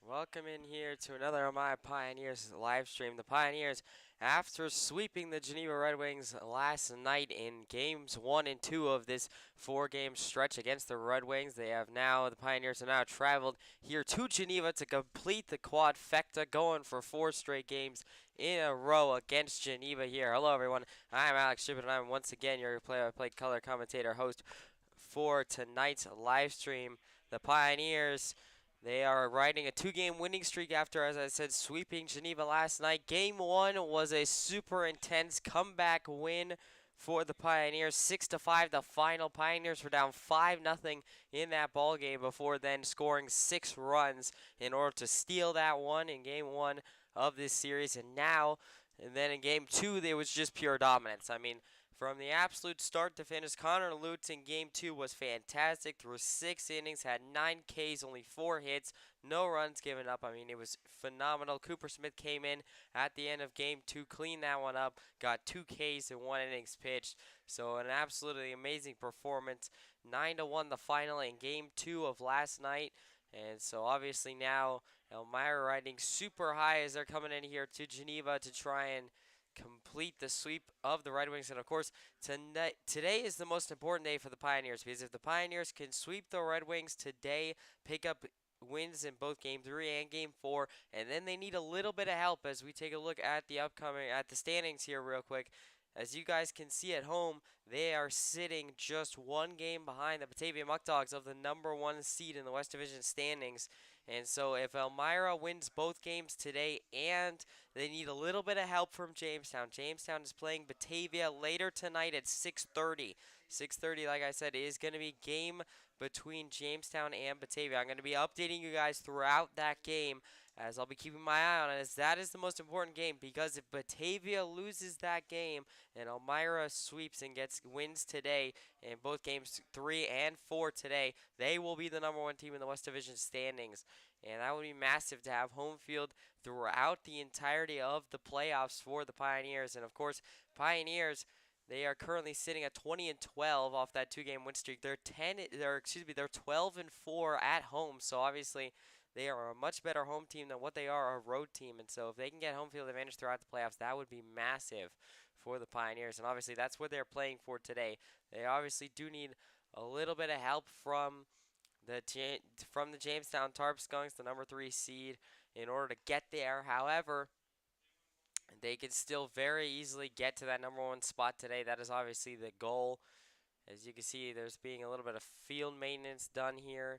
Welcome in here to another of my Pioneers live stream. The Pioneers, after sweeping the Geneva Red Wings last night in games 1 and 2 of this 4-game stretch against the Red Wings, the Pioneers have now traveled here to Geneva to complete the quadfecta, going for 4 straight games in a row against Geneva here. Hello everyone, I'm Alex Shipper, and I'm once again your play-by-play color commentator host for tonight's live stream. The Pioneers, they are riding a 2-game winning streak after, as I said, sweeping Geneva last night. Game 1 was a super intense comeback win for the Pioneers, 6-5 the final. Pioneers were down 5-0 in that ball game before then scoring 6 runs in order to steal that one in game 1 of this series. And then in game 2, it was just pure dominance. I mean, from the absolute start to finish, Connor Lutz in Game 2 was fantastic. Through 6 innings, had 9 Ks, only 4 hits, no runs given up. I mean, it was phenomenal. Cooper Smith came in at the end of Game 2, cleaned that one up, got 2 Ks in 1 innings pitched. So an absolutely amazing performance. 9-1 the final in Game 2 of last night. And so obviously now Elmira riding super high as they're coming in here to Geneva to try and complete the sweep of the Red Wings. And of course, today is the most important day for the Pioneers, because if the Pioneers can sweep the Red Wings today, pick up wins in both game 3 and game 4, and then they need a little bit of help as we take a look at the standings here real quick. As you guys can see at home, they are sitting just 1 game behind the Batavia Muck Dogs of the number 1 seed in the West Division standings. And so if Elmira wins both games today, and they need a little bit of help from Jamestown. Jamestown is playing Batavia later tonight at 6:30. 6:30, like I said, is going to be game between Jamestown and Batavia. I'm going to be updating you guys throughout that game, as I'll be keeping my eye on it, as that is the most important game, because if Batavia loses that game and Elmira sweeps and wins today in both games 3 and 4 today, they will be the number 1 team in the West Division standings. And that would be massive to have home field throughout the entirety of the playoffs for the Pioneers. And of course, Pioneers, they are currently sitting at 20-12 off that 2-game win streak. They're 12-4 at home. So obviously, they are a much better home team than what they are a road team. And so if they can get home field advantage throughout the playoffs, that would be massive for the Pioneers. And obviously, that's what they're playing for today. They obviously do need a little bit of help from the Jamestown Tarp Skunks, the number 3 seed, in order to get there. However, they could still very easily get to that number 1 spot today. That is obviously the goal. As you can see, there's being a little bit of field maintenance done here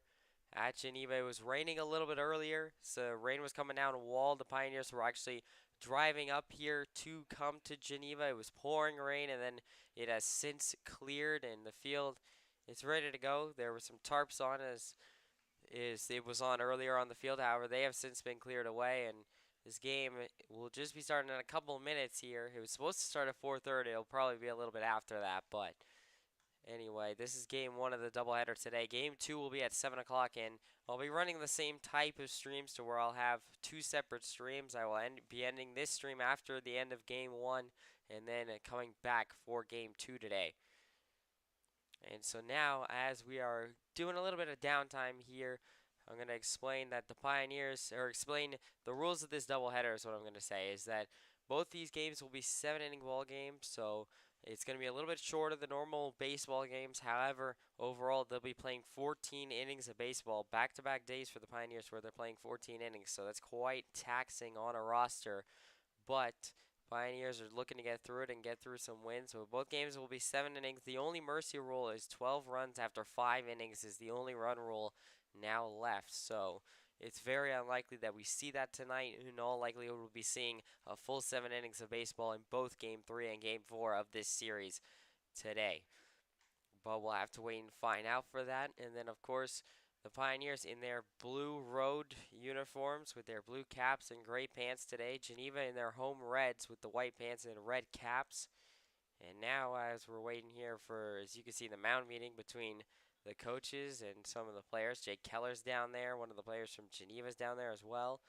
at Geneva. It was raining a little bit earlier, so rain was coming down a wall. The Pioneers were actually driving up here to come to Geneva. It was pouring rain, and then it has since cleared, and the field is ready to go. There were some tarps on as it was on earlier on the field. However, they have since been cleared away, and this game will just be starting in a couple of minutes here. It was supposed to start at 4:30. It'll probably be a little bit after that, but anyway, this is game 1 of the doubleheader today. Game 2 will be at 7 o'clock, and I'll be running the same type of streams to where I'll have 2 separate streams. I will be ending this stream after the end of game 1, and then coming back for game 2 today. And so now, as we are doing a little bit of downtime here, I'm going to explain the rules of this doubleheader is what I'm going to say, is that both these games will be 7-inning ball games, so it's going to be a little bit shorter than normal baseball games. However, overall, they'll be playing 14 innings of baseball, back-to-back days for the Pioneers where they're playing 14 innings, so that's quite taxing on a roster. But Pioneers are looking to get through it and get through some wins. So both games will be 7 innings. The only mercy rule is 12 runs after 5 innings is the only run rule now left. So it's very unlikely that we see that tonight. In all likelihood, we'll be seeing a full 7 innings of baseball in both Game 3 and Game 4 of this series today. But we'll have to wait and find out for that. And then, of course, the Pioneers in their blue road uniforms with their blue caps and gray pants today. Geneva in their home reds with the white pants and red caps. And now, as we're waiting here for, as you can see, the mound meeting between the coaches and some of the players. Jake Keller's down there. One of the players from Geneva's down there as well.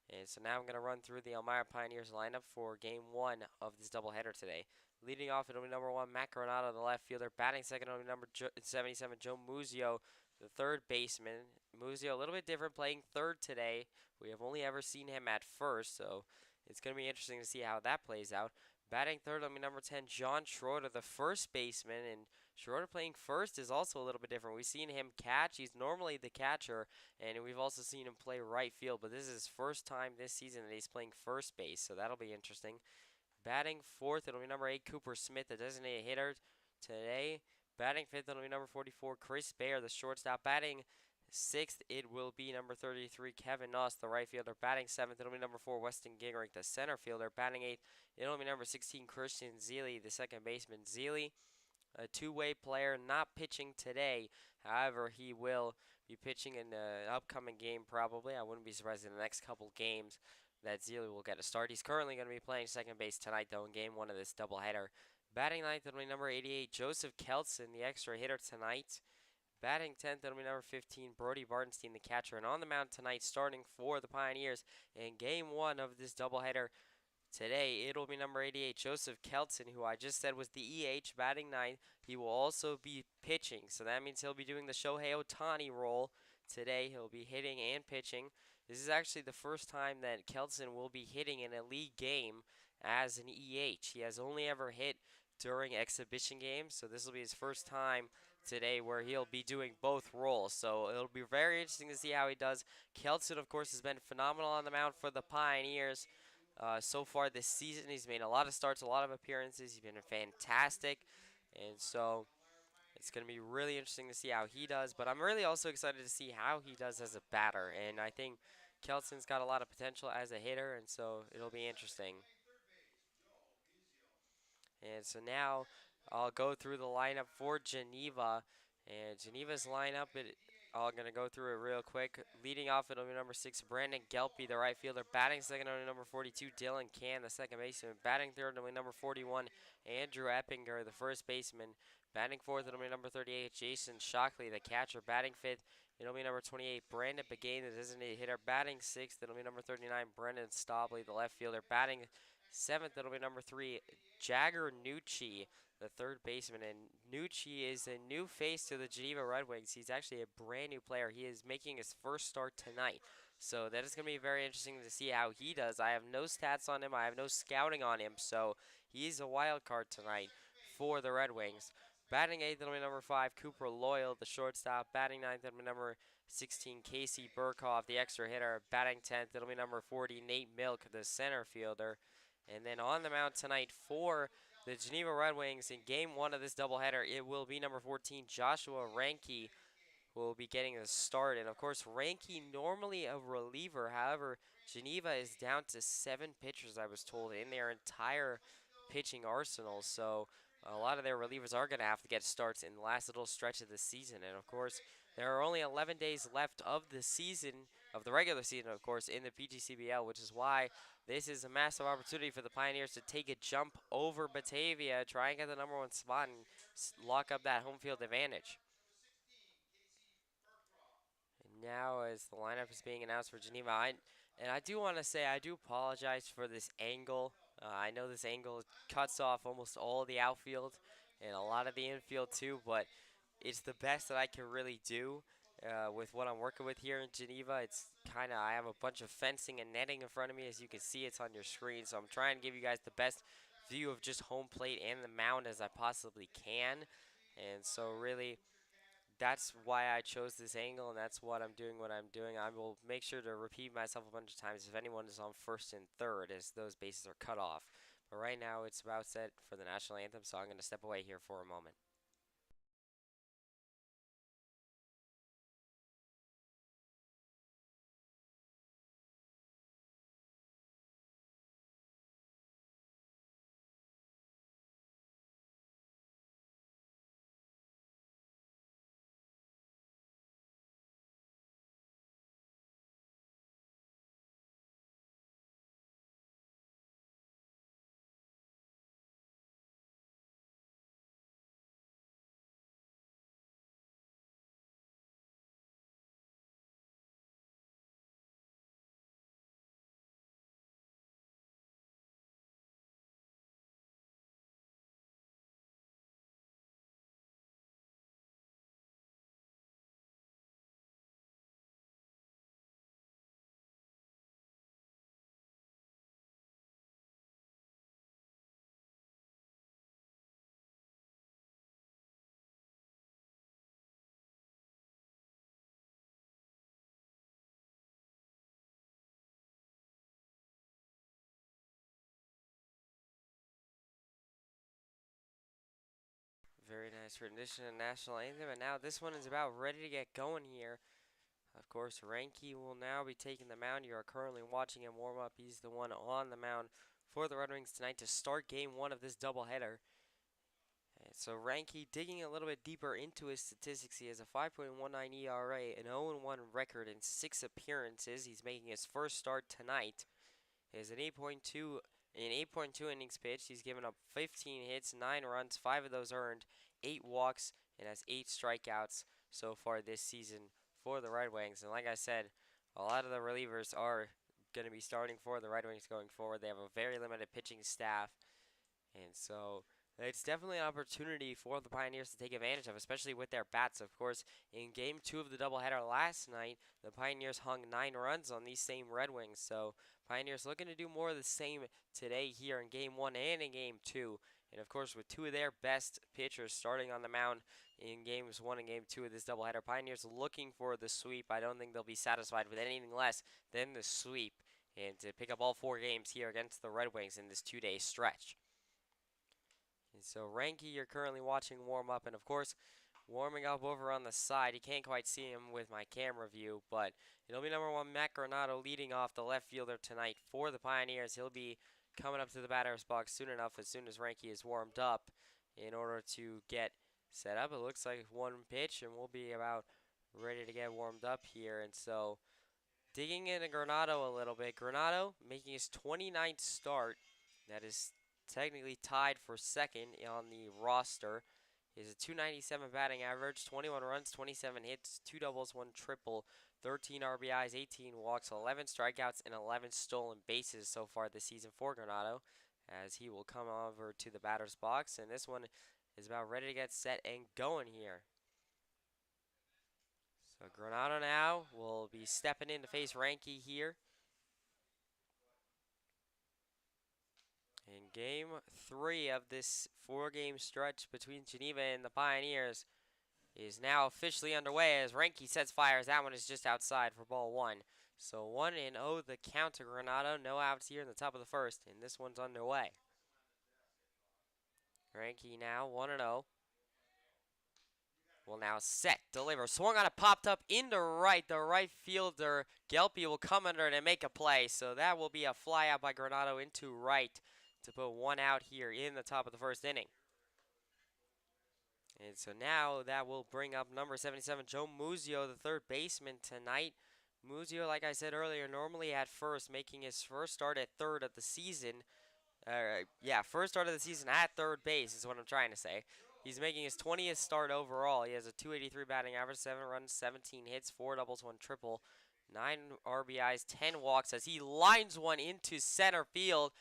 And so now I'm going to run through the Elmira Pioneers lineup for Game 1 of this doubleheader today. Leading off, it'll be number 1, Matt Granado, the left fielder. Batting second, it'll be number 77, Joe Muzio. the third baseman. Muzio, a little bit different, playing third today. We have only ever seen him at first, so it's going to be interesting to see how that plays out. Batting third will be number 10, John Schroeder, the first baseman, and Schroeder playing first is also a little bit different. We've seen him catch. He's normally the catcher, and we've also seen him play right field, but this is his first time this season that he's playing first base, so that'll be interesting. Batting fourth, it'll be number 8, Cooper Smith, the designated hitter today. Batting fifth, it'll be number 44, Chris Baer, the shortstop. Batting sixth, it will be number 33, Kevin Noss, the right fielder. Batting seventh, it'll be number 4, Weston Gingrich, the center fielder. Batting eighth, it'll be number 16, Christian Zeely, the second baseman. Zeely, a two-way player, not pitching today. However, he will be pitching in an upcoming game probably. I wouldn't be surprised in the next couple games that Zeely will get a start. He's currently going to be playing second base tonight, though, in game one of this doubleheader. Batting ninth, it'll be number 88, Joseph Kelson, the extra hitter tonight. Batting 10th, it'll be number 15, Brody Bartenstein, the catcher. And on the mound tonight, starting for the Pioneers in game one of this doubleheader today, it'll be number 88, Joseph Kelson, who I just said was the EH, batting ninth. He will also be pitching, so that means he'll be doing the Shohei Ohtani role today. He'll be hitting and pitching. This is actually the first time that Kelson will be hitting in a league game as an EH. He has only ever hit during exhibition games, so this will be his first time today where he'll be doing both roles. So it'll be very interesting to see how he does. Kelson, of course, has been phenomenal on the mound for the Pioneers. So far this season, he's made a lot of starts, a lot of appearances. He's been fantastic, and so it's going to be really interesting to see how he does. But I'm really also excited to see how he does as a batter, and I think Kelson's got a lot of potential as a hitter, and so it'll be interesting. And so now I'll go through the lineup for Geneva. And Geneva's lineup, I'm going to go through it real quick. Leading off, it'll be number 6, Brandon Gelpy, the right fielder. Batting second, it'll be number 42, Dylan Can, the second baseman. Batting third, it'll be number 41, Andrew Eppinger, the first baseman. Batting fourth, it'll be number 38, Jason Shockley, the catcher. Batting fifth, it'll be number 28, Brandon Begain, the designated hitter. Batting sixth, it'll be number 39, Brendan Stobley, the left fielder. Batting seventh, it'll be number 3, Jagger Nucci, the third baseman. And Nucci is a new face to the Geneva RedWings. He's actually a brand new player. He is making his first start tonight. So that is going to be very interesting to see how he does. I have no stats on him. I have no scouting on him. So he's a wild card tonight for the Red Wings. Batting eighth, it'll be number 5, Cooper Loyal, the shortstop. Batting ninth, it'll be number 16, Casey Burkhoff, the extra hitter. Batting 10th, it'll be number 40, Nate Milk, the center fielder. And then on the mound tonight for the Geneva Red Wings in game one of this doubleheader, it will be number 14, Joshua Ranke, who will be getting the start. And of course, Ranke normally a reliever. However, Geneva is down to 7 pitchers, I was told, in their entire pitching arsenal. So a lot of their relievers are going to have to get starts in the last little stretch of the season. And of course, there are only 11 days left of the season, of the regular season, of course, in the PGCBL, which is why this is a massive opportunity for the Pioneers to take a jump over Batavia, try and get the #1 spot, and lock up that home field advantage. And now, as the lineup is being announced for Geneva, I do want to say I do apologize for this angle. I know this angle cuts off almost all the outfield and a lot of the infield too, but it's the best that I can really do with what I'm working with here in Geneva. It's kind of, I have a bunch of fencing and netting in front of me. As you can see, it's on your screen. So I'm trying to give you guys the best view of just home plate and the mound as I possibly can. And so really, that's why I chose this angle, and that's what I'm doing. I will make sure to repeat myself a bunch of times if anyone is on first and third, as those bases are cut off. But right now, it's about set for the national anthem, so I'm going to step away here for a moment. Nice rendition of National Anthem, and now this one is about ready to get going here. Of course, Ranky will now be taking the mound. You are currently watching him warm up. He's the one on the mound for the Red Wings tonight to start game one of this doubleheader. And so Ranky digging a little bit deeper into his statistics. He has a 5.19 ERA, an 0-1 record in 6 appearances. He's making his first start tonight. He has an 8.2 innings pitched. He's given up 15 hits, 9 runs, 5 of those earned, 8 walks, and has 8 strikeouts so far this season for the Red Wings. And like I said, a lot of the relievers are going to be starting for the Red Wings going forward. They have a very limited pitching staff, and so it's definitely an opportunity for the Pioneers to take advantage of, especially with their bats. Of course, in Game 2 of the doubleheader last night, the Pioneers hung 9 runs on these same Red Wings. So Pioneers looking to do more of the same today here in Game 1 and in Game 2. And of course, with 2 of their best pitchers starting on the mound in Games 1 and Game 2 of this doubleheader, Pioneers looking for the sweep. I don't think they'll be satisfied with anything less than the sweep and to pick up all 4 games here against the Red Wings in this 2-day stretch. And so Ranky, you're currently watching warm up, and of course, warming up over on the side. You can't quite see him with my camera view, but it'll be number 1 Matt Granado leading off the left fielder tonight for the Pioneers. He'll be coming up to the batter's box soon enough, as soon as Ranky is warmed up, in order to get set up. It looks like 1 pitch, and we'll be about ready to get warmed up here. And so digging into Granado a little bit. Granado making his 29th start. That is technically tied for second on the roster. He has a 297 batting average, 21 runs, 27 hits, 2 doubles, 1 triple, 13 RBIs, 18 walks, 11 strikeouts, and 11 stolen bases so far this season for Granado, as he will come over to the batter's box. And this one is about ready to get set and going here. So Granado now will be stepping in to face Ranky here. In Game 3 of this 4-game stretch between Geneva and the Pioneers is now officially underway as Ranky sets fires. That one is just outside for ball 1. So 1-0 the count to Granado. No outs here in the top of the first, and this one's underway. Ranky now 1-0. Will now set, deliver, swung on it, popped up into right. The right fielder, Gelpy, will come under it and make a play. So that will be a fly out by Granado into right to put 1 out here in the top of the first inning. And so now that will bring up number 77, Joe Muzio, the third baseman tonight. Muzio, like I said earlier, normally at first, making his first start at third of the season. First start of the season at third base is what I'm trying to say. He's making his 20th start overall. He has a 283 batting average, 7 runs, 17 hits, 4 doubles, 1 triple, 9 RBIs, 10 walks as he lines one into center field.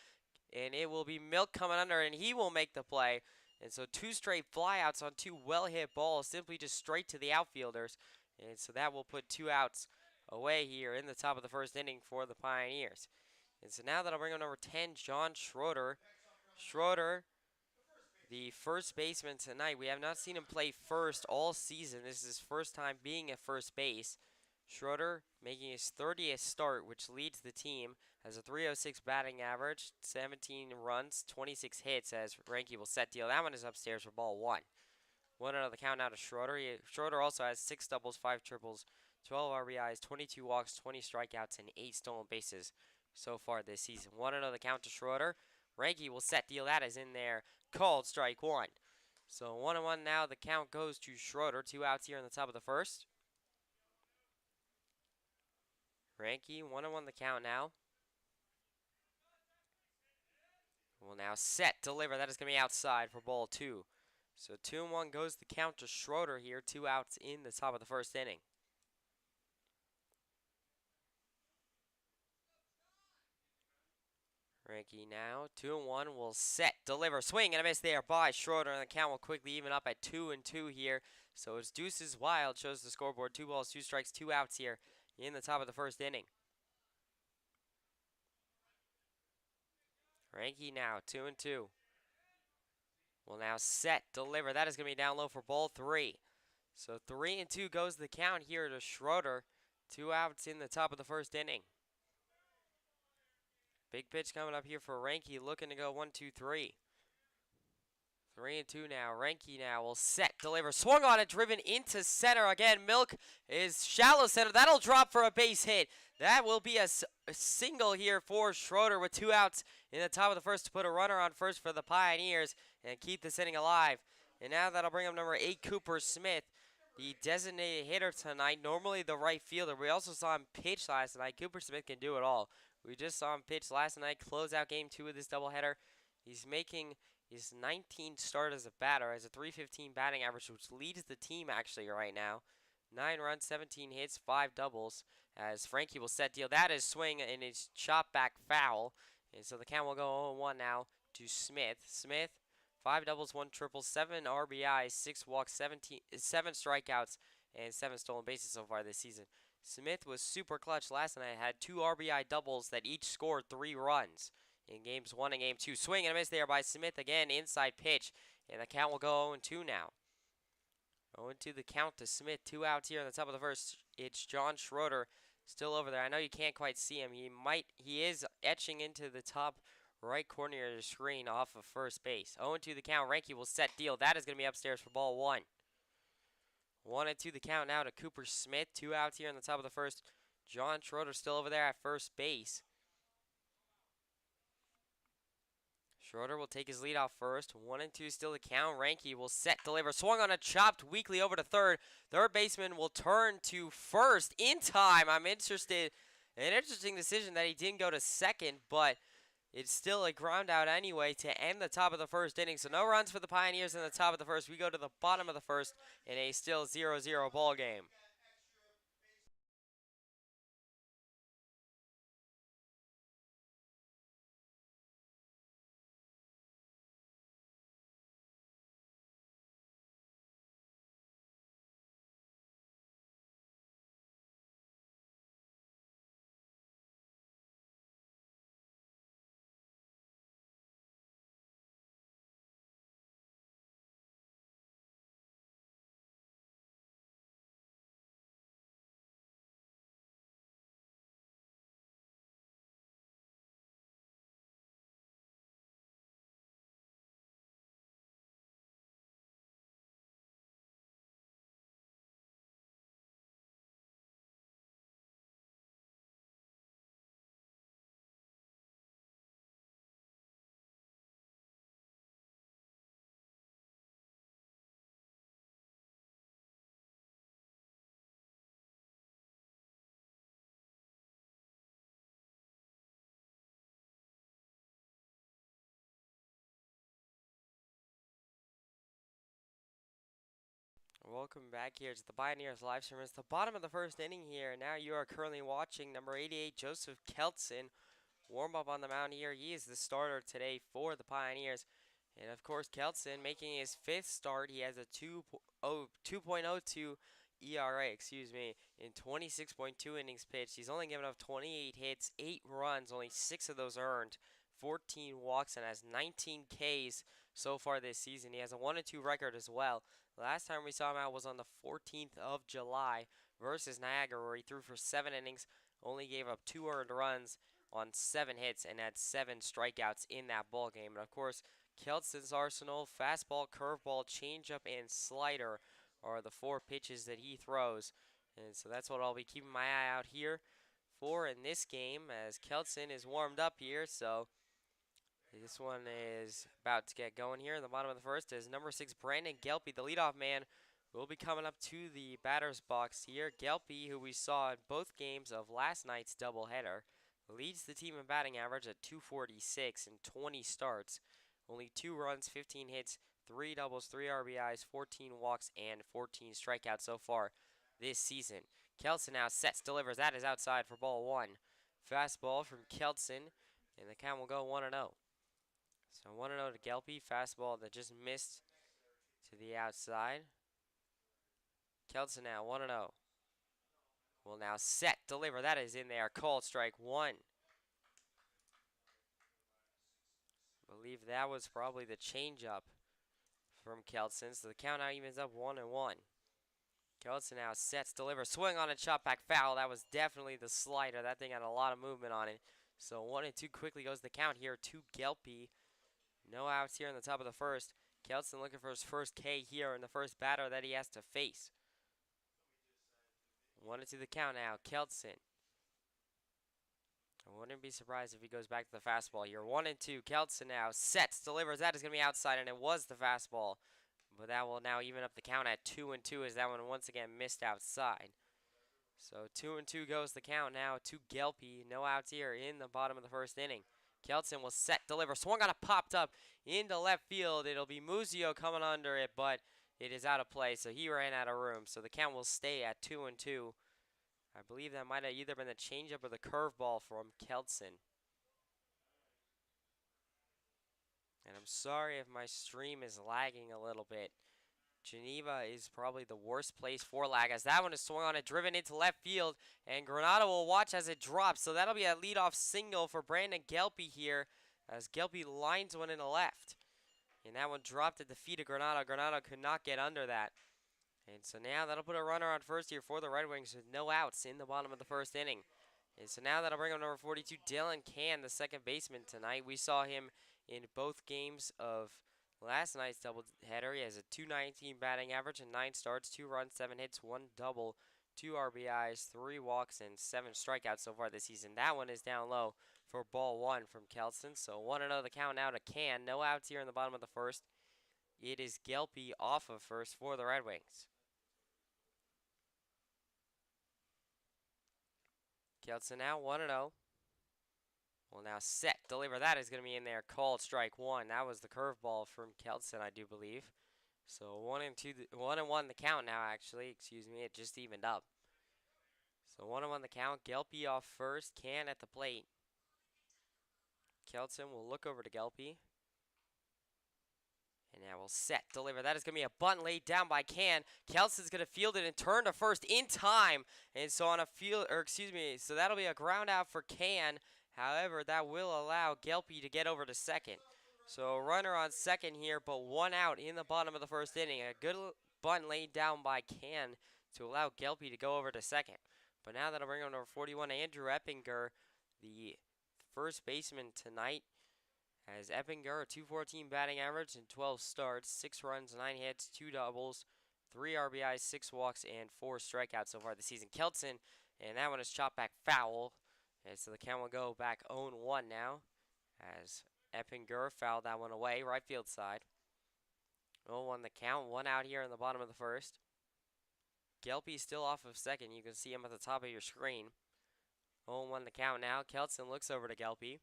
And it will be Milk coming under, and he will make the play. And so 2 straight flyouts on 2 well-hit balls, simply just straight to the outfielders. And so that will put 2 outs away here in the top of the first inning for the Pioneers. And so now that'll bring up number 10, John Schroeder. Schroeder, the first baseman tonight. We have not seen him play first all season. This is his first time being at first base. Schroeder making his 30th start, which leads the team, has a 306 batting average, 17 runs, 26 hits as Ranky will set deal. That one is upstairs for ball 1. 1-0 the count now to Schroeder. Schroeder also has 6 doubles, 5 triples, 12 RBIs, 22 walks, 20 strikeouts, and 8 stolen bases so far this season. 1-0 the count to Schroeder. Ranky will set deal. That is in there. Called strike 1. So 1-1 now. The count goes to Schroeder. 2 outs here in the top of the first. Ranky, 1-1 the count now. Will now set, deliver. That is going to be outside for ball 2. So 2-1 goes the count to Schroeder here. 2 outs in the top of the first inning. Ranky now, 2-1 will set, deliver, swing and a miss there by Schroeder, and the count will quickly even up at 2-2 here. So it's Deuces Wild shows the scoreboard. 2 balls, 2 strikes, 2 outs here in the top of the first inning. Ranky now, 2-2. Will now set, deliver. That is going to be down low for ball 3. So 3-2 goes the count here to Schroeder. 2 outs in the top of the first inning. Big pitch coming up here for Ranky, looking to go 1-2-3. 3-2 now. Renke now will set, deliver, swung on it, driven into center again. Milk is shallow center. That'll drop for a base hit. That will be a single here for Schroeder with 2 outs in the top of the first to put a runner on first for the Pioneers and keep this inning alive. And now that'll bring up number 8, Cooper Smith, the designated hitter tonight. Normally the right fielder. We also saw him pitch last night. Cooper Smith can do it all. We just saw him pitch last night, close out game 2 of this doubleheader. He's making his 19th start as a batter, has a .315 batting average, which leads the team actually right now. 9 runs, 17 hits, 5 doubles, as Frankie will set deal. That is swing and his chop back foul. And so the count will go 0-1 now to Smith. Smith, 5 doubles, 1 triple, 7 RBIs, 6 walks, 7 strikeouts, and 7 stolen bases so far this season. Smith was super clutch last night, had 2 RBI doubles that each scored 3 runs in games 1 and game 2. Swing and a miss there by Smith again, inside pitch, and the count will go 0-2 now. 0-2 the count to Smith. 2 outs here in the top of the first. It's John Schroeder still over there. I know you can't quite see him. He is etching into the top right corner of the screen off of first base. 0-2 the count. Renke will set deal. That is going to be upstairs for ball 1. 1-2 the count now to Cooper Smith. 2 outs here in the top of the first. John Schroeder still over there at first base. Schroeder will take his lead off first. 1-2 still the count. Renke will set, deliver. Swung on a chopped weakly over to third. Third baseman will turn to first in time. I'm interested. An interesting decision that he didn't go to second, but it's still a ground out anyway to end the top of the first inning. So no runs for the Pioneers in the top of the first. We go to the bottom of the first in a still 0-0 ball game. Welcome back here to the Pioneers live stream. It's the bottom of the first inning here. Now you are currently watching number 88, Joseph Keltson, warm up on the mound here. He is the starter today for the Pioneers. And of course, Keltson making his 5th start. He has a 2.02 ERA, in 26.2 innings pitched. He's only given up 28 hits, 8 runs, only 6 of those earned, 14 walks, and has 19 Ks so far this season. He has a 1-2 record as well. Last time we saw him out was on the 14th of July versus Niagara, where he threw for 7 innings, only gave up 2 earned runs on 7 hits, and had 7 strikeouts in that ball game. And of course, Keltson's arsenal: fastball, curveball, changeup, and slider are the 4 pitches that he throws. And so that's what I'll be keeping my eye out here for in this game, as Keltson is warmed up here. So this one is about to get going here in the bottom of the first, as number 6, Brandon Gelpe, the leadoff man, will be coming up to the batter's box here. Gelpe, who we saw in both games of last night's doubleheader, leads the team in batting average at .246 in 20 starts. Only 2 runs, 15 hits, 3 doubles, 3 RBIs, 14 walks, and 14 strikeouts so far this season. Keltson now sets, delivers. That is outside for ball 1. Fastball from Keltson, and the count will go 1-0. So 1-0 to Gelpe. Fastball that just missed to the outside. Keltson now 1-0. Will now set, deliver. That is in there. Called strike 1. I believe that was probably the changeup from Keltson. So the count now evens up 1-1. Keltson now sets, delivers. Swing on a chop back foul. That was definitely the slider. That thing had a lot of movement on it. So 1-2 quickly goes the count here to Gelpe. No outs here in the top of the first. Kelson looking for his first K here in the first batter that he has to face. 1-2 the count now. Kelson. I wouldn't be surprised if he goes back to the fastball here. 1-2. Kelson now sets, delivers. That is going to be outside, and it was the fastball. But that will now even up the count at 2-2 as that one once again missed outside. So 2-2 goes the count now to Gelpy. No outs here in the bottom of the first inning. Kelson will set, deliver. Swung on, it popped up into left field. It'll be Muzio coming under it, but it is out of play, so he ran out of room. So the count will stay at 2-2. I believe that might have either been the changeup or the curveball from Kelson. And I'm sorry if my stream is lagging a little bit. Geneva is probably the worst place for lag, as that one is swung on it, driven into left field, and Granado will watch as it drops. So that'll be a leadoff single for Brandon Gelpy here, as Gelpy lines one in the left. And that one dropped at the feet of Granado. Granado could not get under that. And so now that'll put a runner on first here for the Red Wings with no outs in the bottom of the first inning. And so now that'll bring up number 42, Dylan Can, the second baseman tonight. We saw him in both games of last night's doubleheader. He has a .219 batting average and 9 starts, 2 runs, 7 hits, 1 double, 2 RBIs, 3 walks, and 7 strikeouts so far this season. That one is down low for ball 1 from Kelson. So 1-0 the count now to Can. No outs here in the bottom of the first. It is Gelpy off of first for the Red Wings. Kelson now 1-0. Will now set, deliver. That is going to be in there. Called strike 1. That was the curveball from Kelson, I do believe. So 1-1 the count now, actually. Excuse me, it just evened up. So 1-1 the count. Gelpy off first. Can at the plate. Kelson will look over to Gelpy. And now we'll set, deliver. That is going to be a bunt laid down by Can. Kelson's going to field it and turn to first in time. And so on a so that'll be a ground out for Can. However, that will allow Gelpy to get over to second. So a runner on second here, but 1 out in the bottom of the first inning. A good bunt laid down by Can to allow Gelpy to go over to second. But now that'll bring on number 41, Andrew Eppinger, the first baseman tonight. Has Eppinger a .214 batting average and 12 starts, 6 runs, 9 hits, 2 doubles, 3 RBIs, 6 walks, and 4 strikeouts so far this season. Kelson, and that one is chopped back foul. And so the count will go back 0-1 now, as Eppinger fouled that one away, right field side. 0-1 the count, 1 out here in the bottom of the first. Gelpy still off of second. You can see him at the top of your screen. 0-1 the count now. Kelson looks over to Gelpy.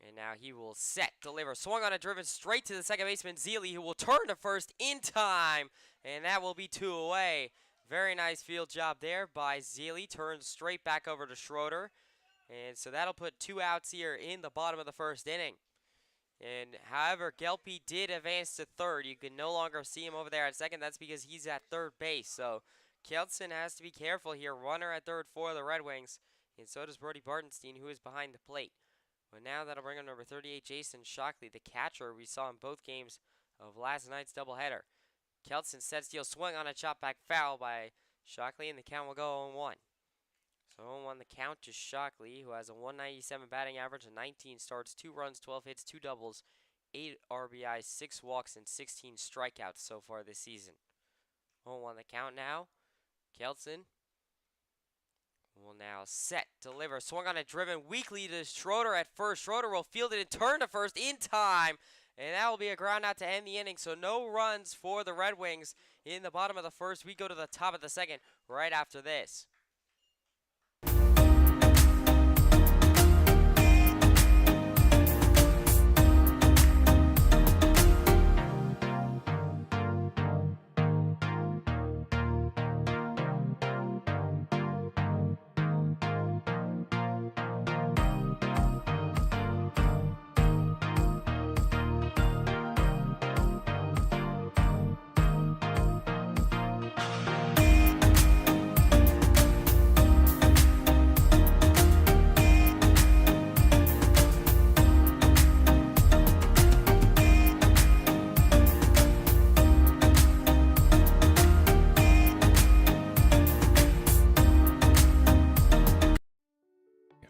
And now he will set, deliver. Swung on a driven straight to the second baseman, Zealy, who will turn to first in time. And that will be 2 away. Very nice field job there by Zealy. Turns straight back over to Schroeder. And so that'll put 2 outs here in the bottom of the first inning. And however, Gelpy did advance to third. You can no longer see him over there at second. That's because he's at third base. So Kelson has to be careful here. Runner at third for the Red Wings. And so does Brody Bartenstein, who is behind the plate. But now that'll bring up number 38, Jason Shockley, the catcher we saw in both games of last night's doubleheader. Kelson sets deal, swing on a chop back foul by Shockley, and the count will go 0-1. So 0-1 the count to Shockley, who has a .197 batting average and 19 starts, 2 runs, 12 hits, 2 doubles, 8 RBIs, 6 walks, and 16 strikeouts so far this season. 0-1 the count now. Kelson will now set, deliver, swung on it, driven weakly to Schroeder at first. Schroeder will field it and turn to first in time, and that will be a ground out to end the inning. So no runs for the Red Wings in the bottom of the first. We go to the top of the second right after this.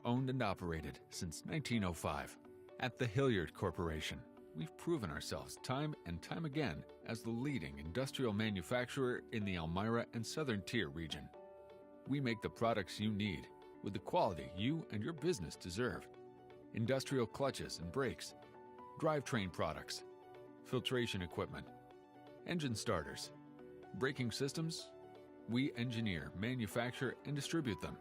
Owned and operated since 1905 at the Hilliard Corporation. we've proven ourselves time and time again as the leading industrial manufacturer in the Elmira and Southern Tier region. We make the products you need with the quality you and your business deserve. Industrial clutches and brakes, drivetrain products, filtration equipment, engine starters, braking systems. We engineer, manufacture, and distribute them.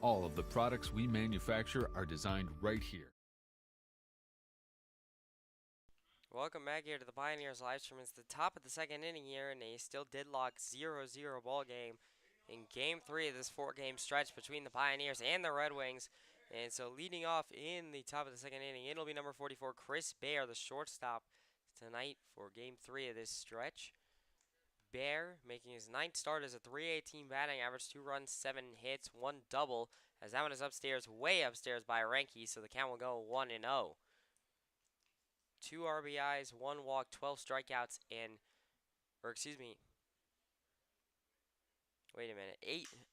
All of the products we manufacture are designed right here. Welcome back here to the Pioneers live stream. It's the top of the second inning here in a still deadlock 0-0 ball game in Game 3 of this 4-game stretch between the Pioneers and the Red Wings. And so leading off in the top of the second inning, it'll be number 44, Chris Bear, the shortstop tonight for Game 3 of this stretch. Bear making his 9th start as a .318 batting average, 2 runs, 7 hits, 1 double, as that one is upstairs, way upstairs by Renke, so the count will go 1-0. 2 RBIs, 1 walk, 12 strikeouts, wait a minute,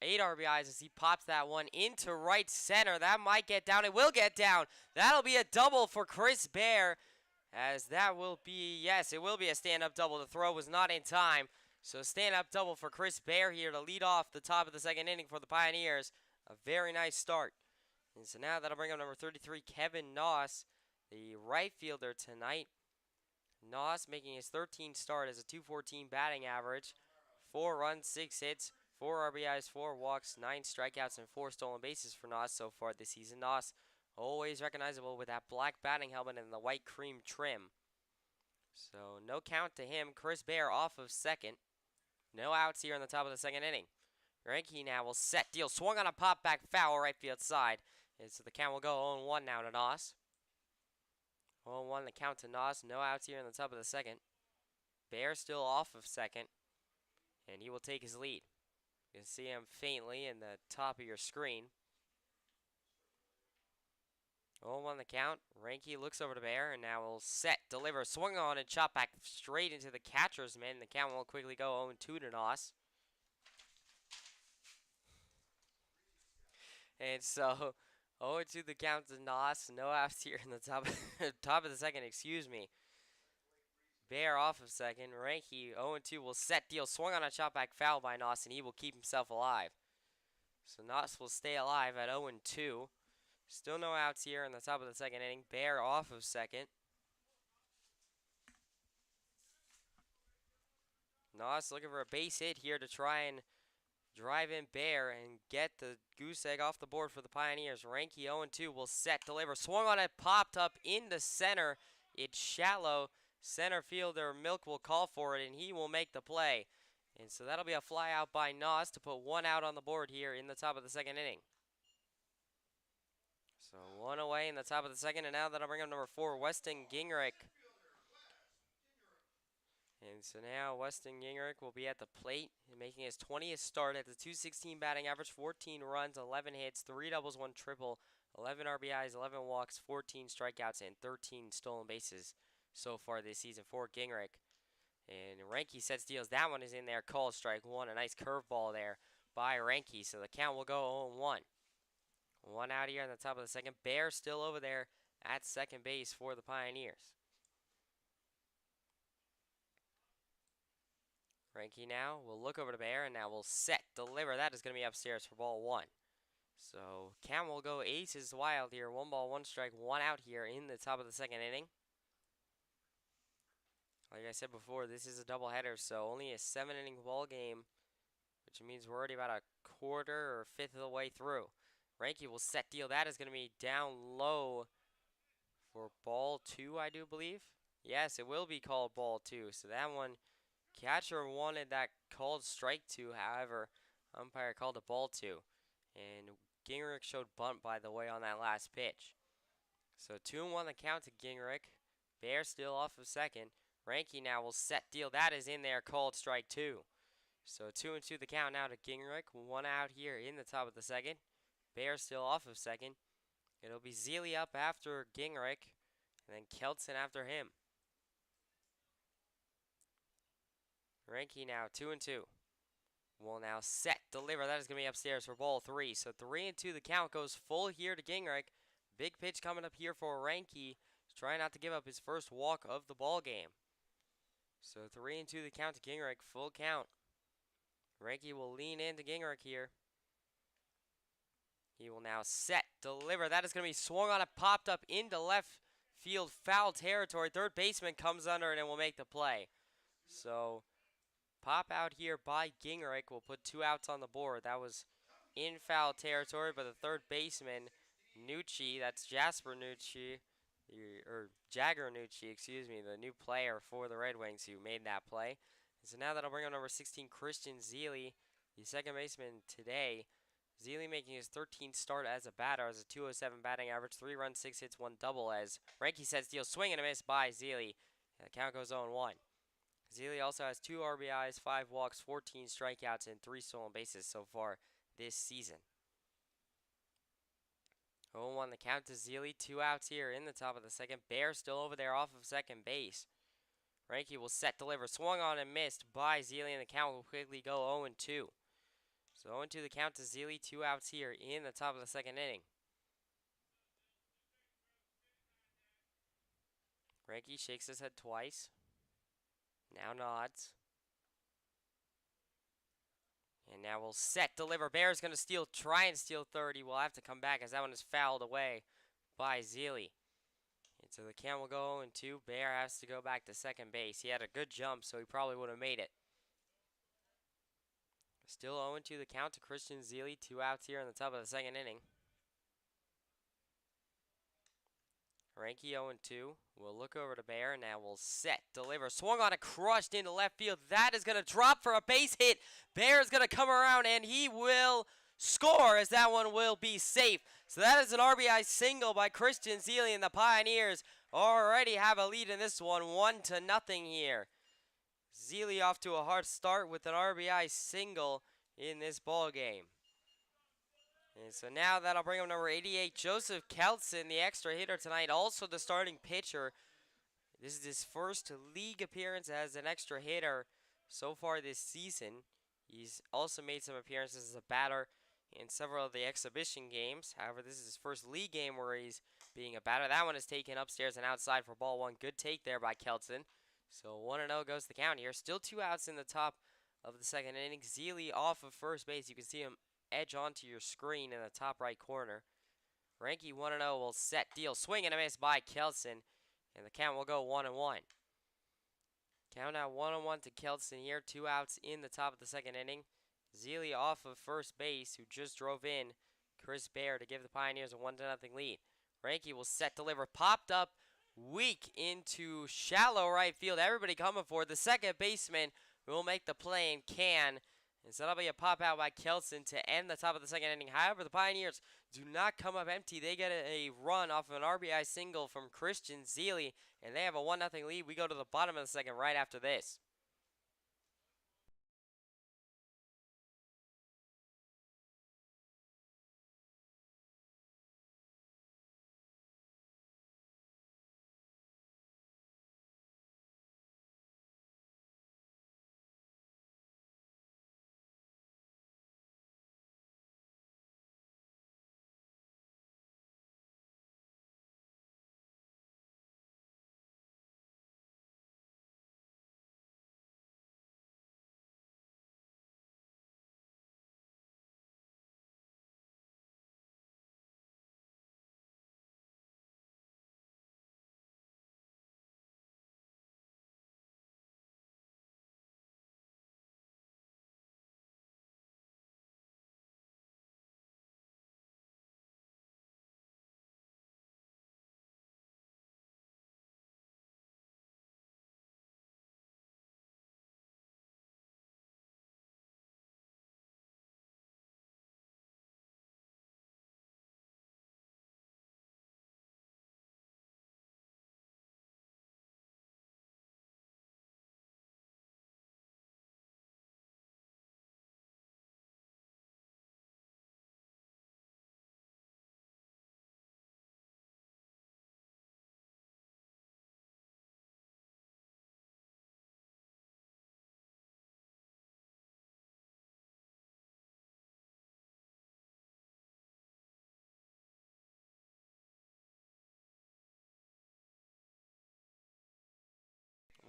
8 RBIs as he pops that one into right center. That might get down. It will get down. That'll be a double for Chris Bear, as that will be, yes, it will be a stand-up double. The throw was not in time. So stand-up double for Chris Bear here to lead off the top of the second inning for the Pioneers. A very nice start. And so now that'll bring up number 33, Kevin Noss, the right fielder tonight. Noss making his 13th start as a .214 batting average. 4 runs, 6 hits, 4 RBIs, 4 walks, 9 strikeouts, and 4 stolen bases for Noss so far this season. Noss always recognizable with that black batting helmet and the white cream trim. So no count to him. Chris Bear off of second. No outs here in the top of the second inning. Renke now will set deal. Swung on a pop back foul right field side. And so the count will go 0-1 now to Noss. 0-1 the count to Noss. No outs here in the top of the second. Bear still off of second. And he will take his lead. You can see him faintly in the top of your screen. 0-1 the count. Renke looks over to Bear and now will set, deliver, swung on and chop back straight into the catcher's mitt. And the count will quickly go 0-2 to Noss. And so 0-2 the count to Noss. No outs here in the top of the second, excuse me. Bear off of second. Renke 0-2 will set deal. Swung on a chop back foul by Noss and he will keep himself alive. So Noss will stay alive at 0-2. Still no outs here in the top of the second inning. Bear off of second. Noss looking for a base hit here to try and drive in Bear and get the goose egg off the board for the Pioneers. Renke 0-2 will set, deliver. Swung on it, popped up into center. It's shallow. Center fielder Milk will call for it and he will make the play. And so that'll be a fly out by Noss to put 1 out on the board here in the top of the second inning. So 1 away in the top of the second, and now that'll bring up number 4, Weston Gingrich. And so now Weston Gingrich will be at the plate, making his 20th start at the .216 batting average, 14 runs, 11 hits, 3 doubles, 1 triple, 11 RBIs, 11 walks, 14 strikeouts, and 13 stolen bases so far this season for Gingrich. And Renke sets deals. That one is in there, called strike 1. A nice curveball there by Renke, so the count will go 0-1. 1 out here in the top of the second. Bear still over there at second base for the Pioneers. Renke now will look over to Bear and now will set, deliver. That is going to be upstairs for ball 1. So count will go aces wild here. 1 ball, 1 strike, 1 out here in the top of the second inning. Like I said before, this is a doubleheader, so only a 7-inning ball game, which means we're already about a quarter or fifth of the way through. Renke will set deal. That is going to be down low for ball 2, I do believe. Yes, it will be called ball 2. So that one, catcher wanted that called strike 2. However, umpire called it ball 2. And Gingrich showed bunt, by the way, on that last pitch. So 2-1 the count to Gingrich. Bear still off of second. Renke now will set deal. That is in there, called strike 2. So 2-2 the count now to Gingrich. 1 out here in the top of the second. Bear still off of second. It'll be Zealy up after Gingrich, and then Kelton after him. Renke now 2-2. Will now set, deliver. That is going to be upstairs for ball 3. So 3-2 the count goes full here to Gingrich. Big pitch coming up here for Renke. trying not to give up his first walk of the ball game. So 3-2 the count to Gingrich, full count. Ranky will lean into Gingrich here. He will now set, deliver. That is going to be swung on, it popped up into left field, foul territory. Third baseman comes under it and will make the play. So pop out here by Gingrich will put 2 outs on the board. That was in foul territory, but the third baseman, Nucci, that's Jasper Nucci, or Jagger Nucci, excuse me, the new player for the Red Wings who made that play. So now that'll bring up number 16, Christian Zeile, the second baseman today. Zeile making his 13th start as a batter, as a .207 batting average, 3 runs, 6 hits, 1 double, as Ranky sets deal, swing and a miss by Zeile. And the count goes 0-1. Zeile also has 2 RBIs, 5 walks, 14 strikeouts, and 3 stolen bases so far this season. 0-1 the count to Zeile, 2 outs here in the top of the second. Bear still over there off of second base. Ranky will set, deliver, swung on and missed by Zeile, and the count will quickly go 0-2. So 0-2 the count to Zeile, 2 outs here in the top of the second inning. Ranky shakes his head twice. Now nods. And now we'll set, deliver. Bear's going to steal, try and steal third. He will have to come back as that one is fouled away by Zeile. And so the count will go 0-2. Bear has to go back to second base. He had a good jump, so he probably would have made it. Still 0-2 the count to Christian Zeile. 2 outs here in the top of the second inning. Ranky 0-2. We'll look over to Bear. Now we'll set, deliver. Swung on and crushed into left field. That is going to drop for a base hit. Bear is going to come around and he will score, as that one will be safe. So that is an RBI single by Christian Zeile, and the Pioneers already have a lead in this one, 1-0 here. Zeile off to a hard start with an RBI single in this ball game. And so now that'll bring up number 88, Joseph Kelson, the extra hitter tonight, also the starting pitcher. This is his first league appearance as an extra hitter so far this season. He's also made some appearances as a batter in several of the exhibition games. However, this is his first league game where he's being a batter. That one is taken upstairs and outside for ball 1. Good take there by Kelson. So 1-0 goes the count here. Still 2 outs in the top of the second inning. Zeile off of first base. You can see him edge onto your screen in the top right corner. Ranky 1-0 will set, deal, swing and a miss by Kelson, and the count will go 1-1. Count now 1-1 to Kelson here. 2 outs in the top of the second inning. Zeile off of first base, who just drove in Chris Bear to give the Pioneers a 1-0 lead. Ranky will set, deliver, popped up weak into shallow right field. Everybody coming for it. The second baseman will make the play and can. And so that'll be a pop out by Kelson to end the top of the second inning. However, the Pioneers do not come up empty. They get a run off of an RBI single from Christian Zeile, and they have a 1-0 lead. We go to the bottom of the second right after this.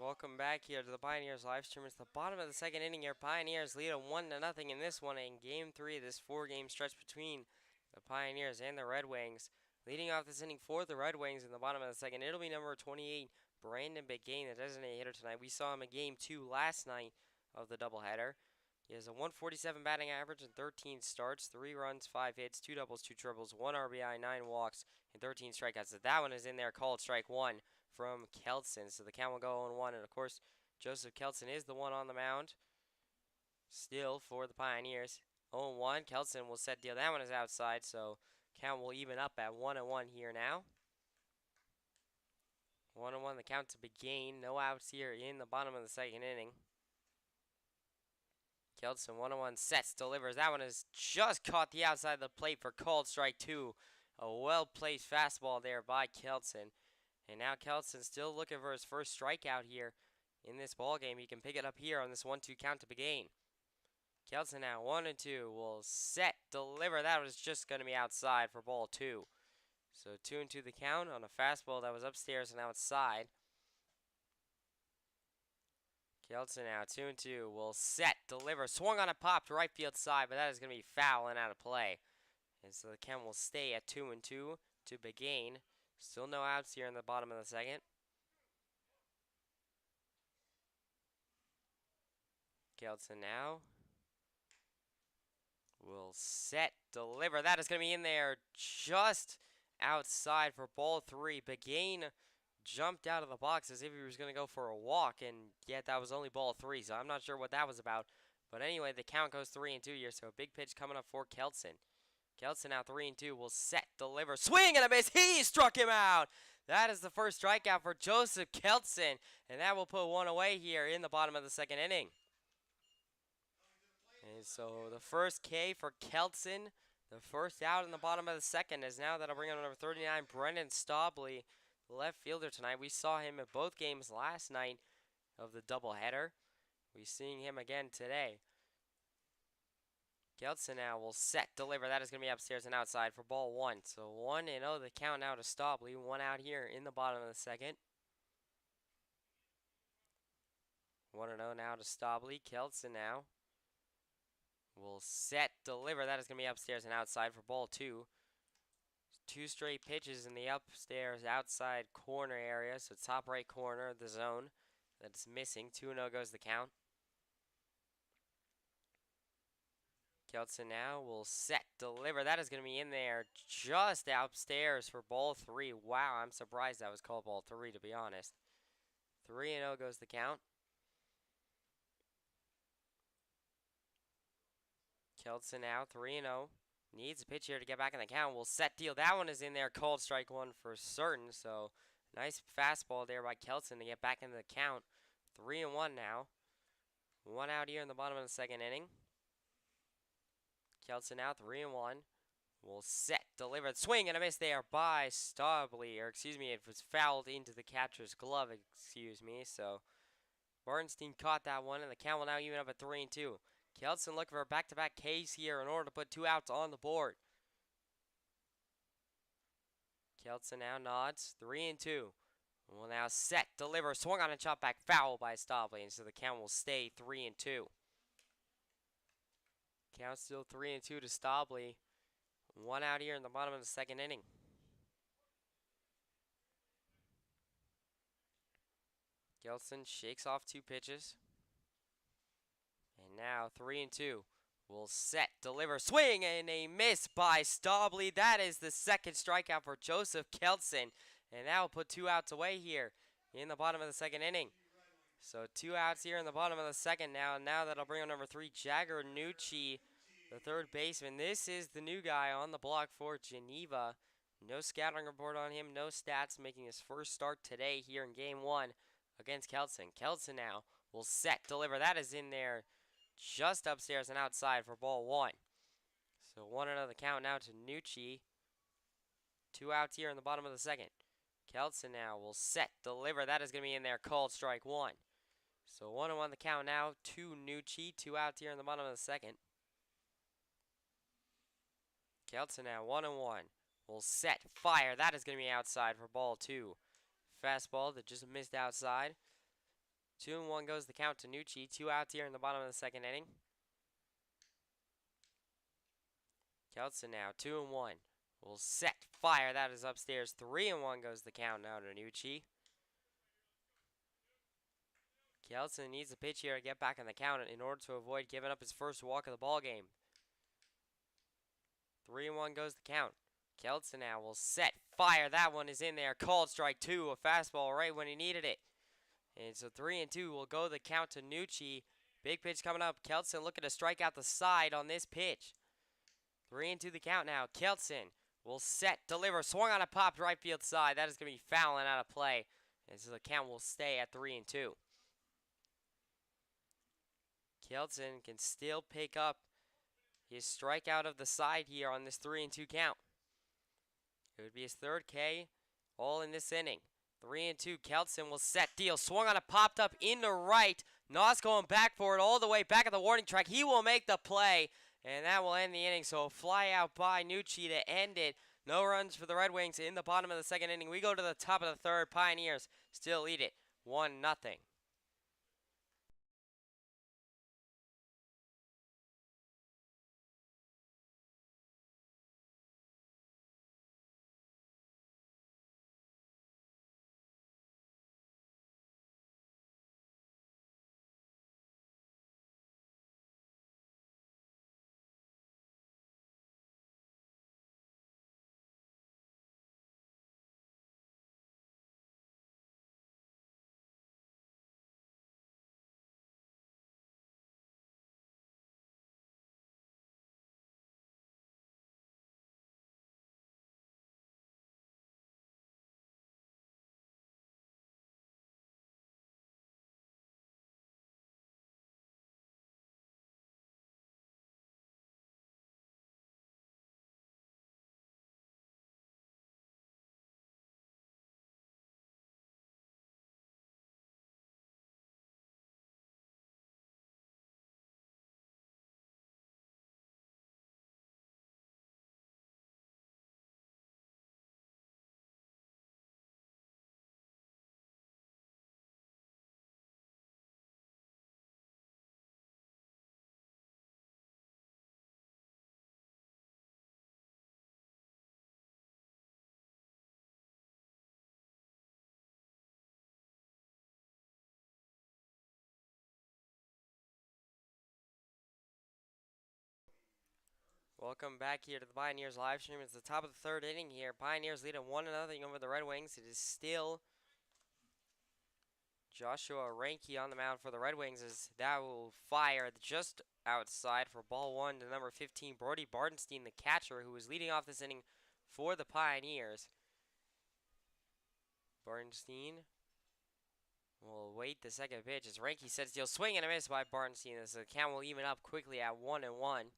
Welcome back here to the Pioneers live stream. It's the bottom of the second inning here. Pioneers lead 1-0 in this one in Game 3 of this 4-game stretch between the Pioneers and the RedWings. Leading off this inning for the RedWings in the bottom of the second, it'll be number 28, Brandon Begain, the designated hitter tonight. We saw him in Game 2 last night of the doubleheader. He has a 147 batting average and 13 starts, 3 runs, 5 hits, 2 doubles, 2 triples, 1 RBI, 9 walks, and 13 strikeouts. So that one is in there, called strike one from Kelson. So the count will go 0-1, and of course, Joseph Kelson is the one on the mound still for the Pioneers. 0-1, Kelson will set deal. That one is outside, so count will even up at 1-1 here now. 1-1, the count to Begain. No outs here in the bottom of the second inning. Kelson 1-1 sets, delivers. That one has just caught the outside of the plate for called strike two. A well-placed fastball there by Kelson. And now Kelson still looking for his first strikeout here in this ball game. He can pick it up here on this 1-2 count to Begain. Kelson now 1-2 will set, deliver. That was just going to be outside for ball two. So 2-2 the count on a fastball that was upstairs and outside. Kelson now 2-2 will set, deliver. Swung on a pop to right field side, but that is going to be foul and out of play. And so the count will stay at 2-2 to Begain. Still no outs here in the bottom of the second. Kelson now will set, deliver. That is going to be in there just outside for ball three. Begain jumped out of the box as if he was going to go for a walk, and yet that was only ball three, so I'm not sure what that was about. But anyway, the count goes 3-2 here, so a big pitch coming up for Kelson. Kelson now 3-2 will set, deliver, swing and a miss. He struck him out. That is the first strikeout for Joseph Kelson, and that will put one away here in the bottom of the second inning. And so the first K for Kelson, the first out in the bottom of the second, is now that'll bring on number 39, Brendan Staubly, left fielder tonight. We saw him in both games last night of the doubleheader. We're seeing him again today. Kelson now will set, deliver. That is going to be upstairs and outside for ball one. So 1-0 the count now to Staubly. One out here in the bottom of the second. 1-0 now to Staubly. Kelson now will set, deliver. That is going to be upstairs and outside for ball two. Two straight pitches in the upstairs outside corner area. So top right corner of the zone. That's missing. 2-0 goes the count. Kelson now will set, deliver. That is going to be in there just upstairs for ball three. Wow, I'm surprised that was called ball three, to be honest. 3-0 goes the count. Kelson now 3-0. Needs a pitch here to get back in the count. Will set, deal. That one is in there, called strike one for certain. So nice fastball there by Kelson to get back into the count. 3-1 now. One out here in the bottom of the second inning. Kelson now 3-1. Will set, deliver, swing and a miss there by Staubly, or excuse me, it was fouled into the catcher's glove, excuse me. So Bernstein caught that one, and the count will now even up at 3-2. Kelson looking for a back-to-back Ks here in order to put 2 outs on the board. Kelson now nods, 3-2. Will now set, deliver, swung on a chop back, foul by Staubly, and so the count will stay 3-2. Count still 3-2 to Staubly. One out here in the bottom of the second inning. Kelson shakes off 2 pitches. And now 3-2. Will set, deliver, swing, and a miss by Staubly. That is the second strikeout for Joseph Kelson. And that will put 2 outs away here in the bottom of the second inning. So 2 outs here in the bottom of the second now. Now that'll bring on number 3, Jagger Nucci, the third baseman. This is the new guy on the block for Geneva. No scouting report on him, no stats, making his first start today here in game 1 against Kelson. Kelson now will set, deliver. That is in there just upstairs and outside for ball 1. So 1-0 the count now to Nucci. 2 outs here in the bottom of the second. Kelson now will set, deliver. That is going to be in there, called strike 1. So 1-1 the count now to Nucci. 2 outs here in the bottom of the second. Kelson now 1-1. Will set, fire. That is going to be outside for ball 2. Fastball that just missed outside. 2-1 goes the count to Nucci. 2 outs here in the bottom of the second inning. Kelson now, 2-1. Will set, fire, that is upstairs. 3-1 goes the count now to Nucci. Kelson needs a pitch here to get back on the count in order to avoid giving up his first walk of the ball game. 3-1 goes the count. Kelson now will set, fire, that one is in there. Called strike 2, a fastball right when he needed it. And so 3-2 will go the count to Nucci. Big pitch coming up. Kelson looking to strike out the side on this pitch. 3-2 the count now. Kelson will set, deliver, swung on a pop right field side. That is going to be fouling out of play. And so the count will stay at 3-2. Kelson can still pick up his strikeout of the side here on this 3-2 count. It would be his third K, all in this inning. 3-2, Kelson will set, deal, swung on a popped up into right. Noss going back for it all the way back at the warning track. He will make the play, and that will end the inning. So a fly out by Nucci to end it. No runs for the Red Wings in the bottom of the second inning. We go to the top of the third. Pioneers still lead it 1-0. Welcome back here to the Pioneers live stream. It's the top of the third inning here. Pioneers leading 1-0 over the Red Wings. It is still Joshua Reinke on the mound for the Red Wings, as that will fire just outside for ball 1 to number 15, Brody Bardenstein, the catcher, who is leading off this inning for the Pioneers. Bardenstein will wait the second pitch as Reinke sets deal, swing and a miss by Bardenstein, as the count will even up quickly at 1-1.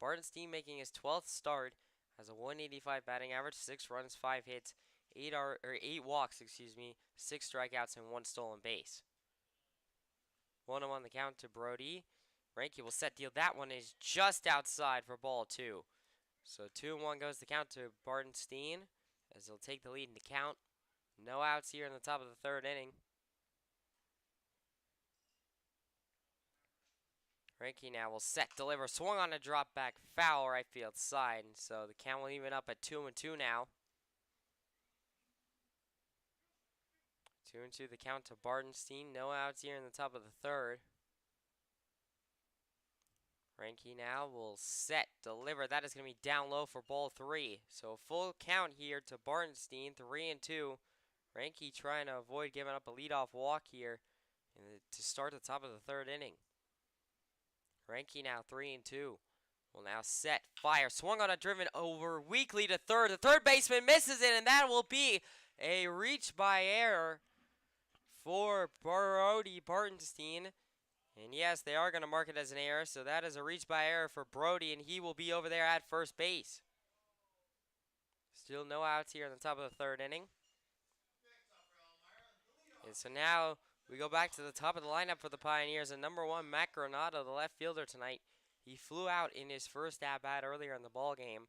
Bardenstein making his 12th start, has a 185 batting average, 6 runs, 5 hits, 8 walks, 6 strikeouts, and 1 stolen base. 1-0 on the count to Brody. Reinke will set deal. That one is just outside for ball 2. So 2-1 goes the count to Bardenstein, as he'll take the lead in the count. No outs here in the top of the third inning. Reinke now will set, deliver, swung on a drop back, foul right field side. And so the count will even up at 2-2 now. 2-2 the count to Bardenstein. No outs here in the top of the third. Reinke now will set, deliver. That is going to be down low for ball 3. So a full count here to Bardenstein, 3-2. Reinke trying to avoid giving up a leadoff walk here to start the top of the third inning. Reinke now 3-2. Will now set, fire, swung on a driven over weakly to third. The third baseman misses it, and that will be a reach by error for Brody Bardenstein. And yes, they are going to mark it as an error, so that is a reach by error for Brody, and he will be over there at first base. Still no outs here in the top of the third inning. And so now we go back to the top of the lineup for the Pioneers, and number 1, Matt Granado, the left fielder tonight. He flew out in his first at-bat earlier in the ball game.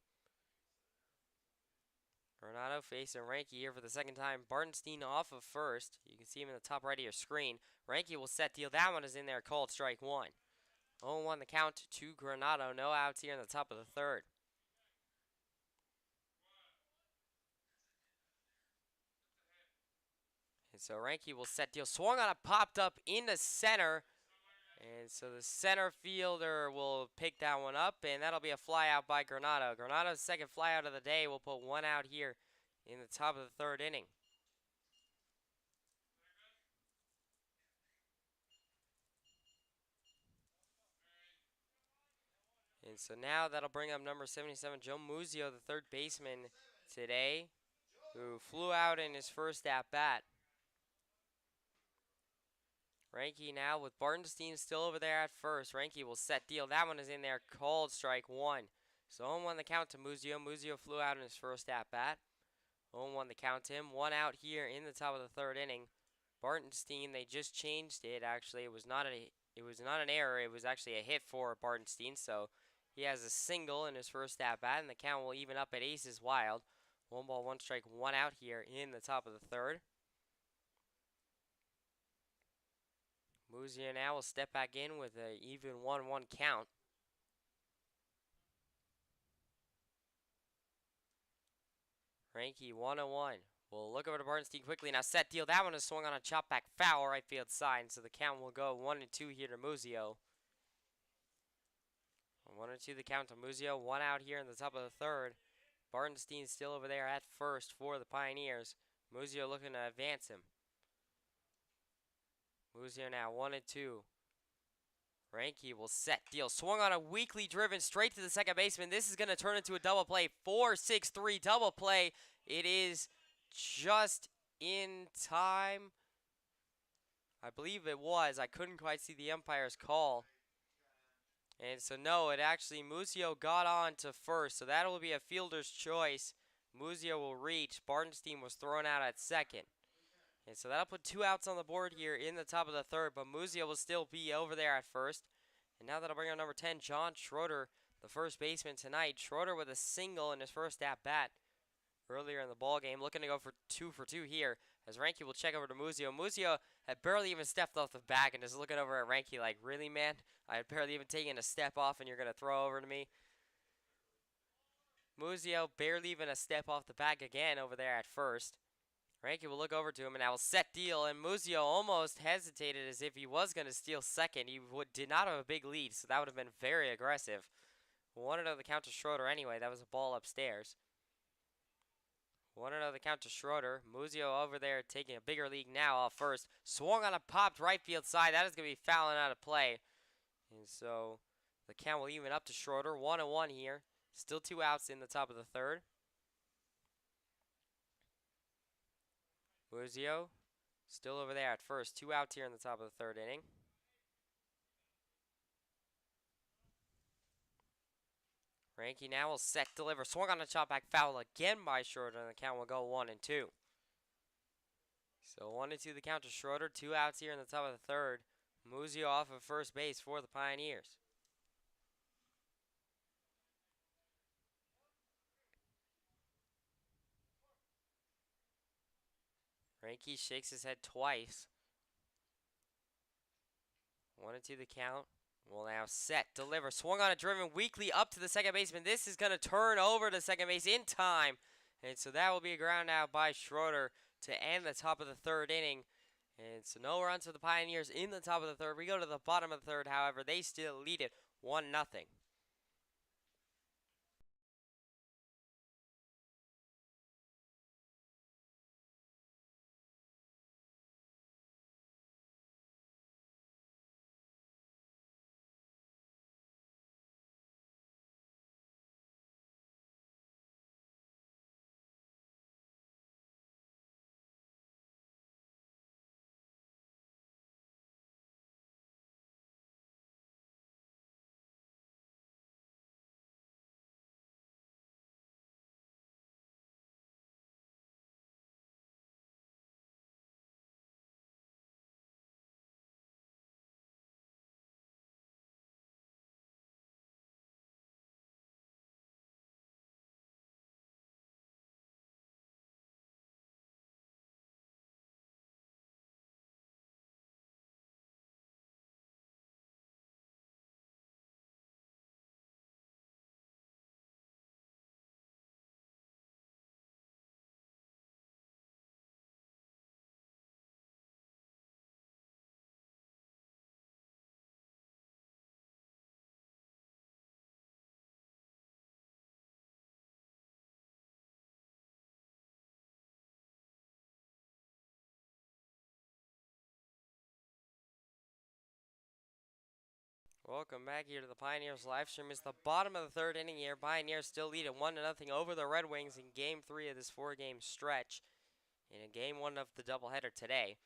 Granado facing Ranky here for the second time. Bartenstein off of first. You can see him in the top right of your screen. Ranky will set deal. That one is in there, called strike one. 0-1 the count to Granado. No outs here in the top of the third. And so Ranky will set deal. Swung on it, popped up into center. And so the center fielder will pick that one up, and that'll be a fly out by Granado. Granado's second fly out of the day will put one out here in the top of the third inning. And so now that'll bring up number 77, Joe Muzio, the third baseman today, who flew out in his first at-bat. Ranky now with Bartenstein still over there at first. Ranky will set deal. That one is in there, called strike one. So 0-1 the count to Muzio. Muzio flew out in his first at-bat. 0-1 the count to him. One out here in the top of the third inning. Bartenstein, they just changed it. Actually, it was not an error. It was actually a hit for Bartenstein. So he has a single in his first at-bat, and the count will even up at aces wild. 1 ball, 1 strike, 1 out here in the top of the third. Muzio now will step back in with an even 1-1 count. Ranky 1-1. We'll look over to Bartenstein quickly. Now set deal. That one is swung on a chop back foul right field side. So the count will go 1-2 here to Muzio. 1-2 the count to Muzio. 1 out here in the top of the third. Bartenstein still over there at first for the Pioneers. Muzio looking to advance him. Muzio now 1-2. Ranky will set deal. Swung on a weakly driven straight to the second baseman. This is going to turn into a double play. 4-6-3 double play. It is just in time. I believe it was. I couldn't quite see the umpire's call. And so no, it actually, Muzio got on to first. So that will be a fielder's choice. Muzio will reach. Bartenstein was thrown out at second. And so that'll put 2 outs on the board here in the top of the third, but Muzio will still be over there at first. And now that'll bring on number 10, John Schroeder, the first baseman tonight. Schroeder with a single in his first at-bat earlier in the ball game, looking to go for 2 for 2 here, as Ranky will check over to Muzio. Muzio had barely even stepped off the bag and is looking over at Ranky like, really, man? I had barely even taken a step off and you're going to throw over to me? Muzio barely even a step off the bag again over there at first. Ranky will look over to him and now will set deal, and Muzio almost hesitated as if he was going to steal second. He did not have a big lead, so that would have been very aggressive. Wanted to the count to Schroeder anyway. That was a ball upstairs. 1-0 the count to Schroeder. Muzio over there taking a bigger lead now off first. Swung on a popped right field side. That is going to be fouling out of play. And so the count will even up to Schroeder. 1-1 here. Still 2 outs in the top of the third. Muzio still over there at first. 2 outs here in the top of the third inning. Ranky now will set, deliver. Swung on a chop back foul again by Schroeder, and the count will go 1-2. So 1-2 the count to Schroeder. 2 outs here in the top of the third. Muzio off of first base for the Pioneers. Ranky shakes his head twice. 1-2 the count. Will now set, deliver. Swung on a driven weakly up to the second baseman. This is going to turn over to second base in time. And so that will be a ground out by Schroeder to end the top of the third inning. And so no runs for the Pioneers in the top of the third. We go to the bottom of the third, however. They still lead it 1-0. Welcome back here to the Pioneers live stream. It's the bottom of the third inning here. Pioneers still lead at 1-0 over the Red Wings in Game 3 of this four-game stretch in Game 1 of the doubleheader today.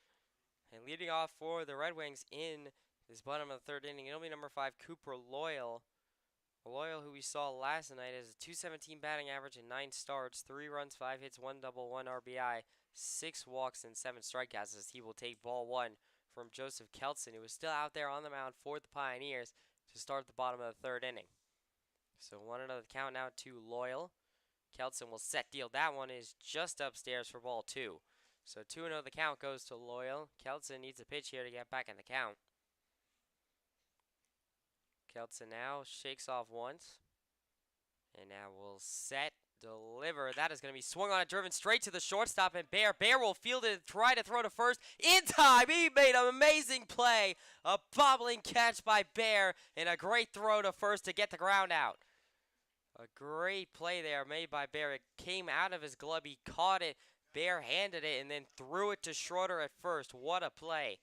And leading off for the Red Wings in this bottom of the third inning, it'll be number 5, Cooper Loyal. Loyal, who we saw last night, has a .217 batting average and 9 starts, 3 runs, 5 hits, 1 double, 1 RBI, 6 walks, and 7 strikeouts as he will take ball 1 from Joseph Kelson, who was still out there on the mound for the Pioneers to start the bottom of the third inning. So 1-0 the count now to Loyal. Kelson will set deal. That one is just upstairs for ball 2. So 2-0 the count goes to Loyal. Kelson needs a pitch here to get back in the count. Kelson now shakes off once. And now will set, deliver. That is going to be swung on and driven straight to the shortstop, and Bear will field it and try to throw to first in time. He made an amazing play. A bobbling catch by Bear and a great throw to first to get the ground out. A great play there made by Bear. It came out of his glove. He caught it. Bear handed it and then threw it to Schroeder at first. What a play.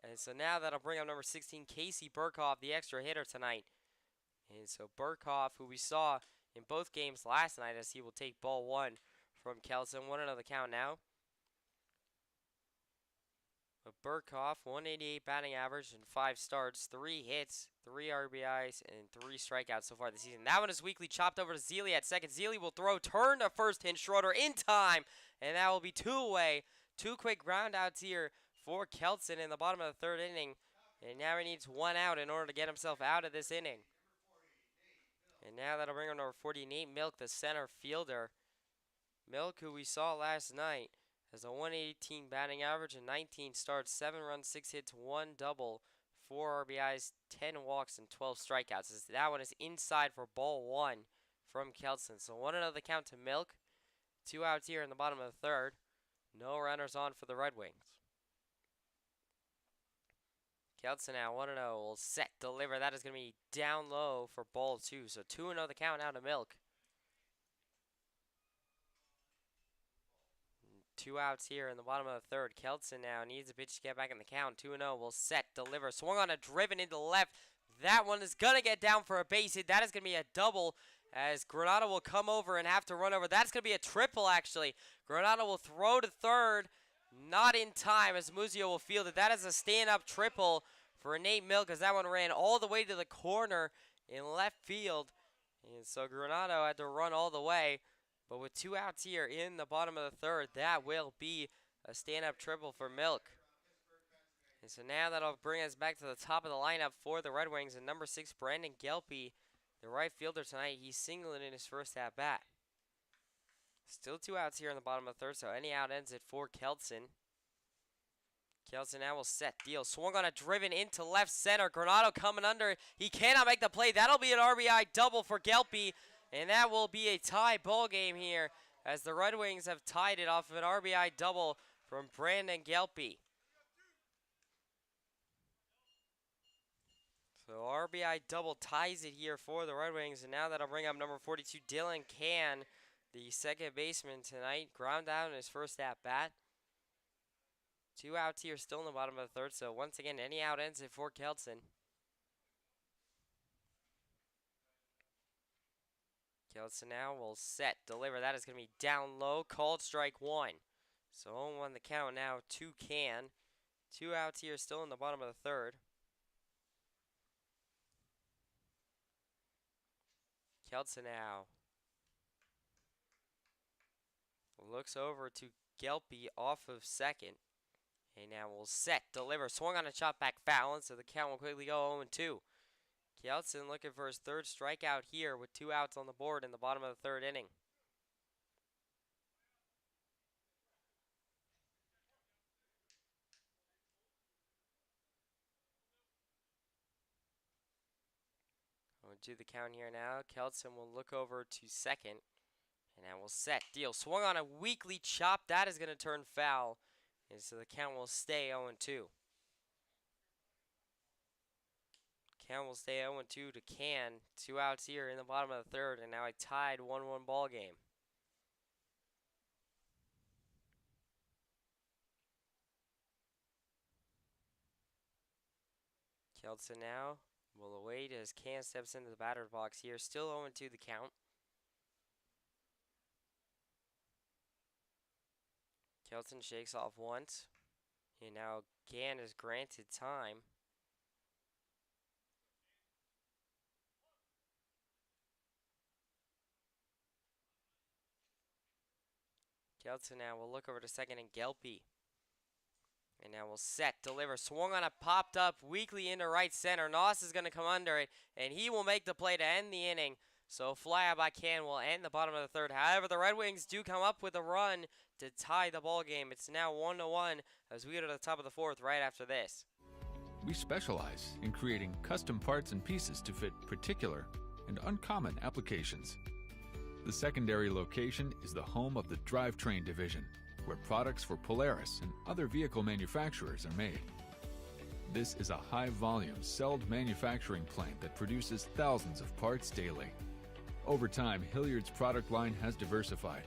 And so now that'll bring up number 16, Casey Burkhoff, the extra hitter tonight. And so Burkhoff, who we saw in both games last night, as he will take ball 1 from Kelson. 1-0 the count now. But Burkhoff, 188 batting average and 5 starts, 3 hits, 3 RBIs, and 3 strikeouts so far this season. That one is weakly chopped over to Zeile at second. Zeile will throw, turn to first, hit Schroeder in time, and that will be 2 away. 2 quick ground outs here for Kelson in the bottom of the third inning. And now he needs 1 out in order to get himself out of this inning. And now that'll bring him number 40, Nate Milk, the center fielder. Milk, who we saw last night, has a 118 batting average and 19 starts, 7 runs, 6 hits, 1 double, 4 RBIs, 10 walks, and 12 strikeouts. That one is inside for ball 1 from Kelson. So 1-0 the count to Milk. 2 outs here in the bottom of the third. No runners on for the Red Wings. Kelson now 1-0 will set, deliver. That is going to be down low for ball 2. So 2-0 the count now to Milk. 2 outs here in the bottom of the third. Kelson now needs a pitch to get back in the count. 2-0 will set, deliver. Swung on a driven into left. That one is going to get down for a base hit. That is going to be a double as Granado will come over and have to run over. That's going to be a triple, actually. Granado will throw to third. Not in time as Muzio will field it. That is a stand-up triple for Nate Milk as that one ran all the way to the corner in left field. And so Granado had to run all the way. But with 2 outs here in the bottom of the third, that will be a stand-up triple for Milk. And so now that'll bring us back to the top of the lineup for the Red Wings. And number 6, Brandon Gelpy, the right fielder tonight, he's singling in his first at-bat. Still 2 outs here in the bottom of the third, so any out ends it for Kelson. Kelson now will set deal. Swung on a driven into left center. Granado coming under. He cannot make the play. That'll be an RBI double for Gelpy. And that will be a tie ball game here as the Red Wings have tied it off of an RBI double from Brandon Gelpy. So RBI double ties it here for the Red Wings. And now that'll bring up number 42, Dylan Can, the second baseman tonight. Ground out in his first at-bat. 2 outs here still in the bottom of the third. So once again, any out ends it for Kelson. Kelson now will set, deliver. That is going to be down low. Called strike 1. So 0-1 the count now to Can. 2 outs here still in the bottom of the third. Kelson now looks over to Gelpy off of second. And now will set, deliver. Swung on a chop back foul, and so the count will quickly go 0-2. Kelson looking for his third strikeout here with 2 outs on the board in the bottom of the third inning. We'll do the count here now. Kelson will look over to second. And now will set, deal. Swung on a weakly chop. That is going to turn foul. And so the count will stay 0-2. Count will stay 0-2 to Can. 2 outs here in the bottom of the third, and now a tied 1-1 ball game. Kelson now Will await as Can steps into the batter's box here. Still 0-2 the count. Kelton shakes off once. And now Gan is granted time. Kelton now will look over to second and Gelpy. And now we'll set, deliver, swung on a popped up weakly into right center. Noss is going to come under it, and he will make the play to end the inning. So fly out by Can will end the bottom of the third. However, the Red Wings do come up with a run to tie the ball game. It's now 1-1 as we go to the top of the fourth right after this. We specialize in creating custom parts and pieces to fit particular and uncommon applications. The secondary location is the home of the drivetrain division, where products for Polaris and other vehicle manufacturers are made. This is a high-volume, celled manufacturing plant that produces thousands of parts daily. Over time, Hilliard's product line has diversified,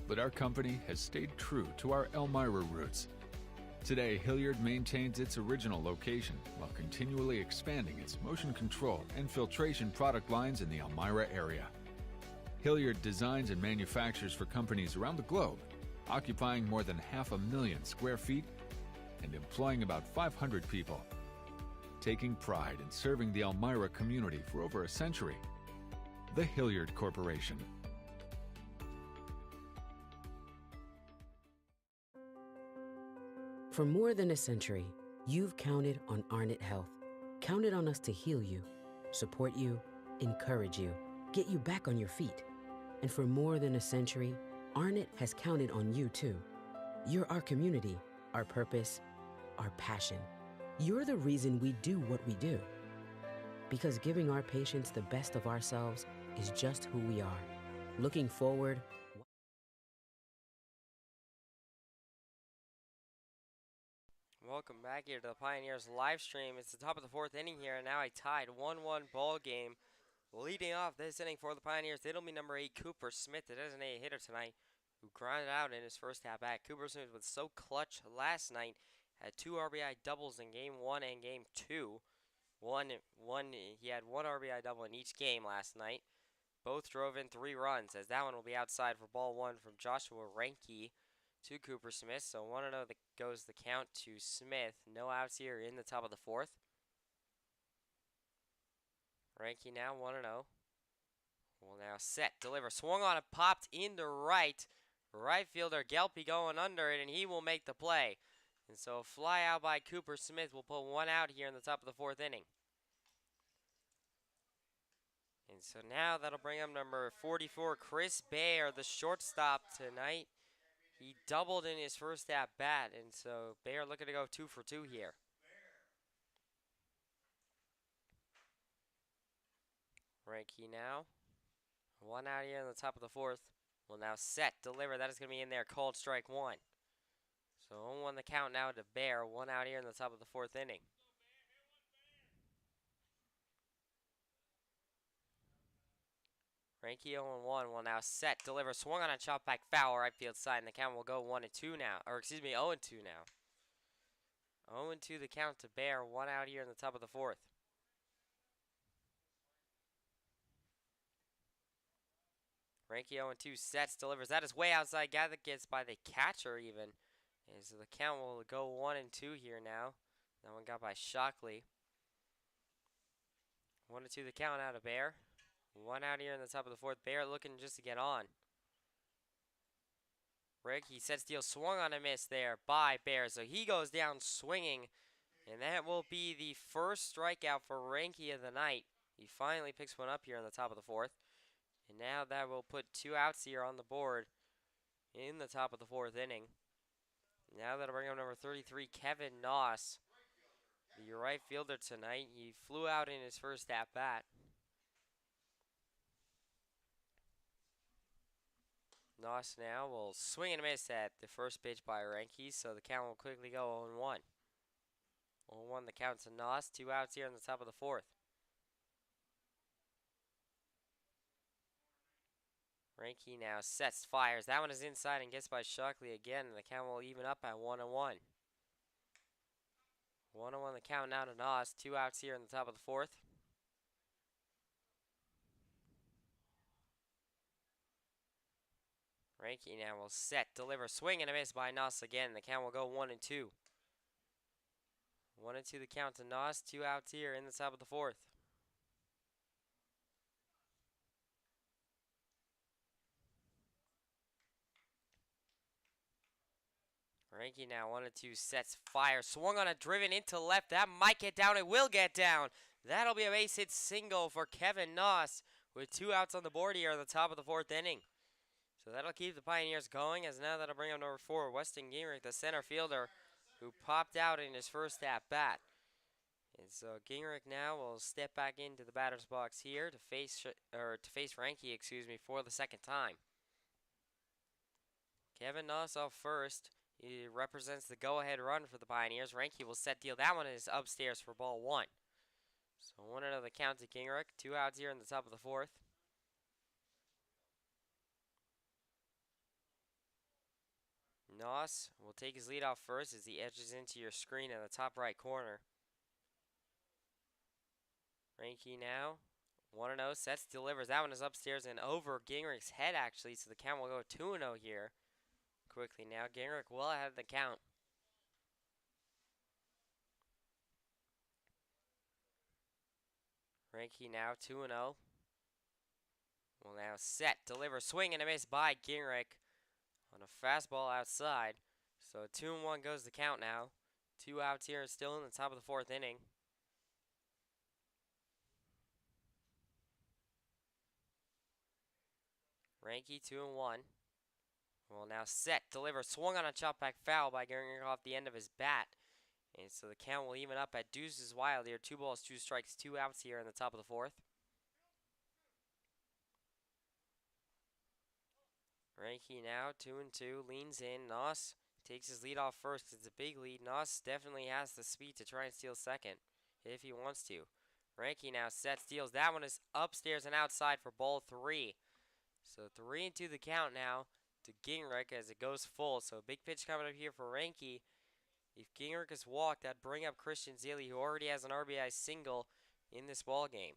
but our company has stayed true to our Elmira roots. Today, Hilliard maintains its original location while continually expanding its motion control and filtration product lines in the Elmira area. Hilliard designs and manufactures for companies around the globe, occupying more than 500,000 square feet and employing about 500 people. Taking pride in serving the Elmira community for over a century, the Hilliard Corporation. For more than a century, you've counted on Arnett Health. Counted on us to heal you, support you, encourage you, get you back on your feet. And for more than a century, Arnett has counted on you too. You're our community, our purpose, our passion. You're the reason we do what we do. Because giving our patients the best of ourselves is just who we are. Looking forward, Welcome back here to the Pioneers live stream. It's the top of the fourth inning here, and now a tied 1-1 ball game. Leading off this inning for the Pioneers, it'll be number 8, Cooper Smith, the designated hitter tonight, who grounded out in his first at-bat. Cooper Smith was so clutch last night, had 2 RBI doubles in Game 1 and Game 2. He had 1 RBI double in each game last night. Both drove in 3 runs, as that one will be outside for ball 1 from Joshua Reinke to Cooper Smith. So 1-0 goes the count to Smith. No outs here in the top of the fourth. Reinke now 1-0. Will now set, deliver, swung on it, popped into right. Right fielder Gelpy going under it, and he will make the play. And so a fly out by Cooper Smith will put 1 out here in the top of the fourth inning. And so now that'll bring up number 44, Chris Baer, the shortstop tonight. He doubled in his first at-bat, and so Baer looking to go 2 for 2 here. Reinke now. 1 out here in the top of the fourth. Will now set, deliver. That is going to be in there. Called strike 1. So 0-1 the count now to Baer. 1 out here in the top of the fourth inning. Reinke 0-1 will now set, deliver, swung on a chop back foul right field side, and the count will go 1-2 now. Or excuse me, 0-2 now. 0-2 the count to Baer. 1 out here in the top of the fourth. Reinke 0-2 sets, delivers. That is way outside. Gather gets by the catcher even. And so the count will go 1-2 here now. That one got by Shockley. 1-2 the count out of Baer. 1 out here in the top of the fourth. Baer looking just to get on. Reinke sets deal, swung on a miss there by Baer. So he goes down swinging. And that will be the first strikeout for Reinke of the night. He finally picks one up here in the top of the fourth. And now that will put 2 outs here on the board in the top of the fourth inning. Now that'll bring up number 33, Kevin Noss, the right fielder tonight. He flew out in his first at-bat. Noss now will swing and miss at the first pitch by Reinke, so the count will quickly go 0-1. 0-1 the count to Noss. 2 outs here in the top of the fourth. Reinke now sets, fires. That one is inside and gets by Shockley again, and the count will even up at 1-1. 1-1 the count now to Noss. 2 outs here in the top of the fourth. Ranky now will set, deliver, swing, and a miss by Nos again. The count will go 1-2. 1-2 the count to Nos. 2 outs here in the top of the fourth. Ranky now 1-2 sets, fire, swung on a driven into left. That might get down. It will get down. That'll be a base hit single for Kevin Nos with 2 outs on the board here at the top of the fourth inning. So that'll keep the Pioneers going, as now that'll bring up number 4, Weston Gingrich, the center fielder, who popped out in his first at-bat. And so Gingrich now will step back into the batter's box here to face Ranky, for the second time. Kevin Nos off first. He represents the go-ahead run for the Pioneers. Ranky will set deal. That one is upstairs for ball 1. So 1-0 the count to Gingrich. 2 outs here in the top of the fourth. Nos will take his lead off first as he edges into your screen in the top right corner. Ranky now, 1-0, sets, delivers. That one is upstairs and over Gingrich's head, actually, so the count will go 2-0 here. Quickly now, Gingrich well ahead of the count. Ranky now, 2-0. Will now set, deliver, swing, and a miss by Gingrich on a fastball outside. So 2-1 goes the count now. 2 outs here, still in the top of the fourth inning. Ranky 2-1. Will now set, deliver, swung on a chop back foul by Gingrich off the end of his bat. And so the count will even up at deuces wild here. 2 balls, 2 strikes, 2 outs here in the top of the fourth. Ranky now, 2-2, leans in. Nos takes his lead off first. It's a big lead. Nos definitely has the speed to try and steal second if he wants to. Ranky now sets, deals. That one is upstairs and outside for ball 3. So 3-2 the count now to Gingrich as it goes full. So a big pitch coming up here for Ranky. If Gingrich is walked, that'd bring up Christian Zeile, who already has an RBI single in this ball game.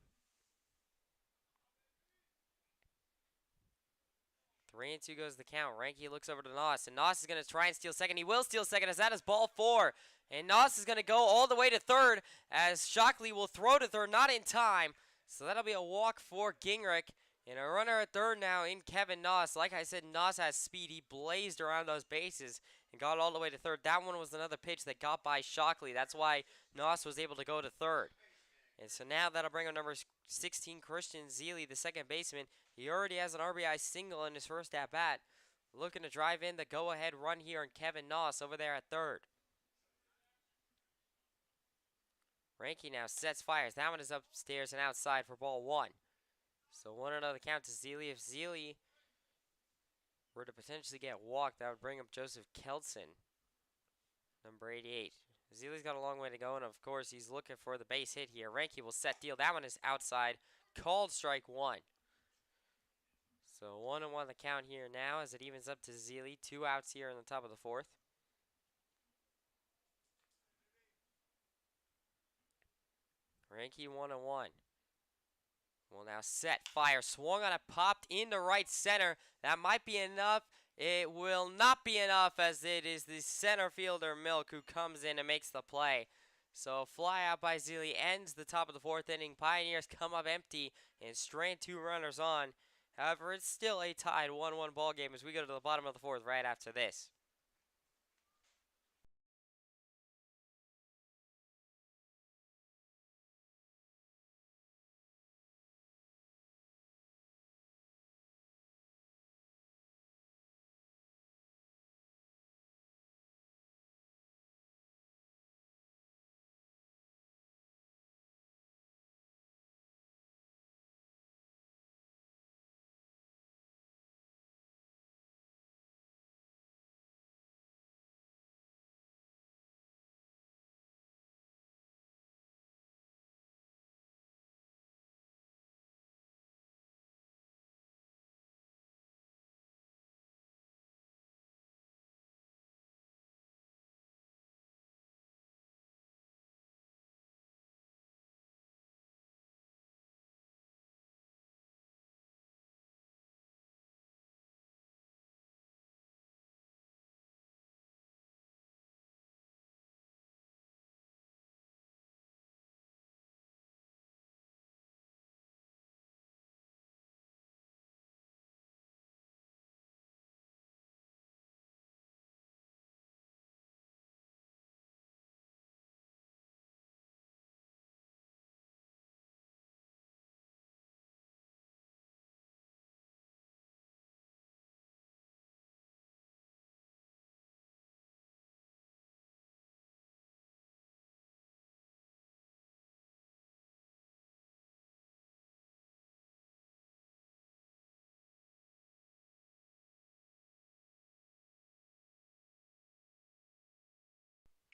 3-2 goes the count. Ranky looks over to Nos, and Nos is going to try and steal second. He will steal second as that is ball 4. And Nos is going to go all the way to third as Shockley will throw to third, not in time. So that'll be a walk for Gingrich. And a runner at third now in Kevin Nos. Like I said, Nos has speed. He blazed around those bases and got all the way to third. That one was another pitch that got by Shockley. That's why Nos was able to go to third. And so now that'll bring up number 16, Christian Zeile, the second baseman. He already has an RBI single in his first at-bat. Looking to drive in the go-ahead run here on Kevin Nos over there at third. Ranky now sets, fires. That one is upstairs and outside for ball 1. So 1-0 the count to Zeile. If Zeile were to potentially get walked, that would bring up Joseph Kelson, number 88. Zeile's got a long way to go, and of course, he's looking for the base hit here. Ranky will set deal. That one is outside. Called strike 1. So 1-1 the count here now as it evens up to Zeile. 2 outs here in the top of the fourth. Ranky 1-1. Will now set, fire, swung on it, popped into right center. That might be enough. It will not be enough as it is the center fielder, Milk, who comes in and makes the play. So a fly out by Zeile ends the top of the fourth inning. Pioneers come up empty and strand 2 runners on. However, it's still a tied 1-1 ball game as we go to the bottom of the fourth right after this.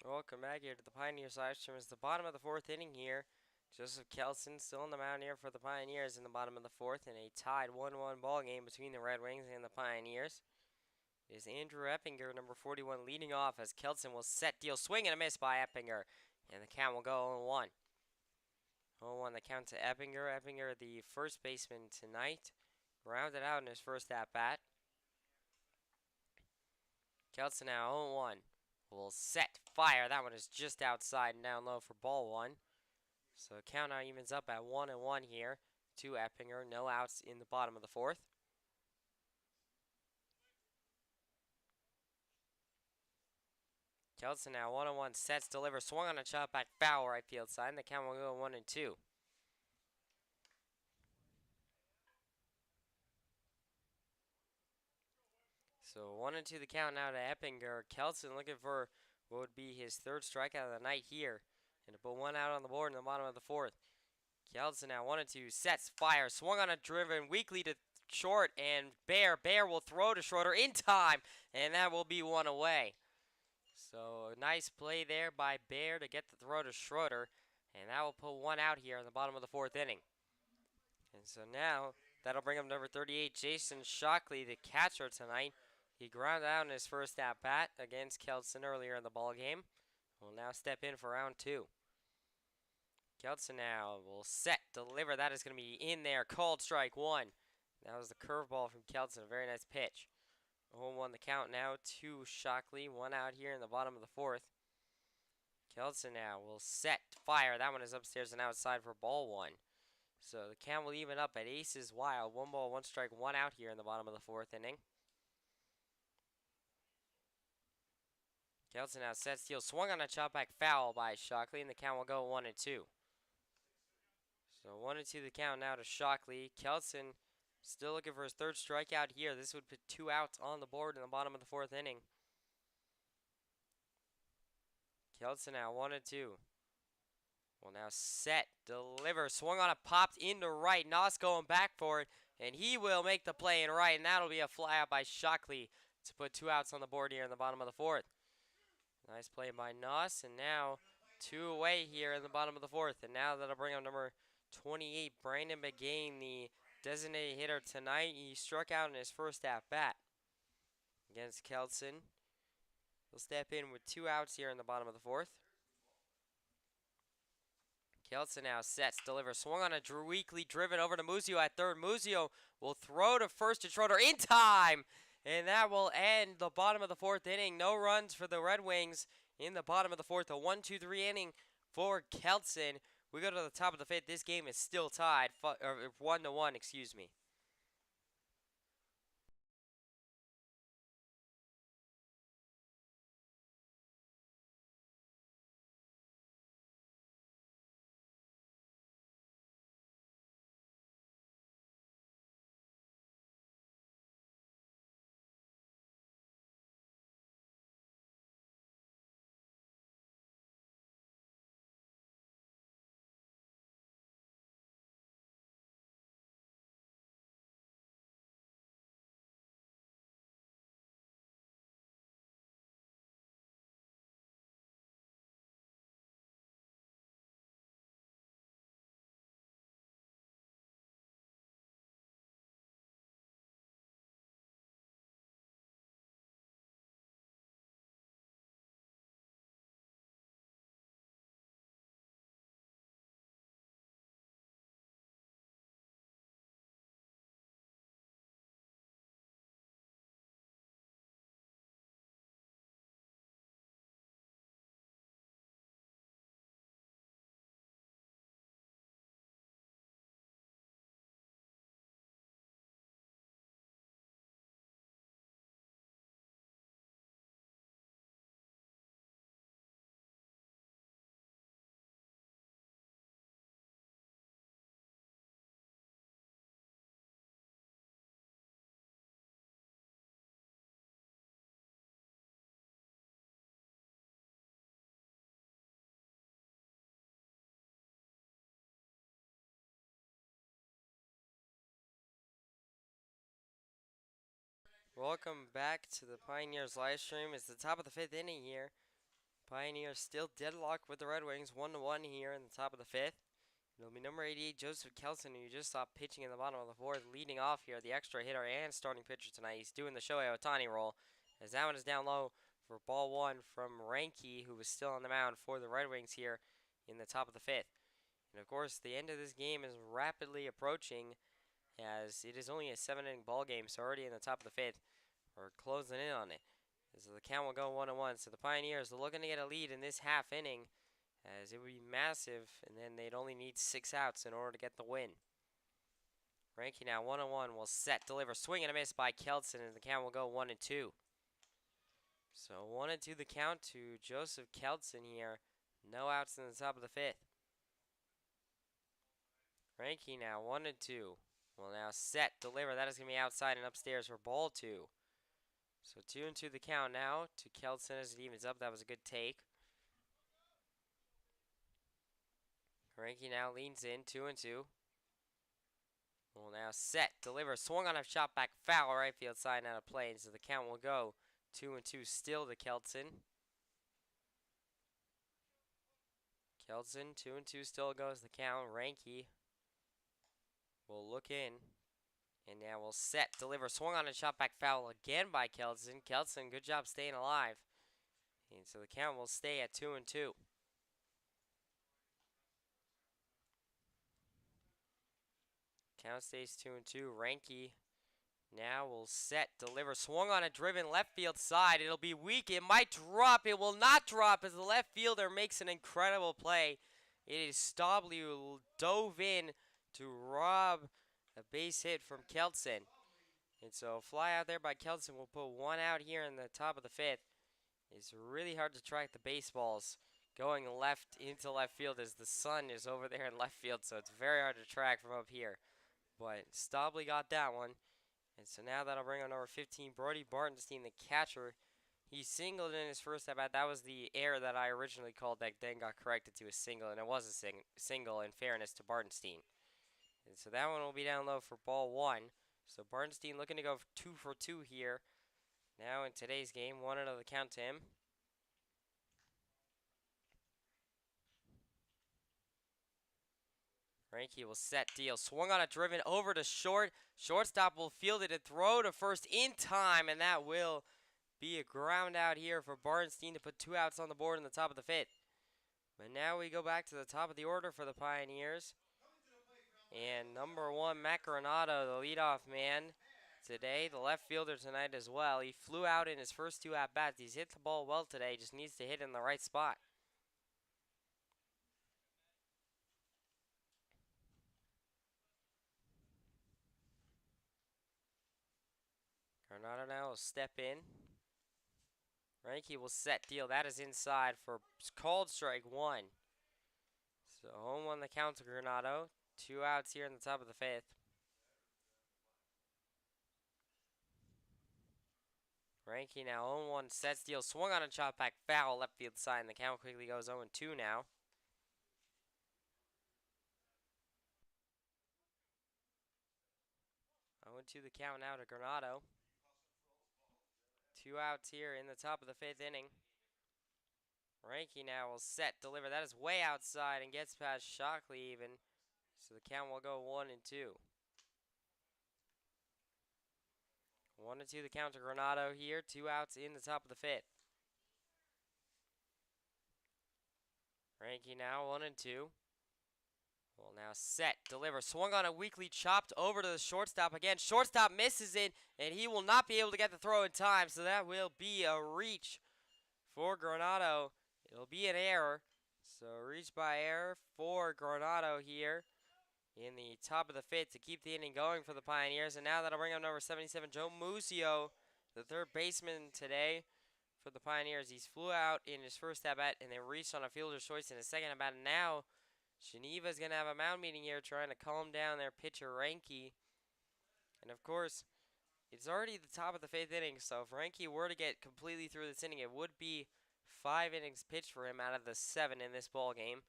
Welcome back here to the Pioneers live stream. It's the bottom of the fourth inning here. Joseph Kelson still on the mound here for the Pioneers in the bottom of the fourth in a tied 1-1 ball game between the Red Wings and the Pioneers. It is Andrew Eppinger, number 41, leading off as Kelson will set deal, swing and a miss by Eppinger, and the count will go 0-1. 0-1 the count to Eppinger. Eppinger, the first baseman tonight, rounded out in his first at bat. Kelson now 0-1. Will set, fire. That one is just outside and down low for ball one. So count now evens up at 1-1 here to Eppinger. No outs in the bottom of the fourth. Kelson now 1-1, sets, delivers, swung on a chop back foul right field side. And the count will go 1-2. So 1-2 the count now to Eppinger. Kelson looking for what would be his third strikeout of the night here. And to put one out on the board in the bottom of the fourth. Kelson now 1-2, sets, fire, swung on a driven, weakly to short, and Bear will throw to Schroeder in time, and that will be one away. So a nice play there by Bear to get the throw to Schroeder, and that will put one out here in the bottom of the fourth inning. And so now that'll bring up number 38, Jason Shockley, the catcher tonight. He grounded out in his first at bat against Kelson earlier in the ball game. Will now step in for round two. Kelson now will set, deliver. That is going to be in there. Called strike one. That was the curveball from Kelson. A very nice pitch. 0-1 the count now to Shockley. One out here in the bottom of the fourth. Kelson now will set, fire. That one is upstairs and outside for ball one. So the count will even up at aces wild. 1 ball, 1 strike, 1 out here in the bottom of the fourth inning. Kelson now sets, steal, swung on a chop back foul by Shockley, and the count will go 1-2. So 1-2 the count now to Shockley. Kelson still looking for his third strikeout here. This would put 2 outs on the board in the bottom of the fourth inning. Kelson now 1-2. Will now set, deliver, swung on a, popped into right. Noss going back for it, and he will make the play in right, and that'll be a fly out by Shockley to put 2 outs on the board here in the bottom of the fourth. Nice play by Noss, and now 2 away here in the bottom of the fourth. And now that'll bring up number 28, Brandon McGain, the designated hitter tonight. He struck out in his first at bat against Kelson. He'll step in with 2 outs here in the bottom of the fourth. Kelson now sets, delivers, swung on a weakly driven over to Muzio at third. Muzio will throw to first to Schroeder in time, and that will end the bottom of the fourth inning. No runs for the Red Wings in the bottom of the fourth. A 1-2-3 inning for Kelson. We go to the top of the fifth. This game is still tied, 1-1, excuse me. Welcome back to the Pioneers live stream. It's the top of the fifth inning here. Pioneers still deadlocked with the Red Wings, 1-1 here in the top of the fifth. It'll be number 88, Joseph Kelson, who you just saw pitching in the bottom of the fourth, leading off here, the extra hitter and starting pitcher tonight. He's doing the Shohei Ohtani role, as that one is down low for ball one from Ranke, who was still on the mound for the Red Wings here in the top of the fifth. And of course, the end of this game is rapidly approaching, as it is only a 7-inning ball game, so already in the top of the fifth, we're closing in on it. So the count will go 1-1. So the Pioneers are looking to get a lead in this half inning, as it would be massive, and then they'd only need 6 outs in order to get the win. Ranky now 1-1 will set, deliver, swing and a miss by Kelson, and the count will go 1-2. So 1-2 the count to Joseph Kelson here. No outs in the top of the fifth. Ranky now 1-2 will now set, deliver. That is going to be outside and upstairs for ball 2. So 2-2 the count now to Kelson as it evens up. That was a good take. Ranky now leans in, 2-2. Will now set, deliver, swung on a shot back foul, right field side out of play. So the count will go 2-2 still to Kelson. Kelson, 2-2 still goes the count. Ranky will look in. And now we'll set, deliver, swung on a shot back foul again by Kelson. Kelson, good job staying alive. And so the count will stay at 2-2. Count stays 2-2. Ranky now will set, deliver, swung on a driven left field side. It'll be weak. It might drop. It will not drop as the left fielder makes an incredible play. It is Stobley who dove in to rob a base hit from Kelson. And so fly out there by Kelson will put 1 out here in the top of the fifth. It's really hard to track the baseballs going left into left field as the sun is over there in left field. So it's very hard to track from up here. But Stobley got that one. And so now that'll bring on number 15, Brody Bartenstein, the catcher. He singled in his first at-bat. That was the error that I originally called that then got corrected to a single. And it was a single in fairness to Bartenstein. And so that one will be down low for ball 1. So Bartenstein looking to go 2 for 2 here. Now in today's game, 1 out of the count to him. Ranky will set, deal, swung on a driven over to short. Shortstop will field it and throw to first in time, and that will be a ground out here for Bartenstein to put 2 outs on the board in the top of the fifth. But now we go back to the top of the order for the Pioneers. And number 1, Matt Granado, the leadoff man today, the left fielder tonight as well. He flew out in his first 2 at-bats. He's hit the ball well today, just needs to hit in the right spot. Granado now will step in. Ranky will set, deal. That is inside for called strike 1. So 0-1 the count to Granado. 2 outs here in the top of the fifth. Ranky now 0-1 sets, deal. Swung on a chop back foul left field side, and the count quickly goes 0-2 now. 0-2 the count now to Granado. 2 outs here in the top of the fifth inning. Ranky now will set, deliver. That is way outside and gets past Shockley even. So the count will go 1-2. 1-2 the count to Granado here. 2 outs in the top of the fifth. Ranky now 1-2. Will now set, deliver, swung on a weakly, chopped over to the shortstop again. Shortstop misses it, and he will not be able to get the throw in time, so that will be a reach for Granado. It'll be an error, so reach by error for Granado here in the top of the fifth to keep the inning going for the Pioneers. And now that'll bring up number 77, Joe Musio, the third baseman today for the Pioneers. He's flew out in his first at-bat and then reached on a fielder's choice in his second at-bat. And now Geneva is going to have a mound meeting here trying to calm down their pitcher, Ranky. And, of course, it's already the top of the fifth inning, so if Ranky were to get completely through this inning, it would be 5 innings pitched for him out of the 7 in this ball game.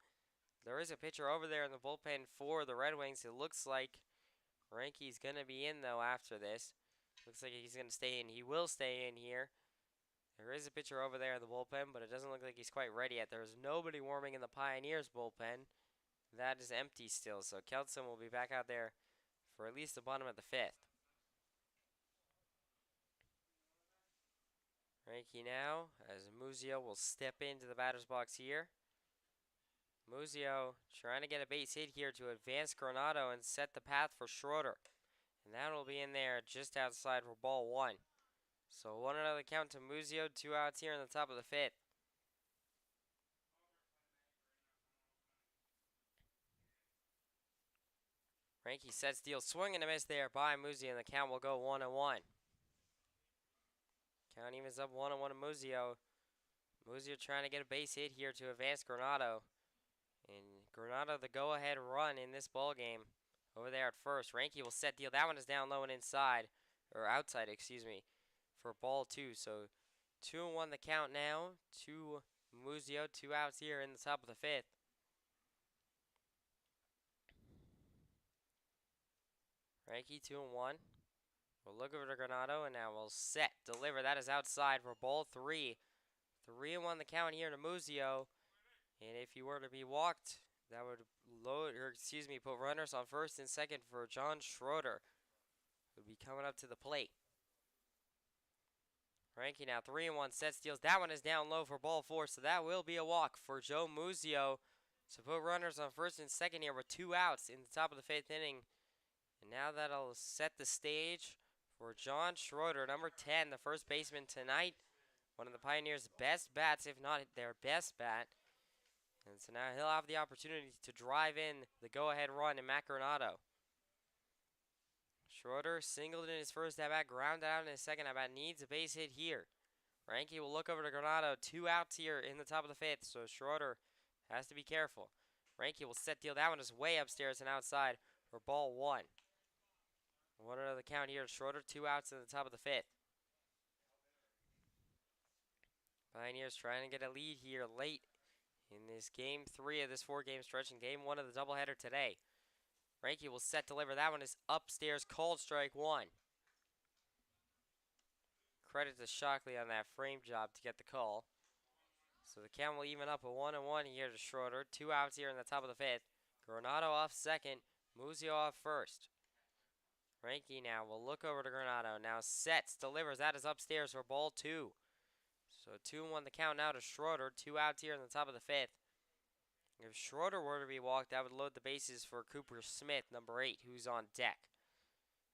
There is a pitcher over there in the bullpen for the Red Wings. It looks like Ranky's going to be in, though, after this. Looks like he's going to stay in. He will stay in here. There is a pitcher over there in the bullpen, but it doesn't look like he's quite ready yet. There's nobody warming in the Pioneers bullpen. That is empty still, so Kelson will be back out there for at least the bottom of the 5th. Reinke now, as Muzio will step into the batter's box here. Muzio trying to get a base hit here to advance Granado and set the path for Schroeder. And that will be in there just outside for ball 1. So 1-0 count to Muzio, 2 outs here in the top of the 5th. Reinke sets deal, swing and a miss there by Muzio, and the count will go 1-1. Count evens up 1-1 to Muzio. Muzio trying to get a base hit here to advance Granado. And Granado the go-ahead run in this ball game over there at first. Reinke will set deal. That one is down low and inside, or outside, excuse me, for ball 2. So 2-1 the count now to Muzio. 2 outs here in the top of the 5th. Reinke 2-1. We'll look over to Granado, and now we'll set, deliver. That is outside for ball 3. 3-1 the count here to Muzio. And if he were to be walked, that would put runners on first and second for John Schroeder, who'll be coming up to the plate. Reinke now 3-1, set steals. That one is down low for ball 4, so that will be a walk for Joe Muzio to put runners on first and second here with 2 outs in the top of the 5th inning. And now that'll set the stage for John Schroeder, number 10, the first baseman tonight. One of the Pioneers' best bats, if not their best bat. And so now he'll have the opportunity to drive in the go-ahead run in Matt Granado. Schroeder singled in his first at-bat, grounded out in his second at-bat, needs a base hit here. Reinke will look over to Granado, 2 outs here in the top of the 5th, so Schroeder has to be careful. Reinke will set deal. That one is way upstairs and outside for ball 1. 1-0 count here to Schroeder, 2 outs in the top of the 5th. Pioneers trying to get a lead here late in this game 3 of this 4-game stretch and game 1 of the doubleheader today. Reinke will set, deliver. That one is upstairs, called strike 1. Credit to Shockley on that frame job to get the call. So the count will even up a 1-1 here to Schroeder. 2 outs here in the top of the 5th. Granado off second, Muzio off first. Reinke now will look over to Granado. Now sets, delivers. That is upstairs for ball 2. So 2-1 the count now to Schroeder. 2 outs here in the top of the 5th. If Schroeder were to be walked, that would load the bases for Cooper Smith, number 8, who's on deck.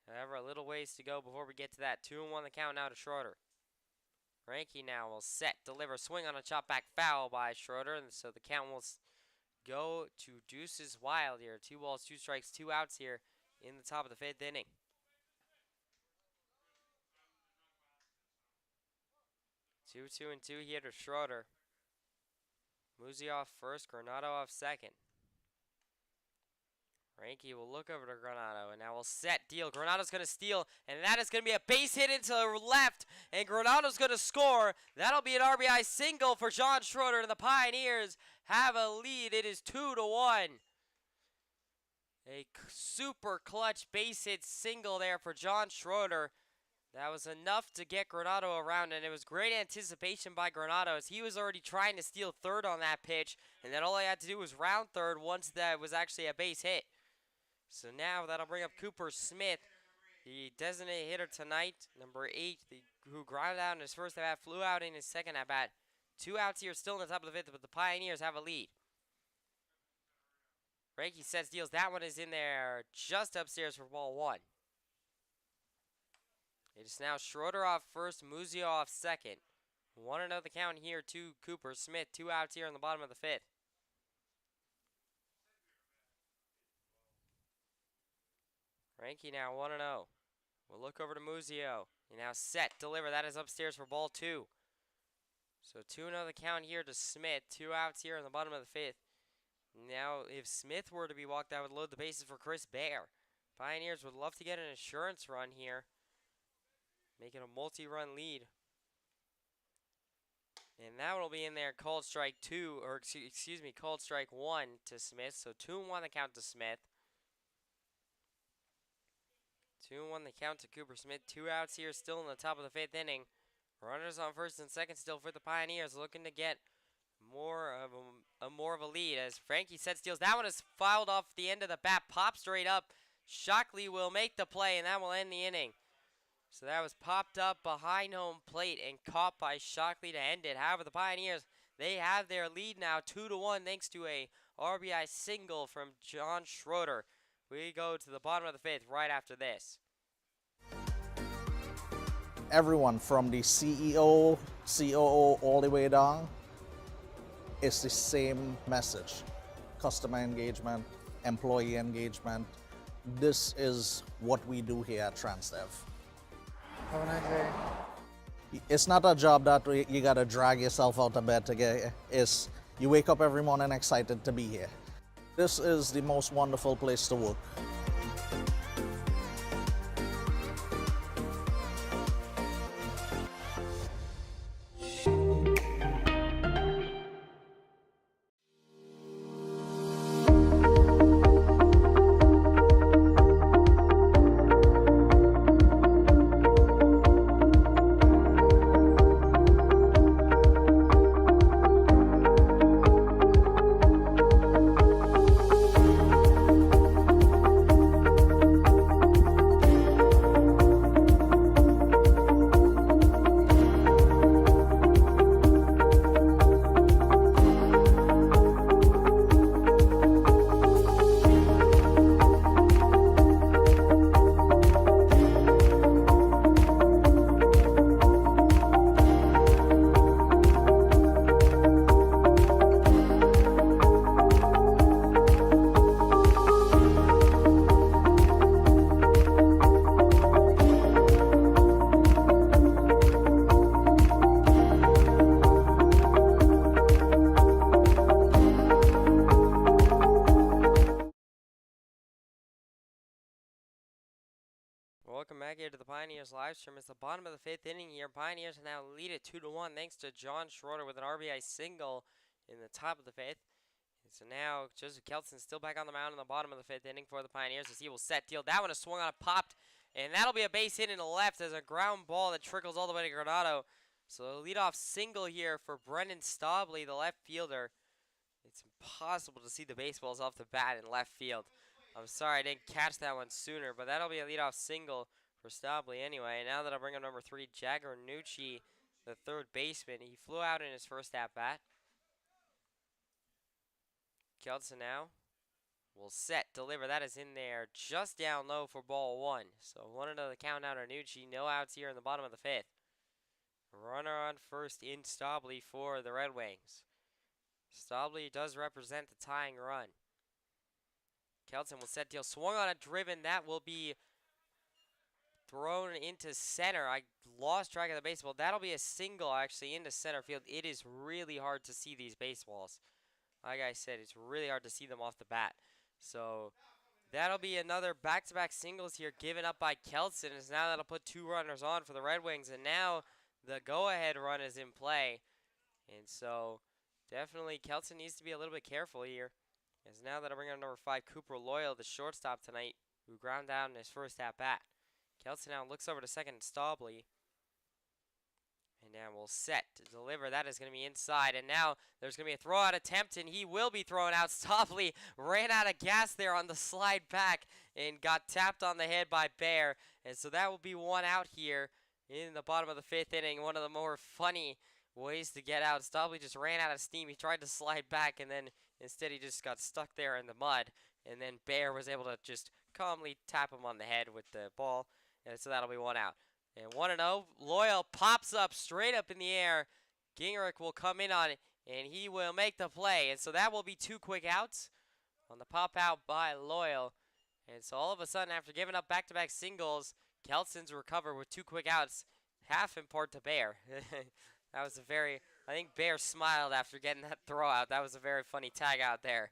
However, a little ways to go before we get to that. 2-1 the count now to Schroeder. Reinke now will set, deliver, swing on a chop back foul by Schroeder, and so the count will go to Deuces Wild here. 2 balls, 2 strikes, 2 outs here in the top of the 5th inning. 2-2 here to Schroeder. Muzio off first, Granado off second. Reinke will look over to Granado, and now will set, deal. Granado's going to steal, and that is going to be a base hit into the left, and Granado's going to score. That'll be an RBI single for John Schroeder, and the Pioneers have a lead. It is 2-1. A super clutch base hit single there for John Schroeder. That was enough to get Granado around, and it was great anticipation by Granado as he was already trying to steal third on that pitch, and then all he had to do was round third once that was actually a base hit. So now that'll bring up Cooper Smith, the designated hitter tonight, number 8, who grounded out in his first at-bat, flew out in his second at-bat. 2 outs here still in the top of the 5th, but the Pioneers have a lead. Reinke sets deals. That one is in there just upstairs for ball 1. It is now Schroeder off first, Muzio off second. 1-0 the count here to Cooper Smith. 2 outs here in the bottom of the 5th. Reinke now 1-0. We'll look over to Muzio. He now set, deliver. That is upstairs for ball 2. So 2-0 the count here to Smith. 2 outs here in the bottom of the 5th. Now, if Smith were to be walked, that would load the bases for Chris Baer. Pioneers would love to get an insurance run here, making a multi-run lead. And that will be in there, called strike 2, or excuse me, called strike 1 to Smith. So 2-1 the count to Smith. 2-1 the count to Cooper Smith. 2 outs here still in the top of the 5th inning. Runners on first and second still for the Pioneers, looking to get more of a lead as Frankie set steals. That one is fouled off the end of the bat, popped straight up. Shockley will make the play, and that will end the inning. So that was popped up behind home plate and caught by Shockley to end it. However, the Pioneers, they have their lead now 2-1 thanks to a RBI single from John Schroeder. We go to the bottom of the fifth right after this. Everyone from the CEO, COO, all the way down, it's the same message. Customer engagement, employee engagement. This is what we do here at Transdev. Have a nice day. It's not a job that you gotta drag yourself out of bed to get. It's you wake up every morning excited to be here. This is the most wonderful place to work. Welcome back here to the Pioneers live stream. It's the bottom of the fifth inning here. Pioneers now lead it 2-1 thanks to John Schroeder with an RBI single in the top of the fifth. And so now Joseph Kelson still back on the mound in the bottom of the fifth inning for the Pioneers as he will set deal. That one is swung on, popped, and that'll be a base hit in the left as a ground ball that trickles all the way to Granado. So the leadoff single here for Brendan Stobley, the left fielder. It's impossible to see the baseballs off the bat in left field. I'm sorry I didn't catch that one sooner, but that'll be a leadoff single for Stobley anyway. Now that I'll bring up number 3, Jagger Nucci, the third baseman. He flew out in his first at-bat. Kelson now will set, deliver. That is in there just down low for ball 1. So 1-0 the count out on Nucci. No outs here in the bottom of the fifth. Runner on first in Stobley for the Red Wings. Stobley does represent the tying run. Kelson will set deal. Swung on a driven. That will be thrown into center. I lost track of the baseball. That'll be a single actually into center field. It is really hard to see these baseballs. Like I said, it's really hard to see them off the bat. So that'll be another back-to-back singles here given up by Kelson. As now that'll put 2 runners on for the Red Wings. And now the go-ahead run is in play. And so definitely Kelson needs to be a little bit careful here. As now that I bring on number 5, Cooper Loyal, the shortstop tonight, who ground down in his first at-bat. Kelson now looks over to second, Stobley. And now we'll set to deliver. That is going to be inside. And now there's going to be a throw-out attempt, and he will be thrown out. Stobley ran out of gas there on the slide back and got tapped on the head by Bear. And so that will be 1 out here in the bottom of the fifth inning. One of the more funny ways to get out. Stobley just ran out of steam. He tried to slide back, and then instead he just got stuck there in the mud. And then Bear was able to just calmly tap him on the head with the ball. And so that'll be 1 out. And 1-0. Loyal pops up straight up in the air. Gingrich will come in on it, and he will make the play. And so that will be 2 quick outs on the pop out by Loyal. And so all of a sudden, after giving up back-to-back singles, Kelson's recovered with 2 quick outs, half in part to Bear. That was I think Bear smiled after getting that throw out. That was a very funny tag out there.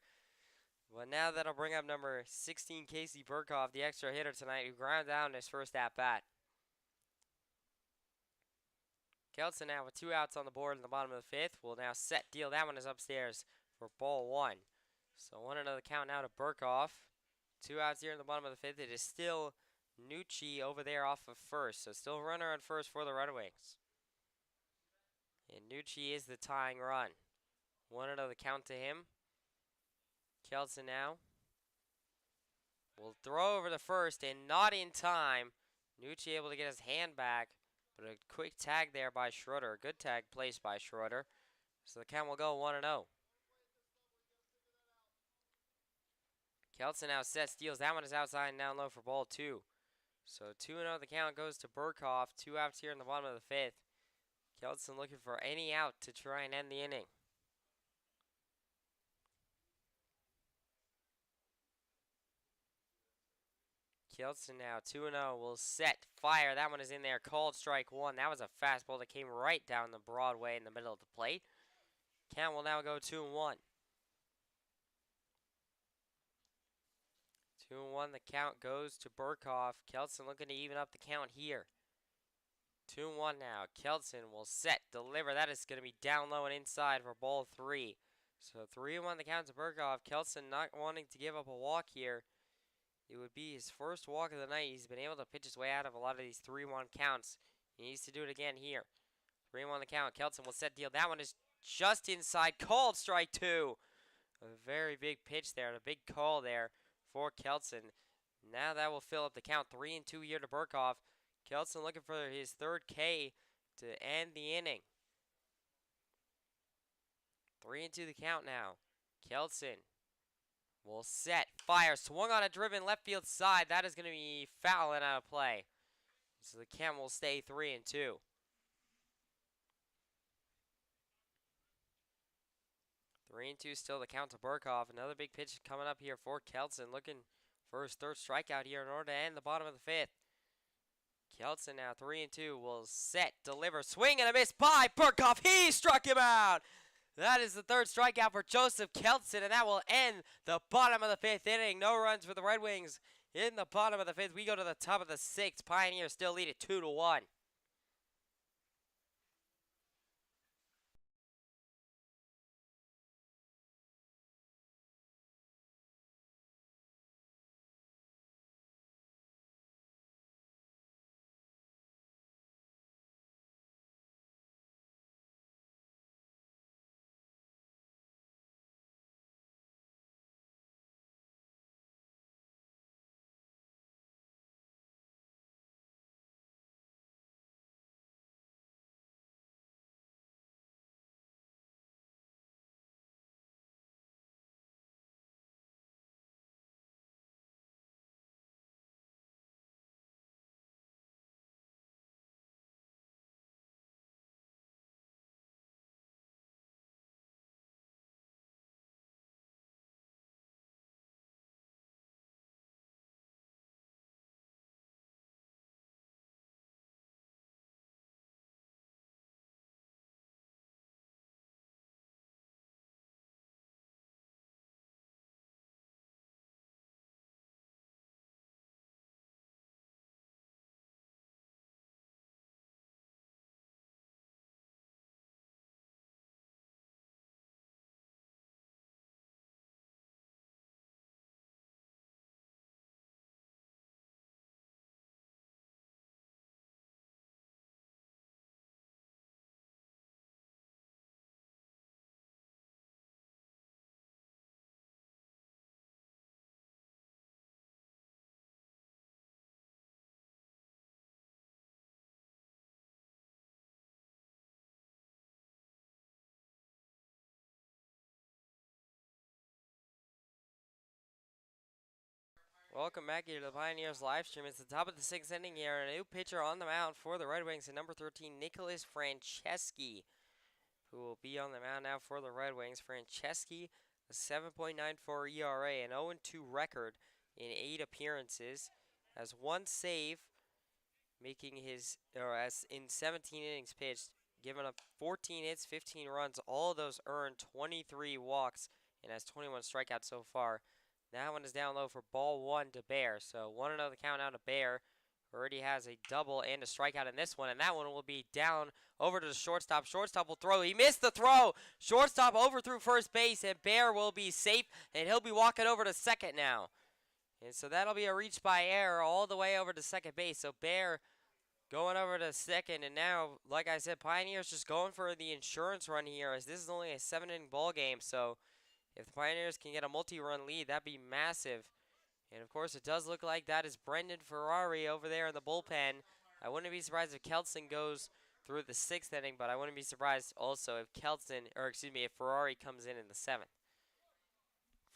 But now that'll bring up number 16, Casey Burkhoff, the extra hitter tonight, who ground down his first at-bat. Kelson now with 2 outs on the board in the bottom of the fifth will now set deal. That one is upstairs for ball 1. So 1-0 the count now to Burkhoff. 2 outs here in the bottom of the fifth. It is still Nucci over there off of first. So still runner on first for the Red Wings. And Nucci is the tying run. 1-0 the count to him. Kelson now will throw over the first and not in time. Nucci able to get his hand back, but a quick tag there by Schroeder. Good tag placed by Schroeder. So the count will go 1-0. Kelson now sets, steals. That one is outside and down low for ball 2. So 2-0 the count goes to Burkhoff. 2 outs here in the bottom of the 5th. Kelson looking for any out to try and end the inning. Kelson now 2-0 will set, fire. That one is in there. Called strike 1. That was a fastball that came right down the Broadway in the middle of the plate. Count will now go 2-1. 2-1 the count goes to Burkhoff. Kelson looking to even up the count here. 2-1 now. Kelson will set, deliver. That is going to be down low and inside for ball 3. So 3-1 the count to Burkhoff. Kelson not wanting to give up a walk here. It would be his first walk of the night. He's been able to pitch his way out of a lot of these 3-1 counts. He needs to do it again here. 3-1 the count. Kelson will set, deal. That one is just inside. Called strike 2. A very big pitch there and a big call there for Kelson. Now that will fill up the count. 3-2 here to Burkhoff. Kelson looking for his 3rd K to end the inning. 3-2 the count now. Kelson will set, fire, swung on a driven left field side. That is going to be foul and out of play. So the count will stay 3-2. 3-2 still the count to Burkhoff. Another big pitch coming up here for Kelson, looking for his 3rd strikeout here in order to end the bottom of the 5th. Kelson now 3-2 will set, deliver, swing and a miss by Burkhoff. He struck him out. That is the 3rd strikeout for Joseph Kelson, and that will end the bottom of the 5th inning. No runs for the Red Wings in the bottom of the 5th. We go to the top of the 6th. Pioneers still lead it 2-1. Welcome back here to the Pioneers live stream. It's the top of the 6th inning here, and a new pitcher on the mound for the Red Wings at number 13, Nicholas Franceschi, who will be on the mound now for the Red Wings. Franceschi, a 7.94 ERA, an 0-2 record in 8 appearances, has 1 save, making his, or as in 17 innings pitched, given up 14 hits, 15 runs, all of those earned, 23 walks, and has 21 strikeouts so far. That one is down low for ball 1 to Bear. So 1-0 the count out to Bear. Already has a double and a strikeout in this one. And that one will be down over to the shortstop. Shortstop will throw. He missed the throw. Shortstop overthrew first base. And Bear will be safe. And he'll be walking over to second now. And so that'll be a reach by error all the way over to second base. So Bear Going over to second, and now, like I said, Pioneers just going for the insurance run here, as this is only a 7-inning ball game. So if the Pioneers can get a multi-run lead, that'd be massive. And of course, it does look like that is Brendan Ferrari over there in the bullpen. I wouldn't be surprised if Kelson goes through the 6th inning, but I wouldn't be surprised also if if Ferrari comes in the 7th.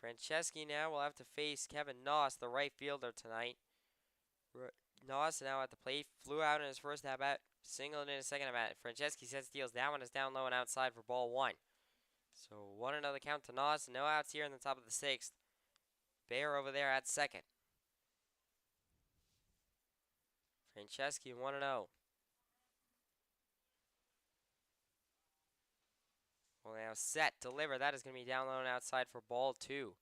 Franceschi now will have to face Kevin Noss, the right fielder tonight. Noss now at the plate, flew out in his first at-bat, singled in his second at-bat. Franceschi sets deals. That one is down low and outside for ball 1. So 1-0 count to Noss. No outs here in the top of the 6th. Bear over there at second. Franceschi 1-0. Well, now set, deliver. That is going to be down low and outside for ball 2.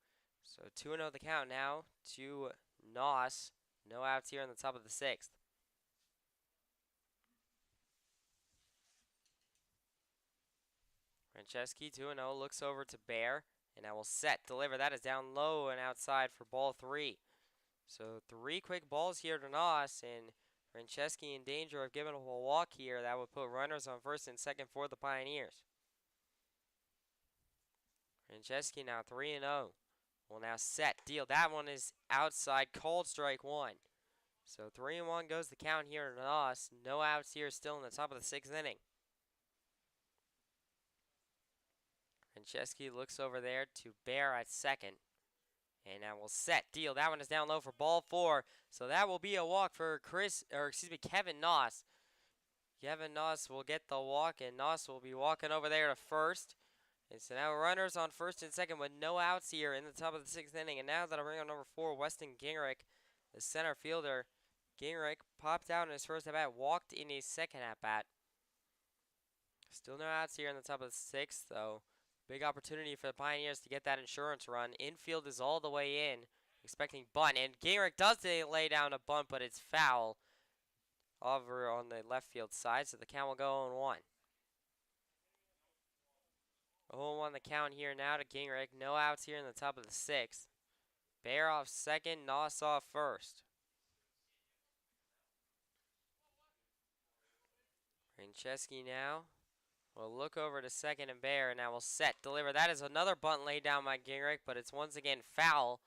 So 2-0 the count now to Noss. No outs here in the top of the 6th. Franceschi 2-0 looks over to Bear. And now will set, deliver. That is down low and outside for ball 3. So 3 quick balls here to Noss, and Franceschi in danger of giving up a walk here. That would put runners on first and second for the Pioneers. Franceschi now 3-0. Will now set, deal. That one is outside, called strike 1. So 3-1 goes the count here to Noss. No outs here still in the top of the 6th inning. Franceschi looks over there to Bear at second. And now we'll set, deal. That one is down low for ball 4. So that will be a walk for Kevin Noss. Kevin Noss will get the walk, and Noss will be walking over there to first. And so now runners on first and second with no outs here in the top of the 6th inning. And now that'll bring on number 4, Weston Gingrich, the center fielder. Gingrich popped out in his first at-bat, walked in his second at-bat. Still no outs here in the top of the 6th, though. Big opportunity for the Pioneers to get that insurance run. Infield is all the way in, expecting bunt. And Gingrich does lay down a bunt, but it's foul over on the left field side, so the count will go 0-1. 0-1 the count here now to Gingrich. No outs here in the top of the 6th. Bear off second, Noss off first. Franceschi now will look over to second and Bear, and now will set, deliver. That is another bunt laid down by Gingrich, but it's once again foul.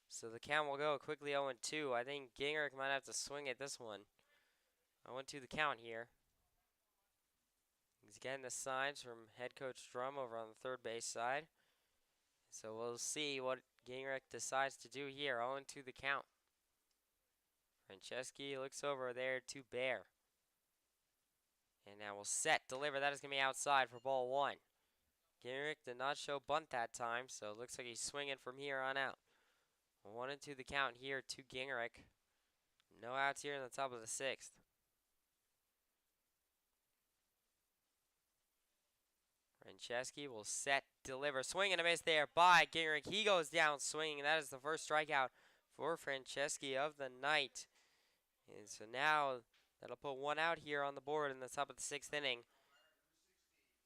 So the count will go quickly 0-2. I think Gingrich might have to swing at this one. 0-2 the count here. He's getting the signs from head coach Drum over on the third base side. So we'll see what Gingrich decides to do here. 0-2 the count. Franceschi looks over there to Bear. And now we'll set, deliver. That is going to be outside for ball 1. Gingrich did not show bunt that time, so it looks like he's swinging from here on out. 1-2 the count here to Gingrich. No outs here in the top of the 6th. Franceschi will set, deliver. Swing and a miss there by Gingrich. He goes down swinging. That is the first strikeout for Franceschi of the night. And so now that'll put 1 out here on the board in the top of the 6th inning.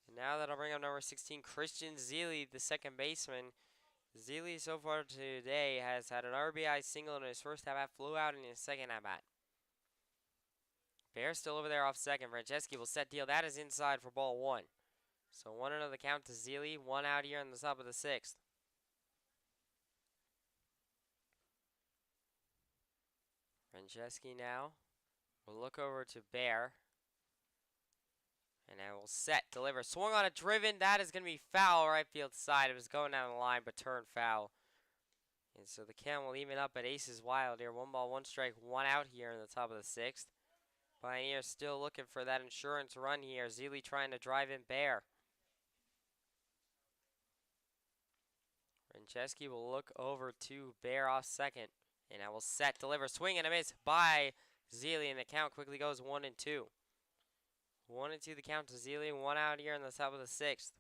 And now that'll bring up number 16, Christian Zeile, the second baseman. Zeile so far today has had an RBI single in his first at-bat, flew out in his second at-bat. Bear still over there off second. Franceschi will set, deal. That is inside for ball 1. So 1-0 the count to Zeile, 1 out here in the top of the 6th. Franceschi now will look over to Bear. And I will set, deliver. Swung on a driven. That is going to be foul right field side. It was going down the line, but turned foul. And so the count will even up at aces wild here. 1 ball, 1 strike, 1 out here in the top of the 6th. Pioneers still looking for that insurance run here. Zeile trying to drive in Bear. Franceschi will look over to Bear off second. And I will set, deliver. Swing and a miss by Zeile. And the count quickly goes 1-2. 1-2 the count to Zeile. 1 out here in the top of the 6th.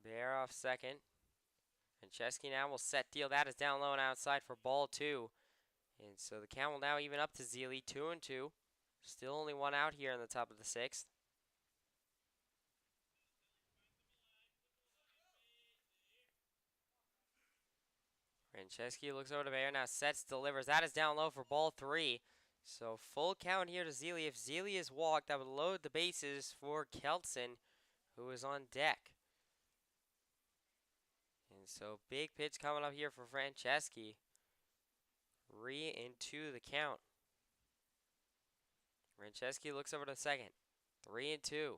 Bear off second. Franceschi now will set, deal. That is down low and outside for ball 2. And so the count will now even up to Zeile. 2-2. Still only 1 out here in the top of the 6th. Franceschi looks over to Bear now, sets, delivers. That is down low for ball 3. So full count here to Zelia. If Zelia is walked, that would load the bases for Kelton, who is on deck. And so big pitch coming up here for Franceschi. 3-2 the count. Franceschi looks over to second. 3-2.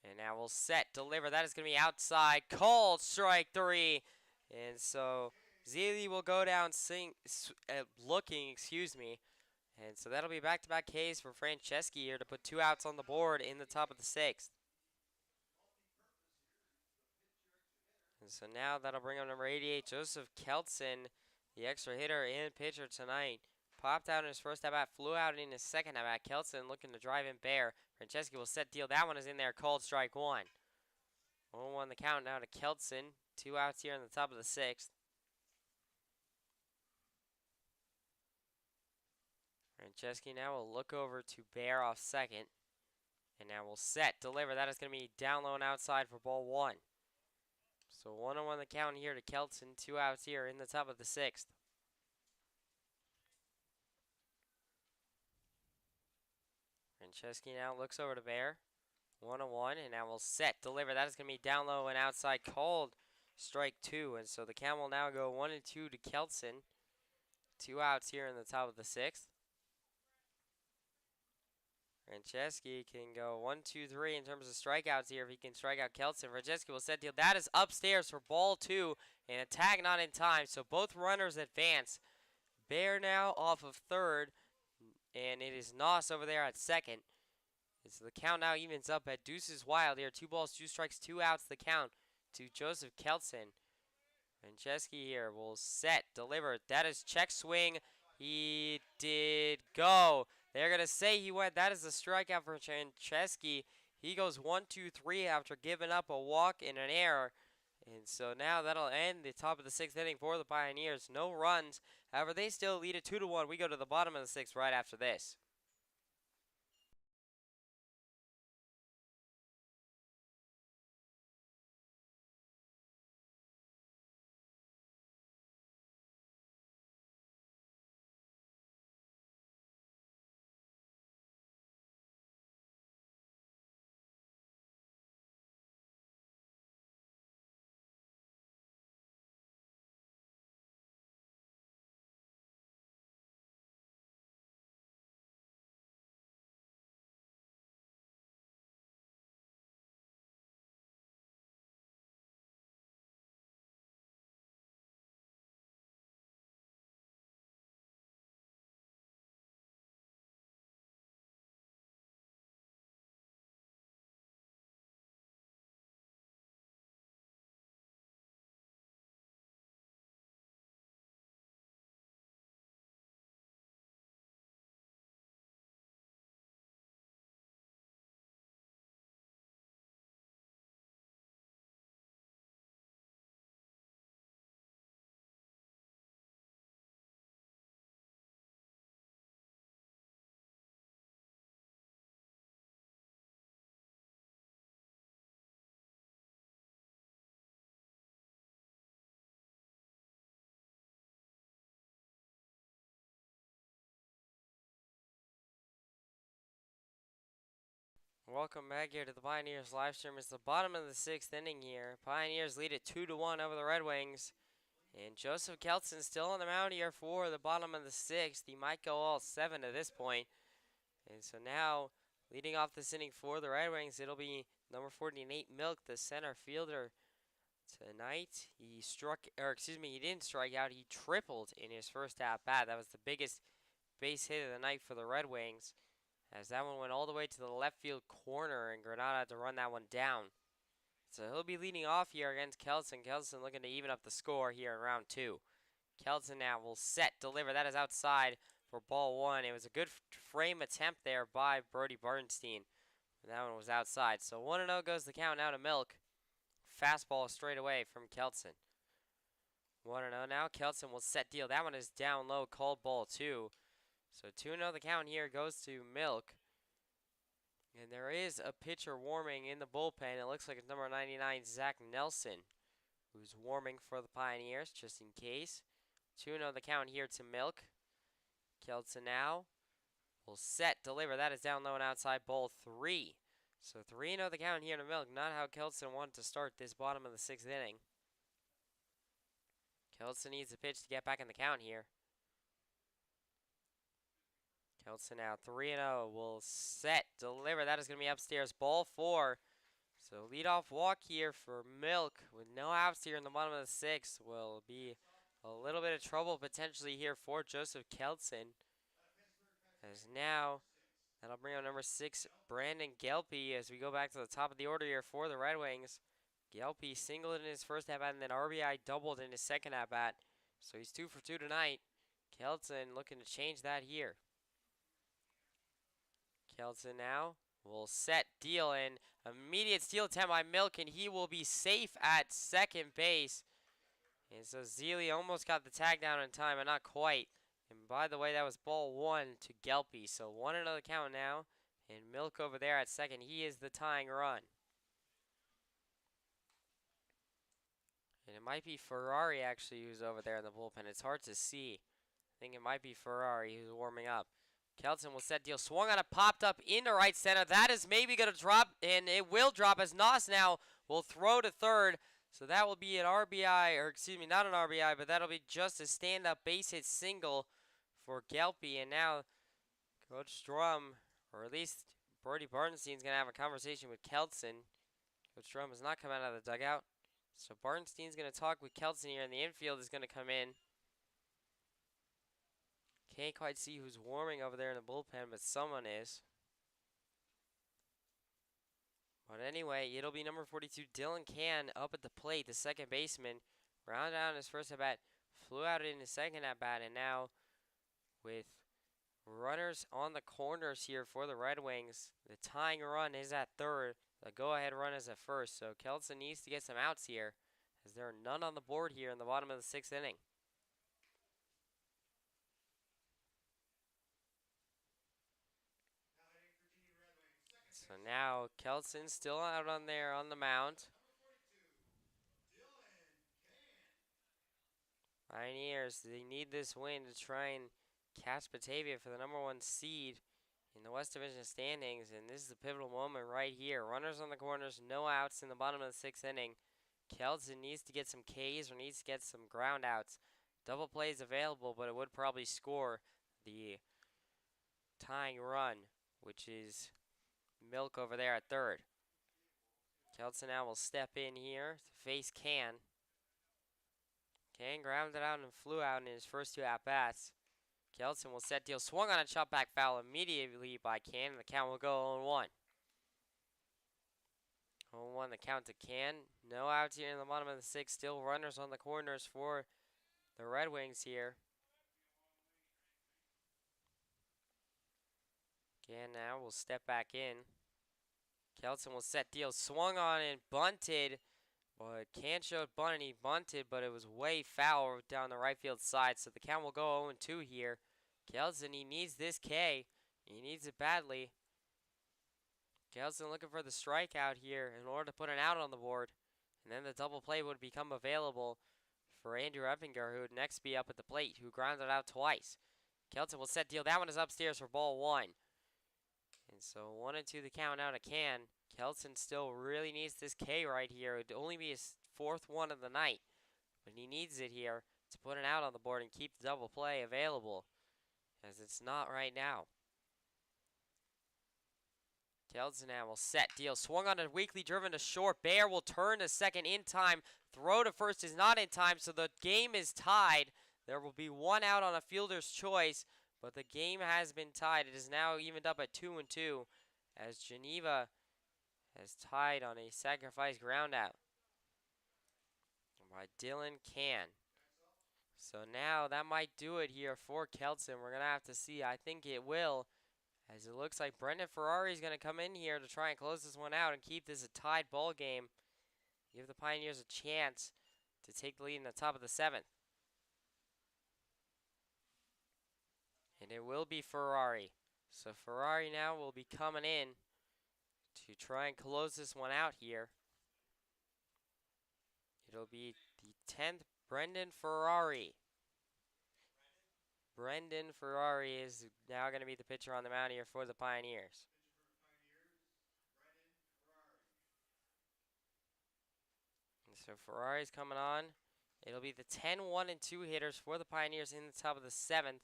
And now we'll set, deliver. That is going to be outside. Called strike 3. And so Zelia will go down looking. And so that'll be back-to-back Ks for Franceschi here to put 2 outs on the board in the top of the 6th. And so now that'll bring up number 88, Joseph Keltson, the extra hitter and pitcher tonight. Popped out in his first at-bat, flew out in his second at-bat. Keltson looking to drive in Bear. Franceschi will set deal. That one is in there, called strike 1. 1-1 the count now to Keltson. 2 outs here in the top of the 6th. Franceschi now will look over to Bear off second. And now we'll set, deliver. That is going to be down low and outside for ball 1. So 1-1 the count here to Kelton. 2 outs here in the top of the 6th. Franceschi now looks over to Bear. 1-1, and now we'll set, deliver. That is going to be down low and outside, called strike 2. And so the count will now go 1-2 to Kelton. 2 outs here in the top of the 6th. Franceschi can go 1, 2, 3 in terms of strikeouts here if he can strike out Kelton. Franceschi will set deal. That is upstairs for ball 2, and a tag not in time. So both runners advance. Bear now off of third, and it is Noss over there at second. And so the count now evens up at Deuces Wild here. 2 balls, 2 strikes, 2 outs the count to Joseph Kelton. Franceschi here will set, deliver. That is check swing. He did go. They're going to say he went. That is a strikeout for Franceschi. He goes 1, 2, 3 after giving up a walk and an error. And so now that'll end the top of the 6th inning for the Pioneers. No runs. However, they still lead it 2-1. We go to the bottom of the 6th right after this. Welcome back here to the Pioneers live stream. It's the bottom of the 6th inning here. Pioneers lead it 2-1 over the Red Wings. And Joseph Kelton still on the mound here for the bottom of the 6th. He might go all 7 at this point. And so now, leading off this inning for the Red Wings, it'll be number 48, Milk, the center fielder tonight. He didn't strike out. He tripled in his first at-bat. That was the biggest base hit of the night for the Red Wings, as that one went all the way to the left field corner, and Granada had to run that one down. So he'll be leading off here against Kelton. Kelton looking to even up the score here in round 2. Kelton now will set, deliver. That is outside for ball 1. It was a good frame attempt there by Brody Bernstein. And that one was outside. So 1-0 goes the count now to Milk. Fastball straight away from Kelton. 1-0 now. Kelton will set deal. That one is down low, called ball 2. So 2-0 the count here goes to Milk. And there is a pitcher warming in the bullpen. It looks like it's number 99, Zach Nelson. who's warming for the Pioneers, just in case. 2-0 the count here to Milk. Kelton now will set, deliver. That is down low and outside ball 3. So 3-0 the count here to Milk. Not how Kelton wanted to start this bottom of the 6th inning. Kelton needs a pitch to get back in the count here. Kelton now 3-0 will set, deliver. That is going to be upstairs, ball 4. So leadoff walk here for Milk with no outs here in the bottom of the 6th will be a little bit of trouble potentially here for Joseph Kelton. As now, that'll bring on number 6, Brandon Gelpe, as we go back to the top of the order here for the Red Wings. Gelpe singled in his first at-bat and then RBI doubled in his second at-bat. So he's 2 for 2 tonight. Kelton looking to change that here. Kelton now will set, deal, and immediate steal attempt by Milk, and he will be safe at second base. And so Zealy almost got the tag down in time, but not quite. And by the way, that was ball 1 to Gelpe. So 1-0 count now, and Milk over there at second. He is the tying run. And it might be Ferrari actually who's over there in the bullpen. It's hard to see. I think it might be Ferrari who's warming up. Kelton will set, deal, swung on it, popped up into right center. That is maybe going to drop, and it will drop as Nos now will throw to third. So that will be an RBI, or excuse me, not an RBI, but that'll be just a stand-up base hit single for Gelpe. And now Coach Strum, or at least Brody Bartenstein's going to have a conversation with Kelton. Coach Strum has not come out of the dugout. So Bartenstein's going to talk with Kelton here, and the infield is going to come in. Can't quite see who's warming over there in the bullpen, but someone is. But anyway, it'll be number 42, Dylan Can, up at the plate, the second baseman. Rounded out his first at-bat, flew out in his second at-bat, and now with runners on the corners here for the Red Wings, the tying run is at third. The go-ahead run is at first, so Kelton needs to get some outs here, as there are none on the board here in the bottom of the 6th inning. So now Kelton's still out on there on the mound. Pioneers, they need this win to try and catch Batavia for the number 1 seed in the West Division standings. And this is the pivotal moment right here. Runners on the corners, no outs in the bottom of the 6th inning. Kelton needs to get some Ks or needs to get some ground outs. Double plays available, but it would probably score the tying run, which is Milk over there at third. Kelton now will step in here to face Can. Can grounded out and flew out in his first 2 at-bats. Kelton will set, deal, swung on a chop back foul immediately by Can, and the count will go 0-1. 0-1 the count to Can. No outs here in the bottom of the 6th. Still runners on the corners for the Red Wings here. Can now will step back in. Kelton will set, deal, swung on and bunted. But Can showed bunt and he bunted, but it was way foul down the right field side. So the count will go 0-2 here. Kelton, he needs this K. He needs it badly. Kelton looking for the strikeout here in order to put an out on the board. And then the double play would become available for Andrew Eppinger, who would next be up at the plate, who grounded out twice. Kelton will set, deal. That one is upstairs for ball 1. And so 1-2 the count now to Can. Kelton still really needs this K right here. It would only be his 4th one of the night. But he needs it here to put an out on the board and keep the double play available, as it's not right now. Kelton now will set, deal, swung on a weakly driven to short. Bear will turn to second in time. Throw to first is not in time, so the game is tied. There will be 1 out on a fielder's choice, but the game has been tied. It is now evened up at 2-2, as Geneva has tied on a sacrifice ground out by Dylan Can. So now that might do it here for Kelton. We're going to have to see. I think it will, as it looks like Brendan Ferrari is going to come in here to try and close this one out and keep this a tied ball game. Give the Pioneers a chance to take the lead in the top of the 7th. And it will be Ferrari. So Ferrari now will be coming in to try and close this one out here. It'll be the 10th, Brendan Ferrari. Brendan Ferrari is now going to be the pitcher on the mound here for the Pioneers. And so Ferrari's coming on. It'll be the 10-1-2 hitters for the Pioneers in the top of the 7th,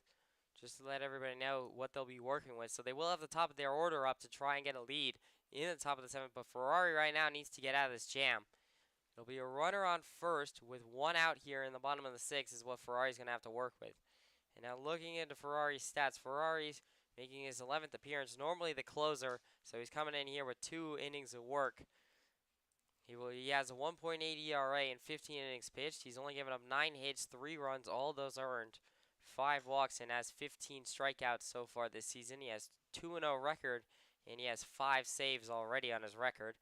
just to let everybody know what they'll be working with. So they will have the top of their order up to try and get a lead in the top of the 7th, but Ferrari right now needs to get out of this jam. There'll be a runner on first with 1 out here in the bottom of the 6th is what Ferrari's going to have to work with. And now looking into Ferrari's stats, Ferrari's making his 11th appearance, normally the closer, so he's coming in here with 2 innings of work. He has a 1.8 ERA in 15 innings pitched. He's only given up 9 hits, 3 runs, all those earned, 5 walks, and has 15 strikeouts so far this season. He has 2-0 record, and he has 5 saves already on his record.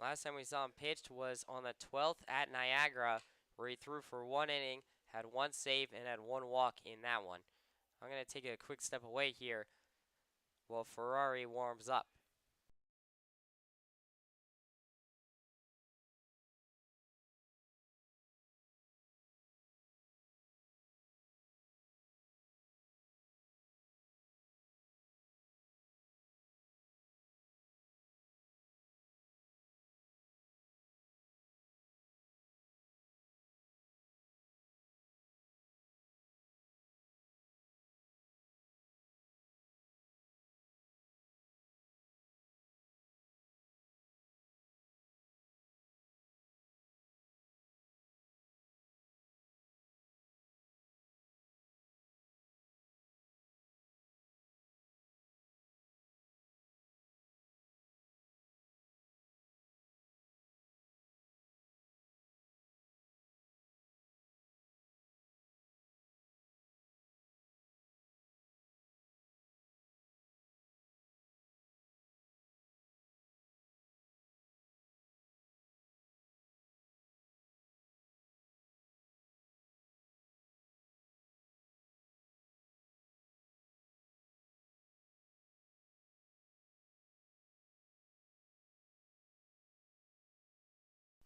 Last time we saw him pitched was on the 12th at Niagara, where he threw for 1 inning, had 1 save, and had 1 walk in that one. I'm going to take a quick step away here while Ferrari warms up.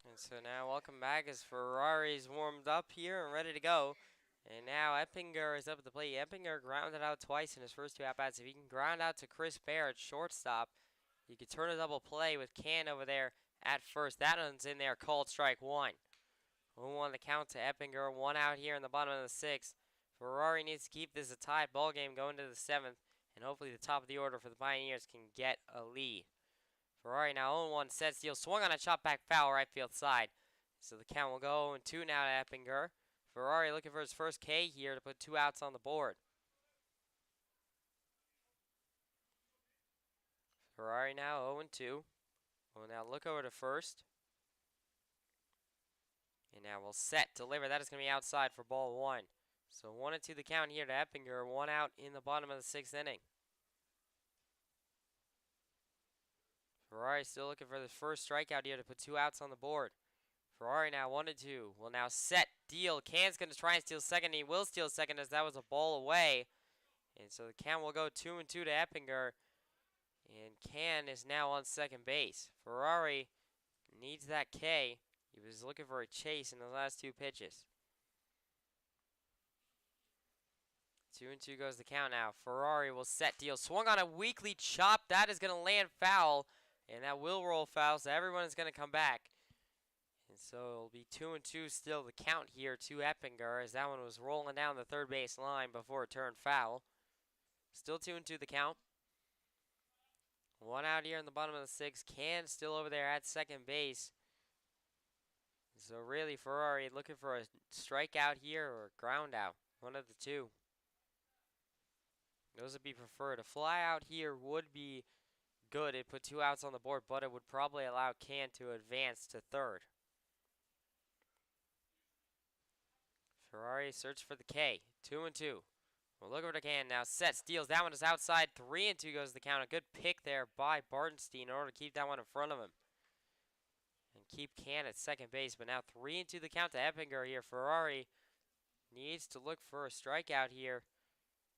And so now welcome back as Ferrari's warmed up here and ready to go. And now Eppinger is up at the plate. Eppinger grounded out twice in his first 2 at-bats. If he can ground out to Chris Barrett, shortstop, he could turn a double play with Can over there at first. That one's in there, called strike 1. 0-1 the count to Eppinger. 1 out here in the bottom of the 6th. Ferrari needs to keep this a tied ball game going to the 7th. And hopefully the top of the order for the Pioneers can get a lead. Ferrari now 0-1, set steal, swung on a chop back foul right field side. So the count will go 0-2 now to Eppinger. Ferrari looking for his first K here to put 2 outs on the board. Ferrari now 0-2. We'll now look over to first. And now we'll set, deliver. That is going to be outside for ball 1. So 1-2 the count here to Eppinger. 1 out in the bottom of the 6th inning. Ferrari still looking for the first strikeout here to put 2 outs on the board. Ferrari now 1-2. Will now set, deal. Can's going to try and steal second. He will steal second as that was a ball away. And so the count will go 2-2 to Eppinger. And Can is now on second base. Ferrari needs that K. He was looking for a chase in the last 2 pitches. 2-2 goes the count now. Ferrari will set, deal. Swung on a weakly chop. That is going to land foul. And that will roll foul, so everyone is going to come back. And so it'll be 2-2 still the count here to Eppinger as that one was rolling down the third base line before it turned foul. Still 2-2 the count. 1 out here in the bottom of the 6th. Can still over there at second base. So really Ferrari looking for a strikeout here or a ground out. One of the 2. Those would be preferred. A fly out here would be good. It put 2 outs on the board, but it would probably allow Can to advance to third. Ferrari search for the K. 2-2. We'll look over to Can now. Set, steals. That one is outside. 3-2 goes the count. A good pick there by Bartenstein in order to keep that one in front of him. And keep Can at second base. But now 3-2 the count to Eppinger here. Ferrari needs to look for a strikeout here.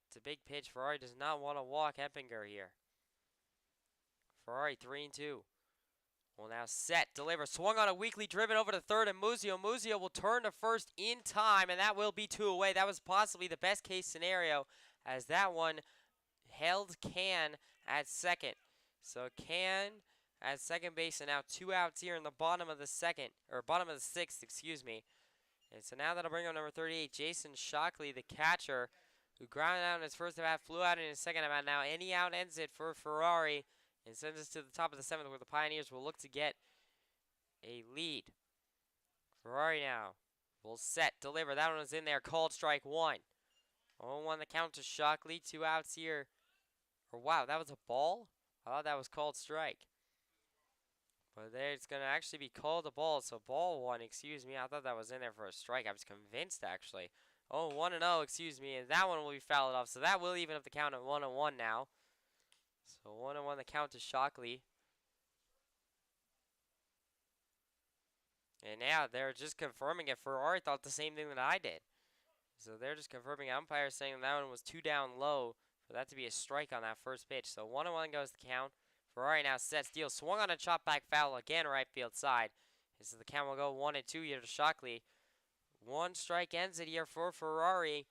It's a big pitch. Ferrari does not want to walk Eppinger here. Ferrari 3-2. Will now set, deliver, swung on a weakly, driven over to third, and Muzio. Muzio will turn to first in time, and that will be 2 away. That was possibly the best case scenario, as that one held Can at second. So Can at second base, and now 2 outs here in the bottom of the second, or bottom of the sixth, excuse me. And so now that'll bring up number 38, Jason Shockley, the catcher, who grounded out in his first at bat, flew out in his second at bat. Now any out ends it for Ferrari, and sends us to the top of the seventh, where the Pioneers will look to get a lead. Ferrari now will set, deliver. That one was in there. Called strike 1. 0-1 the count to Shockley. 2 outs here. Or wow, that was a ball? I thought that was called strike. But there it's going to actually be called a ball. So ball 1, excuse me. I thought that was in there for a strike. I was convinced actually. Oh, 1-0, excuse me. And that one will be fouled off. So that will even up the count at 1-1 now. So 1-1 the count to Shockley. And now they're just confirming it. Ferrari thought the same thing that I did. So they're just confirming. Umpire saying that one was 2 down low for that to be a strike on that first pitch. So 1-1 goes the count. Ferrari now sets, deal, swung on a chop back foul again, right field side. And so the count will go 1-2 here to Shockley. 1 strike ends it here for Ferrari,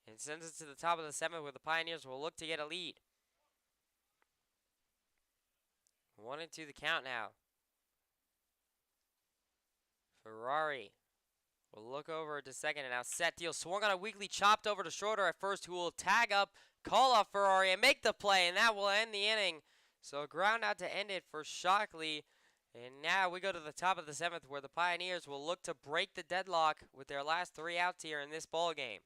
and sends it to the top of the seventh, where the Pioneers will look to get a lead. 1-2 the count now. Ferrari will look over to second, and now set, deal, swung on a weakly, chopped over to shorter at first, who will tag up, call off Ferrari, and make the play, and that will end the inning. So a ground out to end it for Shockley. And now we go to the top of the seventh, where the Pioneers will look to break the deadlock with their last 3 outs here in this ball game.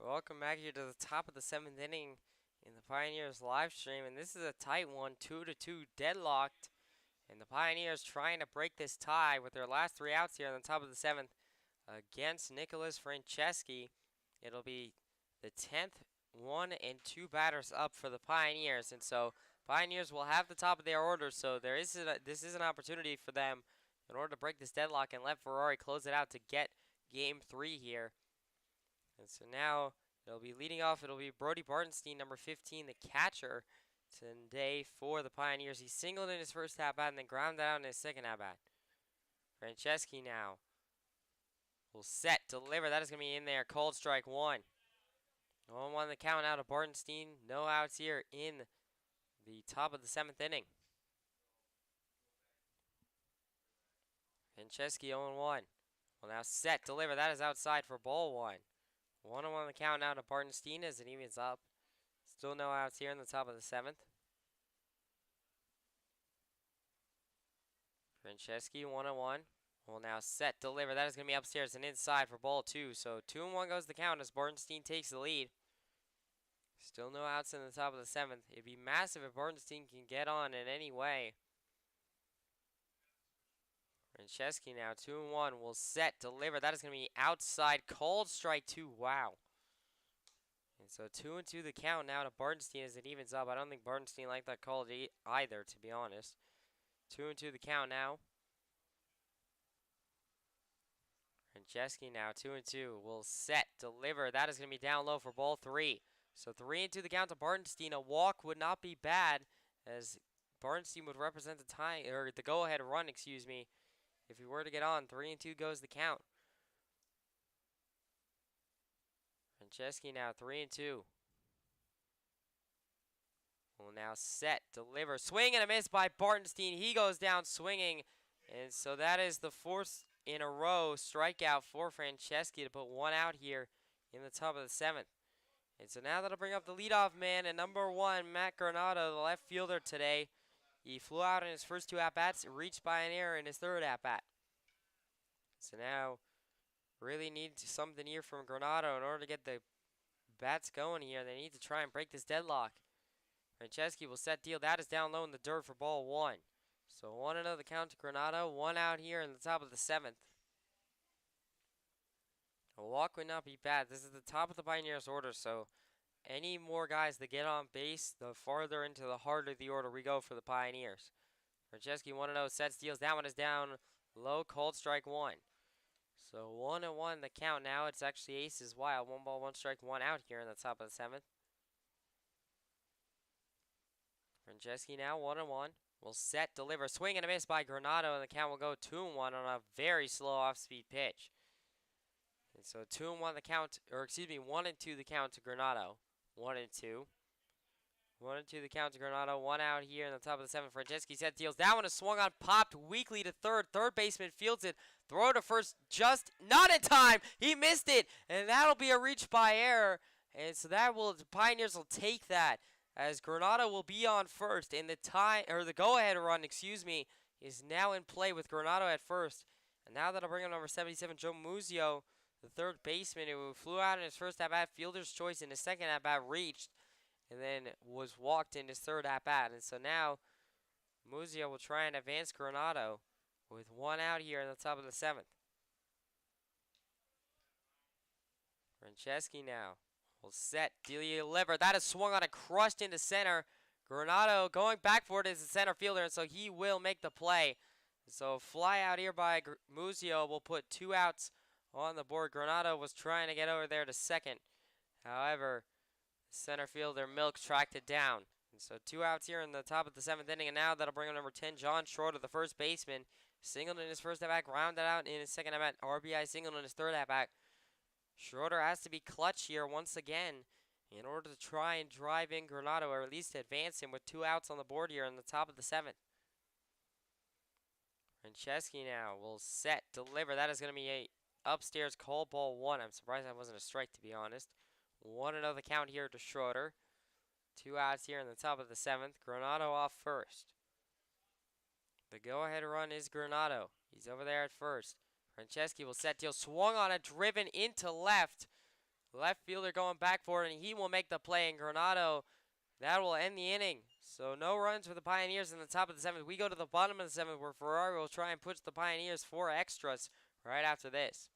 Welcome back here to the top of the 7th inning in the Pioneers live stream, and this is a tight one, 2-2, deadlocked, and the Pioneers trying to break this tie with their last 3 outs here on the top of the 7th against Nicholas Franceschi. It'll be the 10th 1 and 2 batters up for the Pioneers, and so Pioneers will have the top of their order, so this is an opportunity for them in order to break this deadlock and let Ferrari close it out to get game 3 here. And so now it'll be leading off. It'll be Brody Bartenstein, number 15, the catcher today for the Pioneers. He singled in his first at-bat and then grounded out in his second at-bat. Franceschi now will set, deliver. That is going to be in there. Called strike 1. 0-1 the count out of Bartenstein. No outs here in the top of the 7th inning. Franceschi 0-1. Will now set, deliver. That is outside for ball 1. 1-1 the count now to Bartenstein as it evens up. Still no outs here in the top of the 7th. Franceschi 1-1. Will now set, deliver. That is going to be upstairs and inside for ball 2. So 2-1 goes the count as Bartenstein takes the lead. Still no outs in the top of the 7th. It'd be massive if Bartenstein can get on in any way. Franceschi now 2-1 will set, deliver. That is going to be outside, called strike 2. Wow. And so 2-2 the count now to Bartenstein as it evens up. I don't think Bartenstein liked that call either, to be honest. 2-2 the count now. Franceschi now 2-2 will set, deliver. That is going to be down low for ball 3. So 3-2 the count to Bartenstein. A walk would not be bad, as Bartenstein would represent the tie or the go-ahead run, excuse me. If he were to get on, 3-2 goes the count. Franceschi now 3-2. Will now set, deliver, swing and a miss by Bartenstein. He goes down swinging, and so that is the 4th in a row strikeout for Franceschi to put one out here in the top of the 7th. And so now that'll bring up the leadoff man and number 1, Matt Granado, the left fielder today. He flew out in his first 2 at-bats, reached by an error in his 3rd at-bat. So now really need something here from Granado in order to get the bats going here. They need to try and break this deadlock. Franceschi will set deal. That is down low in the dirt for ball 1. So 1-0 the count to Granado. 1 out here in the top of the 7th. A walk would not be bad. This is the top of the Pioneers order, so any more guys that get on base, the farther into the heart of the order we go for the Pioneers. Franceschi 1-0 sets deals. That one is down low, called strike 1. So 1-1 the count now. It's actually aces wild. 1 ball, 1 strike, 1 out here in the top of the 7th. Franceschi now 1-1. Will set, deliver, swing and a miss by Granado, and the count will go 2-1 on a very slow off-speed pitch. And so 2-1 the count, or excuse me, 1-2 the count to Granado. 1-2. 1-2 the count to Granado. 1 out here in the top of the 7th. Franceschi set deals. That one is swung on, popped weakly to third. Third baseman fields it. Throw to first, just not in time. He missed it, and that'll be a reach by error. And so that will, the Pioneers will take that, as Granado will be on first, and the tie, or the go-ahead run, excuse me, is now in play with Granado at first. And now that'll bring up number 77, Joe Muzio, the third baseman, who flew out in his first at-bat, fielder's choice in his second at-bat, reached, and then was walked in his third at-bat. And so now Muzio will try and advance Granado with 1 out here in the top of the 7th. Franceschi now will set, deliver. That is swung on and crushed into center. Granado going back for it as the center fielder, and so he will make the play. So fly out here by Muzio will put 2 outs on the board. Granado was trying to get over there to second. However, center fielder Milk tracked it down. And so 2 outs here in the top of the 7th inning, and now that'll bring up number 10, John Schroeder, the first baseman. Singled in his first at-bat, grounded out in his second at-bat, RBI singled in his third at-bat. Schroeder has to be clutch here once again in order to try and drive in Granado, or at least advance him with 2 outs on the board here in the top of the 7th. Franceschi now will set, deliver. That is going to be a upstairs call, ball 1. I'm surprised that wasn't a strike, to be honest. 1-0 the count here to Schroeder. 2 outs here in the top of the 7th. Granado off first. The go-ahead run is Granado. He's over there at first. Franceschi will set deal. Swung on it, driven into left. Left fielder going back for it, and he will make the play. And Granado, that will end the inning. So no runs for the Pioneers in the top of the 7th. We go to the bottom of the 7th, where Ferrari will try and push the Pioneers 4 extras right after this.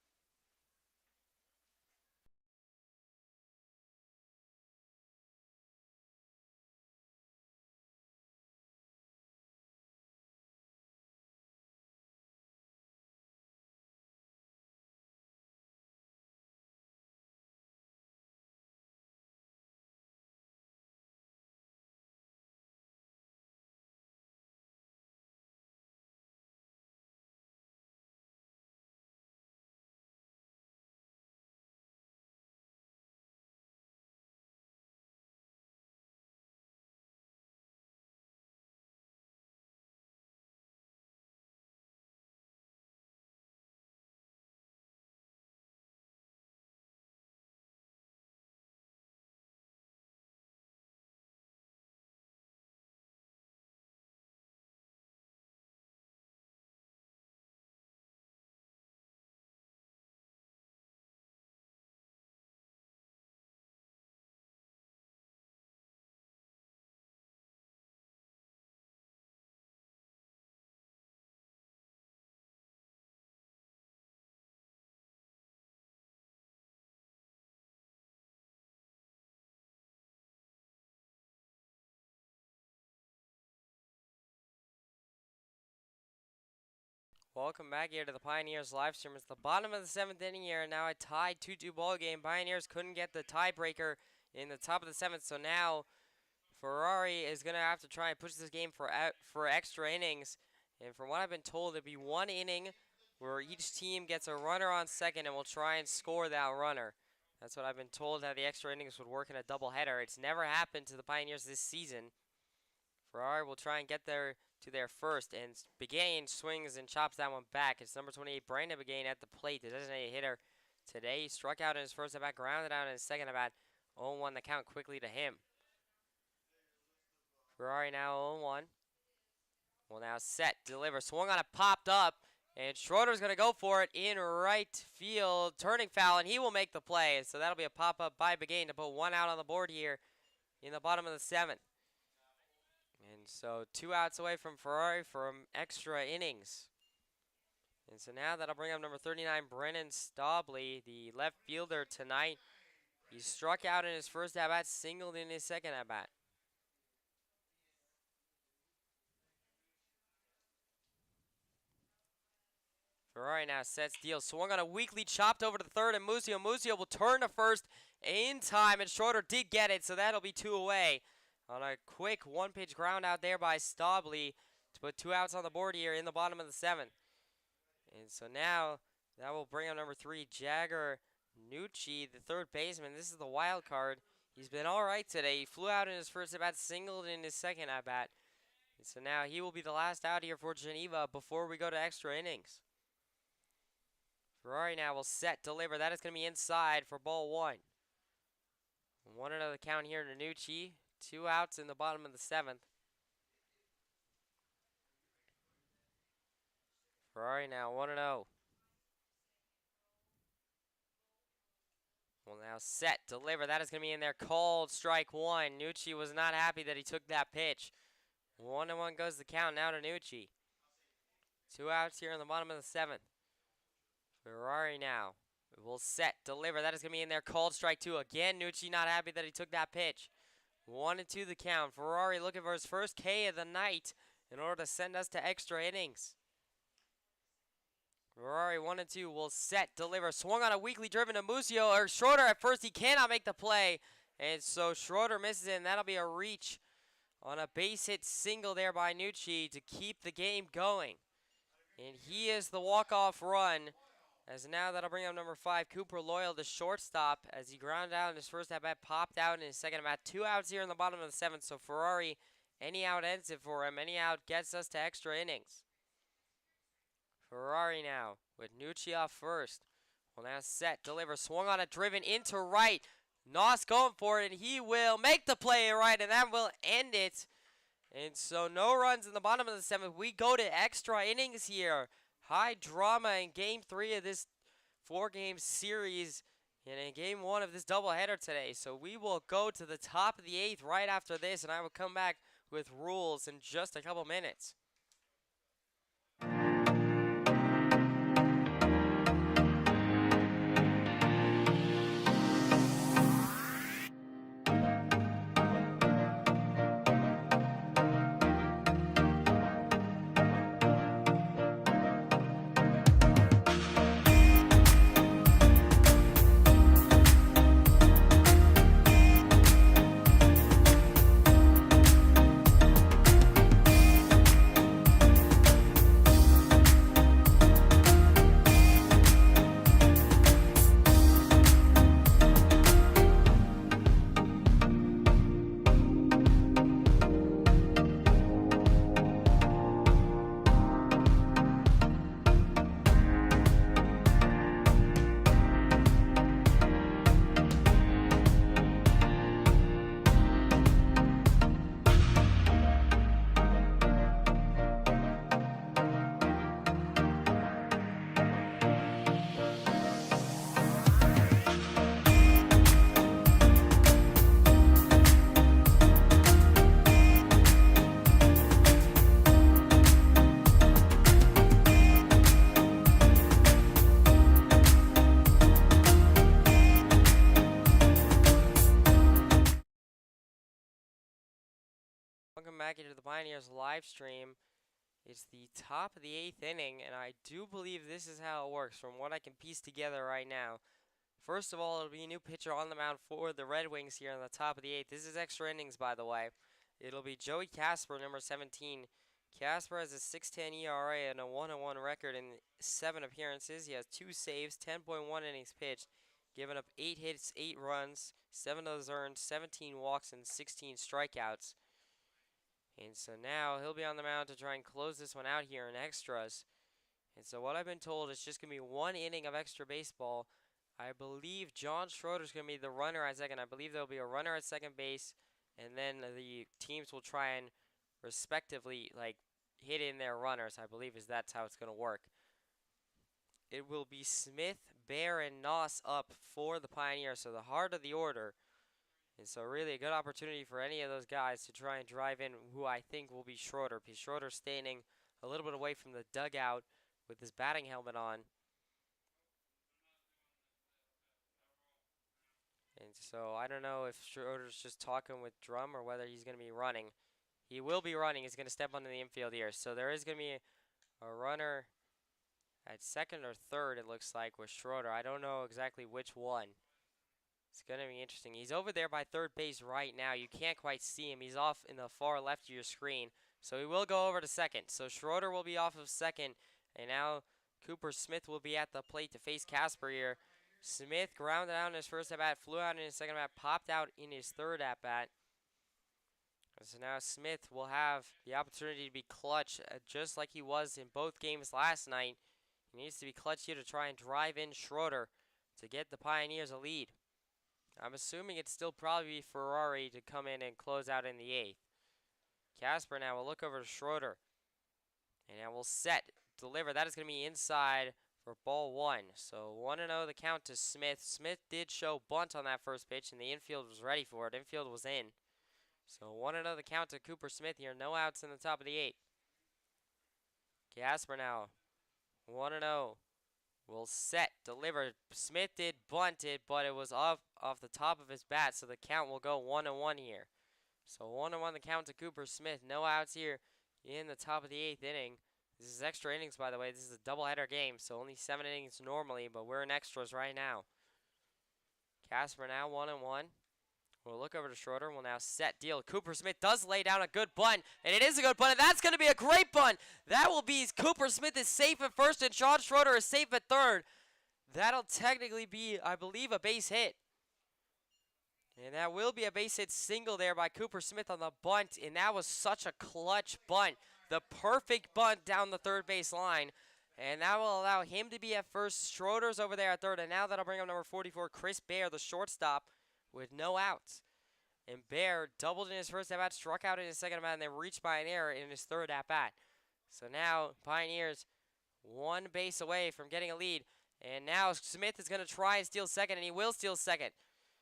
Welcome back here to the Pioneers live stream. It's the bottom of the 7th inning here, and now a tied 2-2 ball game. Pioneers couldn't get the tiebreaker in the top of the 7th, so now Ferrari is going to have to try and push this game for extra innings. And from what I've been told, it'll be one inning where each team gets a runner on second and will try and score that runner. That's what I've been told, how the extra innings would work in a doubleheader. It's never happened to the Pioneers this season. Ferrari will try and get there to their first, and Begain swings and chops that one back. It's number 28, Brandon Begain at the plate, the designated hitter today. He struck out in his first at-bat, grounded out in his second at-bat. 0-1 the count quickly to him. Ferrari now 0-1. Will now set, deliver, swung on it, popped up, and Schroeder's going to go for it in right field. Turning foul, and he will make the play. So that'll be a pop-up by Begain to put one out on the board here in the bottom of the 7th. And so 2 outs away from Ferrari from extra innings. And so now that'll bring up number 39, Brennan Staubly, the left fielder tonight. He struck out in his first at-bat, singled in his second at-bat. Ferrari now sets deal. Swung on a weakly, chopped over to the third, and Musio will turn to first in time, and Schroeder did get it, so that'll be 2 away. On a quick one-pitch ground out there by Staubly to put 2 outs on the board here in the bottom of the 7th. And so now that will bring up number 3, Jagger Nucci, the third baseman. This is the wild card. He's been all right today. He flew out in his first at-bat, singled in his second at-bat. And so now he will be the last out here for Geneva before we go to extra innings. Ferrari now will set, deliver. That is going to be inside for ball 1. 1-0 the count here to Nucci. 2 outs in the bottom of the 7th. Ferrari now 1-0. Will now set, deliver. That is going to be in there. Called strike 1. Nucci was not happy that he took that pitch. 1-1 goes the count now to Nucci. 2 outs here in the bottom of the 7th. Ferrari now will set, deliver. That is going to be in there. Called strike 2. Again, Nucci not happy that he took that pitch. 1-2 the count. Ferrari looking for his first K of the night in order to send us to extra innings. Ferrari 1-2 will set, deliver. Swung on a weakly driven to Musio, or Schroeder at first. He cannot make the play. And so Schroeder misses it, and that'll be a reach on a base hit single there by Nucci to keep the game going. And he is the walk-off run. As now that'll bring up number 5, Cooper Loyal, the shortstop, as he grounded out in his first at-bat, popped out in his second at-bat. 2 outs here in the bottom of the 7th, so Ferrari, any out ends it for him. Any out gets us to extra innings. Ferrari now with Nucci off first. Will now set, deliver, swung on it, driven into right. Noss going for it, and he will make the play right, and that will end it. And so no runs in the bottom of the 7th. We go to extra innings here. High drama in Game 3 of this 4-game series and in Game 1 of this doubleheader today. So we will go to the top of the 8th right after this, and I will come back with rules in just a couple minutes. Welcome back into the Pioneers live stream. It's the top of the 8th inning, and I do believe this is how it works from what I can piece together right now. First of all, it'll be a new pitcher on the mound for the Red Wings here on the top of the 8th. This is extra innings, by the way. It'll be Joey Casper, number 17. Casper has a 6.10 ERA and a 1-1 record in 7 appearances. He has 2 saves, 10.1 innings pitched, given up 8 hits, 8 runs, 7 of those earned, 17 walks, and 16 strikeouts. And so now he'll be on the mound to try and close this one out here in extras. And so what I've been told is just going to be 1 inning of extra baseball. I believe John Schroeder's going to be the runner at second. I believe there'll be a runner at second base, and then the teams will try and respectively hit in their runners. I believe that's how it's going to work. It will be Smith, Bear, and Noss up for the Pioneers, so the heart of the order. And so really a good opportunity for any of those guys to try and drive in who I think will be Schroeder, because Schroeder's standing a little bit away from the dugout with his batting helmet on. And so I don't know if Schroeder's just talking with Drum or whether he's going to be running. He will be running. He's going to step onto the infield here. So there is going to be a runner at second or third, it looks like, with Schroeder. I don't know exactly which one. It's going to be interesting. He's over there by third base right now. You can't quite see him. He's off in the far left of your screen. So he will go over to second. So Schroeder will be off of second. And now Cooper Smith will be at the plate to face Casper here. Smith grounded out in his first at-bat, flew out in his second at-bat, popped out in his third at-bat. So now Smith will have the opportunity to be clutch, just like he was in both games last night. He needs to be clutch here to try and drive in Schroeder to get the Pioneers a lead. I'm assuming it's still probably Ferrari to come in and close out in the 8th. Casper now will look over to Schroeder. And now we'll set, deliver. That is going to be inside for ball 1. So 1-0 the count to Smith. Smith did show bunt on that first pitch, and the infield was ready for it. Infield was in. So 1-0 the count to Cooper Smith here. No outs in the top of the 8th. Casper now. 1-0. Will set, deliver. Smith did bunt it, but it was off the top of his bat, so the count will go 1-1 here. So 1-1 the count to Cooper Smith. No outs here in the top of the 8th inning. This is extra innings, by the way. This is a doubleheader game, so only 7 innings normally, but we're in extras right now. Casper now 1-1. We'll look over to Schroeder. We'll now set, deal. Cooper Smith does lay down a good bunt, and it is a good bunt, and that's going to be a great bunt. That will be Cooper Smith is safe at first, and Sean Schroeder is safe at third. That'll technically be, I believe, a base hit. And that will be a base hit single there by Cooper Smith on the bunt, and that was such a clutch bunt. The perfect bunt down the third base line, and that will allow him to be at first. Schroeder's over there at third, and now that'll bring up number 44, Chris Bear, the shortstop, with no outs. And Bear doubled in his first at-bat, struck out in his second at-bat, and then reached by an error in his third at-bat. So now Pioneers 1 base away from getting a lead. And now Smith is going to try and steal second, and he will steal second.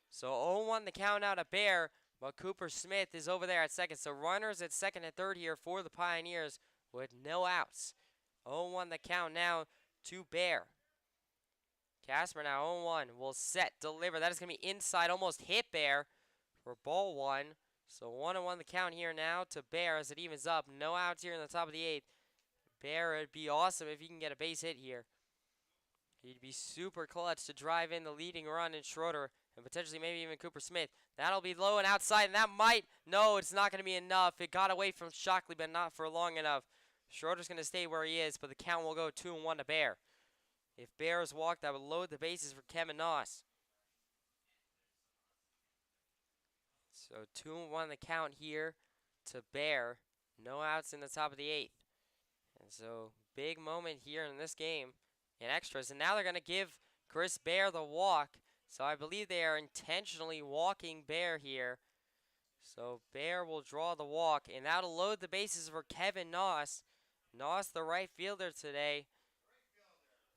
So 0-1 the count now to Bear, but Cooper Smith is over there at second. So runners at second and third here for the Pioneers with no outs. 0-1 the count now to Bear. Casper now 0-1 will set, deliver. That is going to be inside, almost hit Bear for ball 1. So 1-1 the count here now to Bear as it evens up. No outs here in the top of the 8th. Bear, it'd be awesome if he can get a base hit here. He'd be super clutch to drive in the leading run in Schroeder and potentially maybe even Cooper Smith. That'll be low and outside, and that might, no, it's not going to be enough. It got away from Shockley, but not for long enough. Schroeder's going to stay where he is, but the count will go 2-1 to Bear. If Bear is walked, that would load the bases for Kevin Noss. So 2-1 the count here to Bear. No outs in the top of the 8th. And so big moment here in this game in extras. And now they're going to give Chris Bear the walk. So I believe they are intentionally walking Bear here. So Bear will draw the walk, and that'll load the bases for Kevin Noss. Noss, the right fielder today,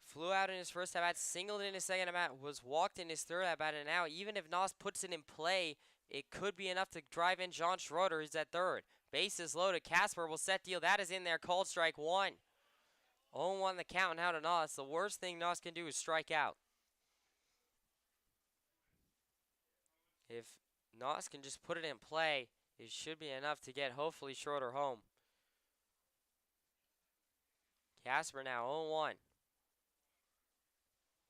flew out in his first at-bat, singled in his second at-bat, was walked in his third at-bat, and now even if Noss puts it in play, it could be enough to drive in John Schroeder, who's at third. Bases loaded. Casper will set deal. That is in there. Called strike 1. 0-1 the count now to Noss. The worst thing Noss can do is strike out. If Noss can just put it in play, it should be enough to get hopefully Schroeder home. Casper now 0-1.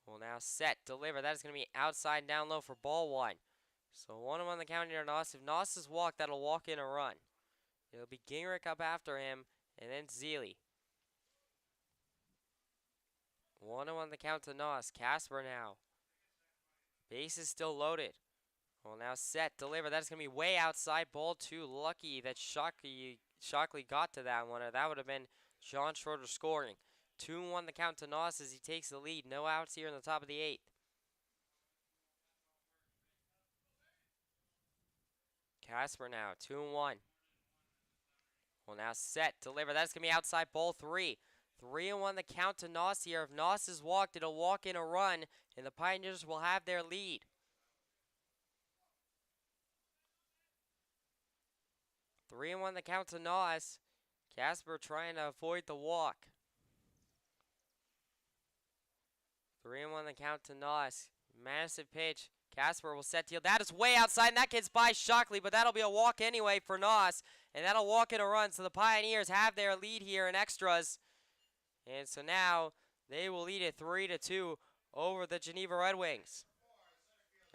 Will now set, deliver. That is going to be outside down low for ball 1. So 1-1 on the count here to Nos. If Nos is walked, that'll walk in a run. It'll be Gingrich up after him, and then Zealy. 1-1 on the count to Nos. Casper now. Base is still loaded. Well, now set, deliver. That's going to be way outside. Ball 2. Lucky that Shockley got to that one, or that would have been John Schroeder scoring. 2-1 the count to Nos as he takes the lead. No outs here in the top of the 8th. Casper now, 2-1. Well, now set, deliver. That's going to be outside ball 3. 3-1 the count to Nos here. If Nos is walked, it'll walk in a run, and the Pioneers will have their lead. 3-1 the count to Nos. Casper trying to avoid the walk. 3-1 the count to Nos. Massive pitch. Casper will set deal. That is way outside, and that gets by Shockley, but that'll be a walk anyway for Nos, and that'll walk in a run. So the Pioneers have their lead here in extras. And so now they will lead it 3-2 over the Geneva Red Wings.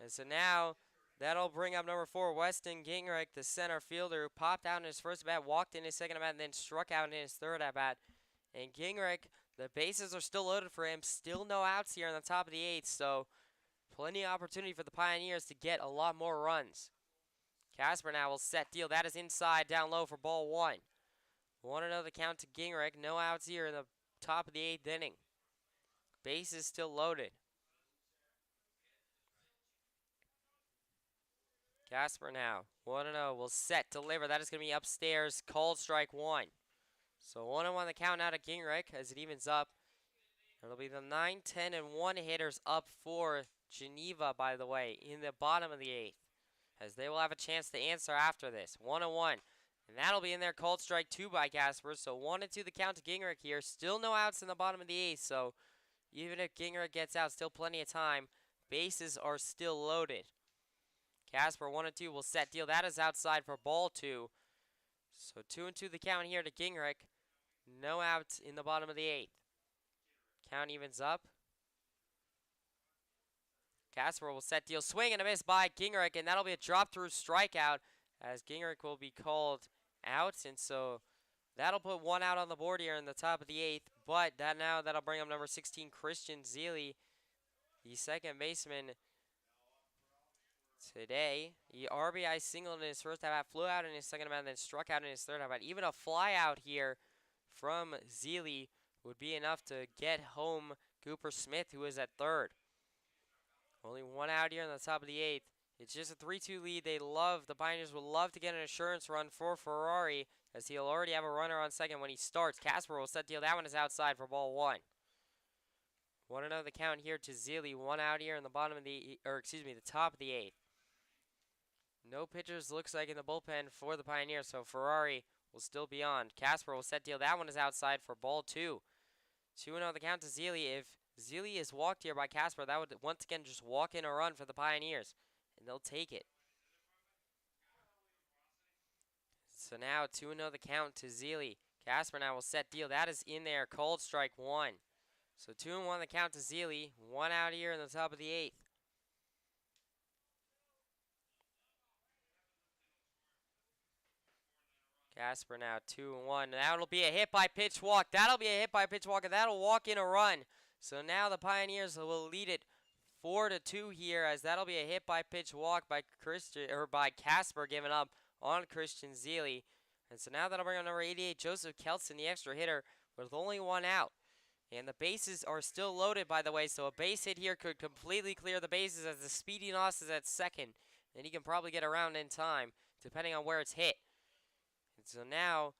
And so now that'll bring up number 4, Weston Gingrich, the center fielder, who popped out in his first at-bat, walked in his second at-bat, and then struck out in his third at-bat. And Gingrich, the bases are still loaded for him. Still no outs here in the top of the 8th, so plenty of opportunity for the Pioneers to get a lot more runs. Casper now will set deal. That is inside, down low for ball 1. 1-0 the count to Gingrich. No outs here in the top of the 8th inning. Base is still loaded. Casper now, 1-0, will set, deliver. That is going to be upstairs, called strike 1. So 1-1 the count now to Gingrich as it evens up. It'll be the 9, 10, and 1 hitters up for Geneva, by the way, in the bottom of the 8th, as they will have a chance to answer after this. 1-1, and that'll be in there, called strike 2 by Casper. So 1-2 the count to Gingrich here. Still no outs in the bottom of the 8th, so even if Gingrich gets out, still plenty of time. Bases are still loaded. Casper 1-2 will set deal. That is outside for ball 2. So 2-2 the count here to Gingrich. No outs in the bottom of the 8th. Count evens up. Casper will set deal. Swing and a miss by Gingrich, and that'll be a drop through strikeout as Gingrich will be called out. And so that'll put 1 out on the board here in the top of the 8th. But that'll bring up number 16, Christian Zealy, the second baseman today. He RBI singled in his first at-bat, flew out in his second at-bat, and then struck out in his third at-bat. Even a fly out here from Zealy would be enough to get home Cooper Smith, who is at third. Only 1 out here in the top of the 8th. It's just a 3-2 lead. The Pioneers would love to get an assurance run for Ferrari, as he'll already have a runner on second when he starts. Casper will set deal. That one is outside for ball 1. 1-0 the count here to Zealy. 1 out here in the the top of the 8th. No pitchers looks like in the bullpen for the Pioneers, so Ferrari will still be on. Casper will set deal. That one is outside for ball 2. 2-0 the count to Zealy. If Zealy is walked here by Casper, that would once again just walk in a run for the Pioneers, and they'll take it. So now 2-0 the count to Zealy. Casper now will set deal. That is in there, called strike 1. So 2-1 the count to Zealy. 1 out here in the top of the 8th. Casper now 2-1. That'll be a hit by pitch walk. That'll be a hit by pitch walk, and that'll walk in a run. So now the Pioneers will lead it 4-2 here, as that'll be a hit by pitch walk by Casper, giving up on Christian Zealy. And so now that'll bring up number 88, Joseph Kelson, the extra hitter, with only 1 out. And the bases are still loaded, by the way, so a base hit here could completely clear the bases, as the speedy Nos is at second. And he can probably get around in time, depending on where it's hit. And so now,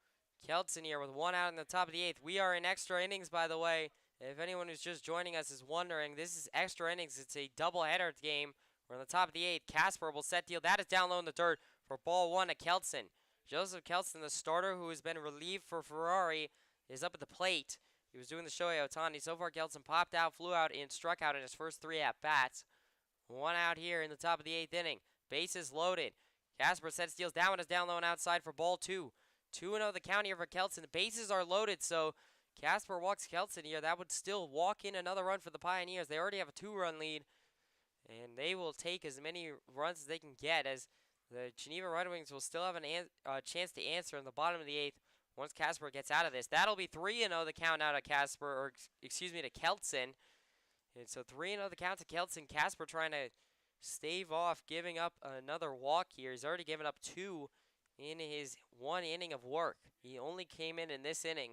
Kelson here with 1 out in the top of the 8th. We are in extra innings, by the way. If anyone who's just joining us is wondering, this is extra innings. It's a doubleheader game. We're in the top of the 8th. Casper will set deal. That is down low in the dirt for ball 1 to Kelson. Joseph Kelson, the starter who has been relieved for Ferrari, is up at the plate. He was doing the Shohei Ohtani. So far, Kelson popped out, flew out, and struck out in his first 3 at-bats. 1 out here in the top of the 8th inning. Bases loaded. Casper sets deals. That one is down low and outside for ball 2. 2-0 the count here for Kelson. The bases are loaded, so Casper walks Kelton here, that would still walk in another run for the Pioneers. They already have a 2-run lead, and they will take as many runs as they can get, as the Geneva Red Wings will still have a chance to answer in the bottom of the 8th once Casper gets out of this. That'll be 3-0 the count out of Casper, or excuse me, to Kelton. And so 3-0 the count to Kelton. Casper trying to stave off giving up another walk here. He's already given up 2 in his 1 inning of work. He only came in this inning.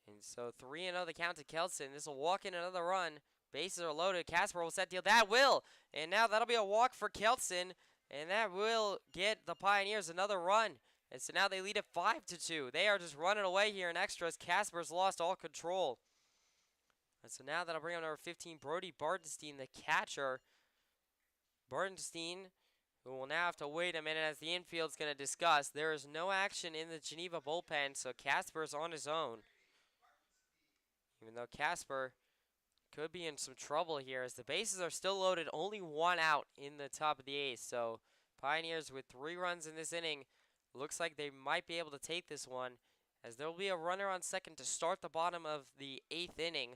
And so 3-0 the count to Kelton. This will walk in another run. Bases are loaded. Casper will set deal. That will. And now that'll be a walk for Kelton. And that will get the Pioneers another run. And so now they lead it 5-2. They are just running away here in extras. Casper's lost all control. And so now that'll bring up number 15, Brody Bartenstein, the catcher. Bartenstein, who will now have to wait a minute as the infield's going to discuss. There is no action in the Geneva bullpen, so Casper's on his own. Even though Casper could be in some trouble here, as the bases are still loaded, only 1 out in the top of the 8th. So Pioneers with 3 runs in this inning. Looks like they might be able to take this one, as there will be a runner on second to start the bottom of the 8th inning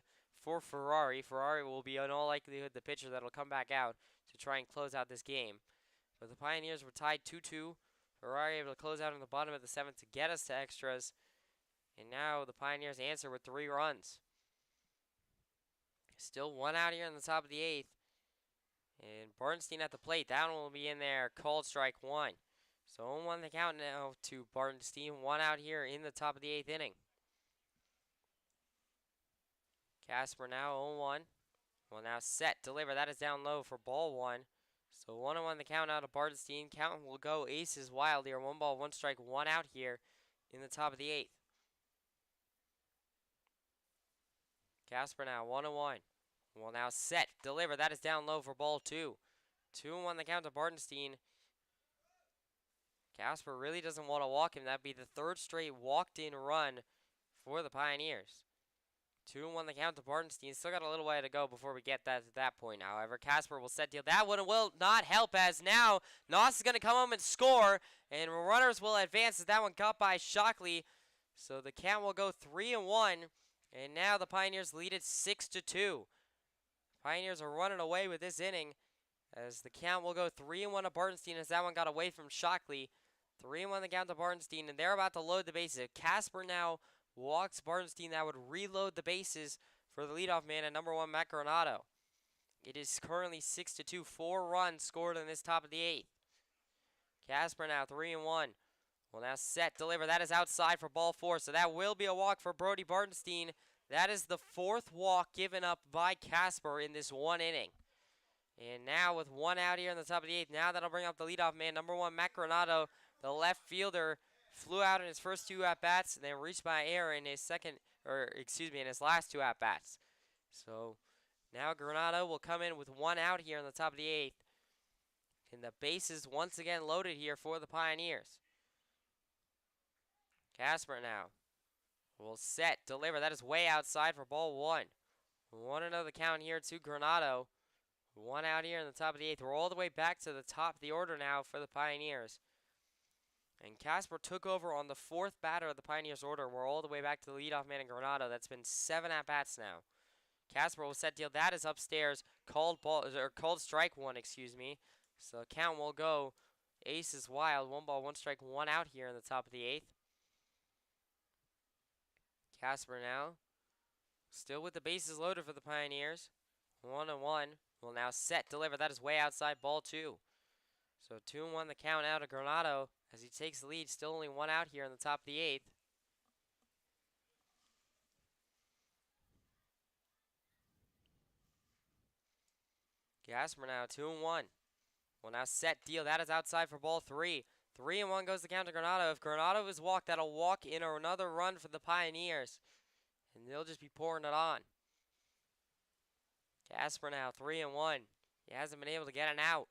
for Ferrari. Ferrari will be in all likelihood the pitcher that will come back out to try and close out this game. But the Pioneers were tied 2-2. Ferrari able to close out in the bottom of the 7th to get us to extras. And now the Pioneers answer with 3 runs. Still 1 out here in the top of the 8th. And Bartenstein at the plate. That one will be in there. Called strike 1. So 0-1 the count now to Bartenstein. 1 out here in the top of the 8th inning. Casper now 0-1. Will now set, deliver. That is down low for ball 1. So 1-1 the count out of Bartenstein. Count will go aces wild here. 1 ball, 1 strike, 1 out here in the top of the 8th. Casper now 1-1. Will now set, deliver. That is down low for ball 2. 2-1 the count to Bartenstein. Casper really doesn't want to walk him. That'd be the 3rd straight walked-in run for the Pioneers. 2-1 the count to Bartenstein. Still got a little way to go before we get that to that point. However, Casper will set deal. That one will not help, as now Noss is going to come home and score, and runners will advance as that one got by Shockley. So the count will go 3-1, and now the Pioneers lead it 6-2. Pioneers are running away with this inning, as the count will go 3-1 to Bartenstein, as that one got away from Shockley. 3-1 the count to Bartenstein, and they're about to load the bases. Casper now walks Bartenstein. That would reload the bases for the leadoff man at number 1, Matt Granado. It is currently 6-2. 4 runs scored in this top of the 8th. Casper now 3-1. Will now set, deliver. That is outside for ball 4. So that will be a walk for Brody Bartenstein. That is the 4th walk given up by Casper in this 1 inning. And now with 1 out here in the top of the 8th, now that'll bring up the leadoff man, number 1, Matt Granado, the left fielder. Flew out in his first 2 at-bats and then reached by error in his in his last 2 at-bats. So now Granado will come in with 1 out here in the top of the 8th. And the bases once again loaded here for the Pioneers. Casper now will set, deliver. That is way outside for ball 1. 1-0 the count here to Granado. 1 out here in the top of the 8th. We're all the way back to the top of the order now for the Pioneers. And Casper took over on the 4th batter of the Pioneers order. We're all the way back to the leadoff man in Granado. That's been 7 at-bats now. Casper will set deal. That is upstairs. Called strike 1, excuse me. So count will go aces wild. 1 ball, 1 strike, 1 out here in the top of the 8th. Casper now still with the bases loaded for the Pioneers. 1-1. Will now set, deliver. That is way outside, ball 2. So 2-1 the count out of Granado as he takes the lead. Still only 1 out here in the top of the 8th. Casper now 2-1. Will now set, deal. That is outside for ball 3. 3-1 goes the count to Granado. If Granado is walked, that'll walk in another run for the Pioneers. And they'll just be pouring it on. Casper now 3-1. He hasn't been able to get an out.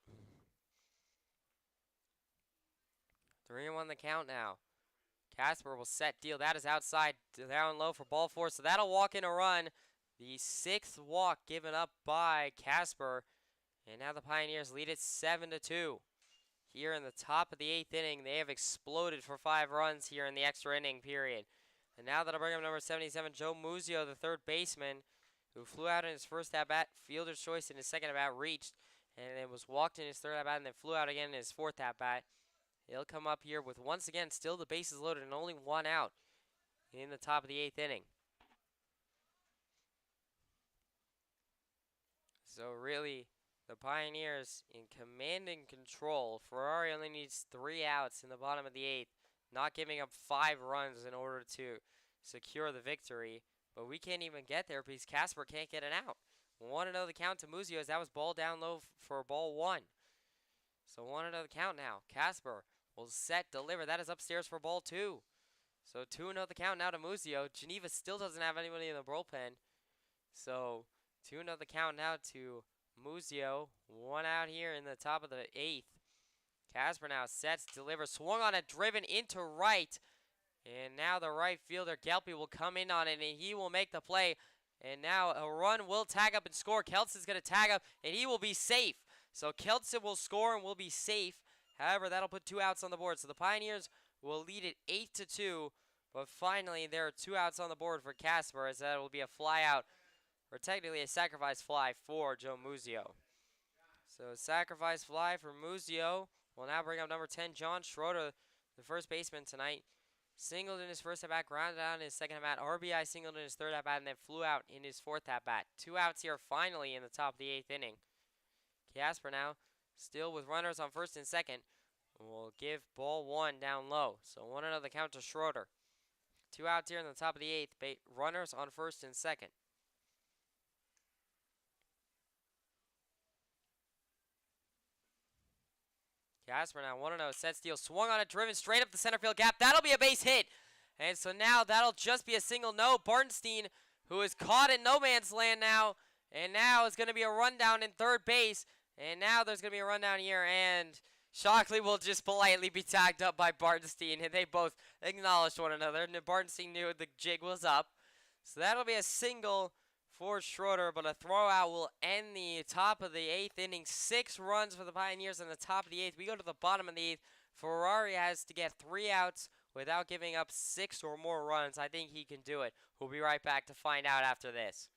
3-1 the count now. Casper will set, deal. That is outside, down low for ball 4. So that'll walk in a run. The 6th walk given up by Casper. And now the Pioneers lead it 7-2. Here in the top of the 8th inning, they have exploded for 5 runs here in the extra inning period. And now that'll bring up number 77, Joe Muzio, the third baseman, who flew out in his first at-bat, fielder's choice in his second at-bat, reached, and then was walked in his third at-bat, and then flew out again in his fourth at-bat. He'll come up here with, once again, still the bases loaded and only one out in the top of the 8th inning. So really, the Pioneers in commanding control. Ferrari only needs 3 outs in the bottom of the 8th, not giving up 5 runs in order to secure the victory. But we can't even get there because Casper can't get an out. 1-0 the count to Muzio as that was ball down low for ball 1. So 1-0 the count now. Casper will set, deliver. That is upstairs for ball 2. So 2-0 the count now to Muzio. Geneva still doesn't have anybody in the bullpen. So 2-0 the count now to Muzio. 1 out here in the top of the 8th. Casper now sets, delivers, swung on it, driven into right. And now the right fielder, Gelpy, will come in on it, and he will make the play. And now a run will tag up and score. Keltson's going to tag up, and he will be safe. So Keltson will score and will be safe. However, that'll put 2 outs on the board. So the Pioneers will lead it 8-2. But finally, there are 2 outs on the board for Casper, as that will be a fly out, or technically a sacrifice fly for Joe Muzio. So sacrifice fly for Muzio will now bring up number 10, John Schroeder, the first baseman tonight. Singled in his first at-bat, grounded out in his second at-bat, RBI singled in his third at-bat, and then flew out in his fourth at-bat. 2 outs here finally in the top of the 8th inning. Casper now, still with runners on first and second, will give ball 1 down low. So 1-0 the count to Schroeder. 2 outs here in the top of the 8th, runners on first and second. Casper now 1-0, set steal, swung on it, driven straight up the center field gap. That'll be a base hit. And so now that'll just be a single. No, Bartenstein, who is caught in no man's land now. And now it's going to be a rundown in third base. And now there's going to be a rundown here. And Shockley will just politely be tagged up by Bartenstein. And they both acknowledged one another. And Bartenstein knew the jig was up. So that'll be a single for Schroeder, but a throwout will end the top of the 8th inning. 6 runs for the Pioneers in the top of the 8th. We go to the bottom of the 8th. Ferrari has to get 3 outs without giving up 6 or more runs. I think he can do it. We'll be right back to find out after this.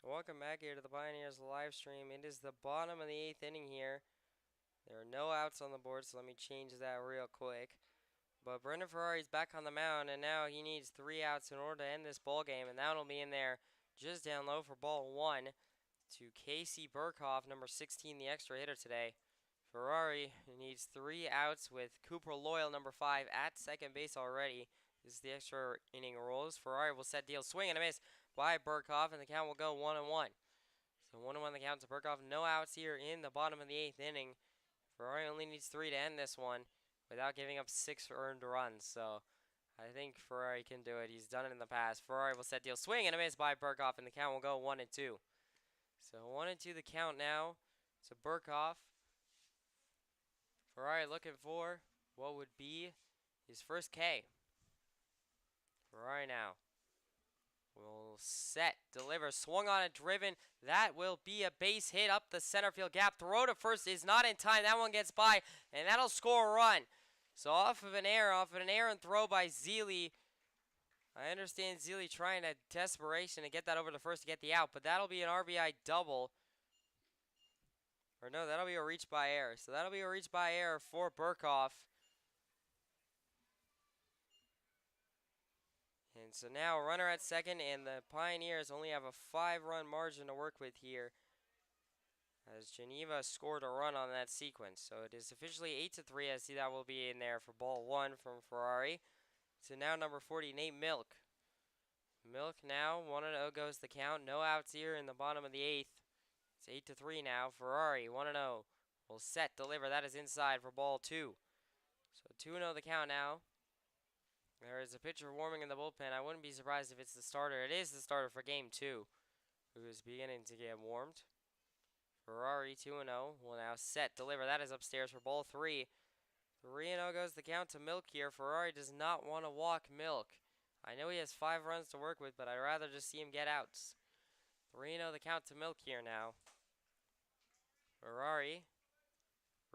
Welcome back here to the Pioneers live stream. It is the bottom of the 8th inning here. There are no outs on the board, so let me change that real quick. But Brendan Ferrari's back on the mound, and now he needs 3 outs in order to end this ball game, and that'll be in there just down low for ball 1. to Casey Burkhoff, number 16, the extra hitter today. Ferrari needs 3 outs with Cooper Loyal, number 5, at second base already. This is the extra inning rules. Ferrari will set deal, swing and a miss by Burkhoff, and the count will go 1-1. So 1-1 the count to Burkhoff. No outs here in the bottom of the 8th inning. Ferrari only needs 3 to end this one without giving up 6 earned runs. So I think Ferrari can do it. He's done it in the past. Ferrari will set deal, swing and a miss by Burkhoff, and the count will go 1-2. So 1-2 the count now to Burkhoff. Ferrari looking for what would be his first K. Ferrari now will set, deliver, swung on and driven. That will be a base hit up the center field gap. Throw to first is not in time. That one gets by, and that'll score a run. So off of an errant throw by Zeile. I understand Zeile trying to desperation to get that over to first to get the out, but that'll be an RBI double. Or no, that'll be a reach by error. So that'll be a reach by error for Burkhoff. And so now a runner at second, and the Pioneers only have a 5-run margin to work with here, as Geneva scored a run on that sequence. So it is officially 8-3. I see that will be in there for ball 1 from Ferrari. So now number 40, Nate Milk. Milk now, 1-0 goes the count. No outs here in the bottom of the 8th. It's 8-3 now. Ferrari, 1-0. Will set, deliver. That is inside for ball 2. So 2-0 the count now. There is a pitcher warming in the bullpen. I wouldn't be surprised if it's the starter. It is the starter for game 2, who is beginning to get warmed. Ferrari 2-0 will now set, deliver. That is upstairs for ball 3. 3-0 goes the count to Milk here. Ferrari does not want to walk Milk. I know he has 5 runs to work with, but I'd rather just see him get outs. 3-0 the count to Milk here now. Ferrari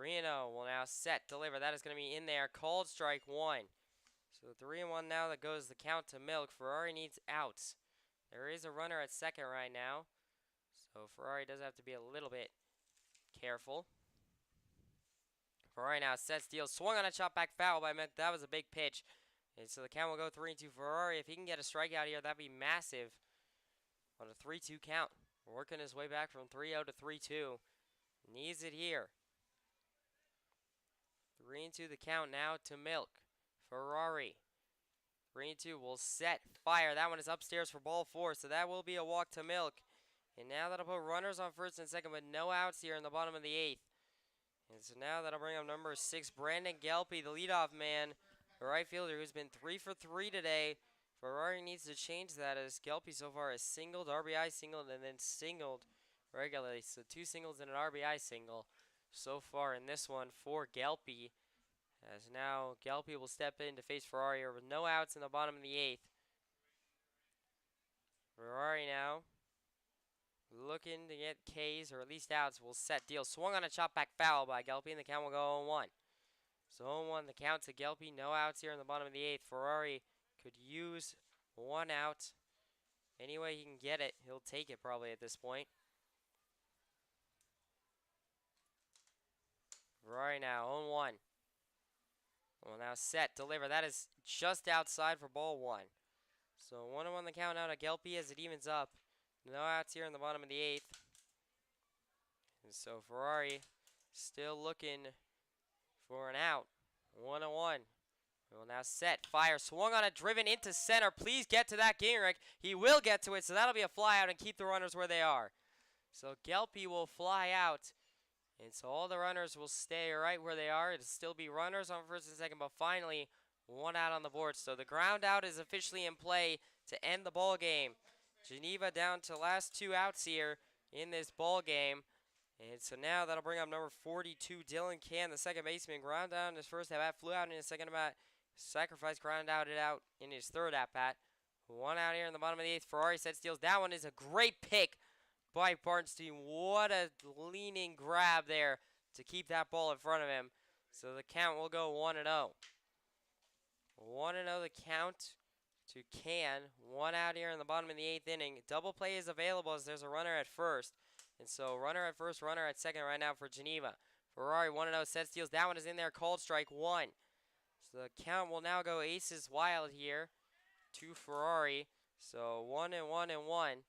3-0 will now set, deliver. That is going to be in there. Called strike 1. So 3-1 now that goes the count to Milk. Ferrari needs outs. There is a runner at second right now, so Ferrari does have to be a little bit careful. Ferrari now sets deal. Swung on a chop back foul by Milk. That was a big pitch. And so the count will go 3-2 Ferrari. If he can get a strikeout here, that'd be massive on a 3-2 count. Working his way back from 3-0 to 3-2. Needs it here. 3-2 the count now to Milk. Ferrari 3-2 will set, fire. That one is upstairs for ball 4, so that will be a walk to Milk. And now that'll put runners on first and second, but no outs here in the bottom of the 8th. And so now that'll bring up number 6, Brandon Gelpi, the leadoff man, the right fielder, who's been 3 for 3 today. Ferrari needs to change that, as Gelpi so far has singled, RBI singled, and then singled regularly. So 2 singles and an RBI single so far in this one for Gelpi. As now Gelpi will step in to face Ferrari with no outs in the bottom of the 8th. Ferrari now looking to get Ks or at least outs. Will set deal. Swung on a chop back foul by Gelpi, and the count will go 0-1. So 0-1 the count to Gelpi. No outs here in the bottom of the 8th. Ferrari could use 1 out. Any way he can get it, he'll take it probably at this point. Ferrari now 0-1. Well, now set, deliver. That is just outside for ball 1. So 1-1 the count out of Gelpi as it evens up. No outs here in the bottom of the 8th. And so Ferrari still looking for an out. 1-1. Will now set, fire, swung on it, driven into center. Please get to that Gingrich. He will get to it, so that'll be a fly out and keep the runners where they are. So Gelpi will fly out. And so all the runners will stay right where they are. It'll still be runners on first and second, but finally 1 out on the board. So the ground out is officially in play to end the ball game. Geneva down to last 2 outs here in this ball game. And so now that'll bring up number 42, Dylan Can, the second baseman. Ground out in his first at-bat, flew out in his second at-bat. Sacrifice, ground out it out in his third at-bat. 1 out here in the bottom of the 8th. Ferrari sets deals. That one is a great pick by Barnstein. What a leaning grab there to keep that ball in front of him. So the count will go 1-0. 1-0 the count to Can. 1 out here in the bottom of the 8th inning. Double play is available as there's a runner at first. And so runner at first, runner at second right now for Geneva. Ferrari 1-0 set steals. That one is in there. Called strike 1. So the count will now go aces wild here to Ferrari. So 1-1-1.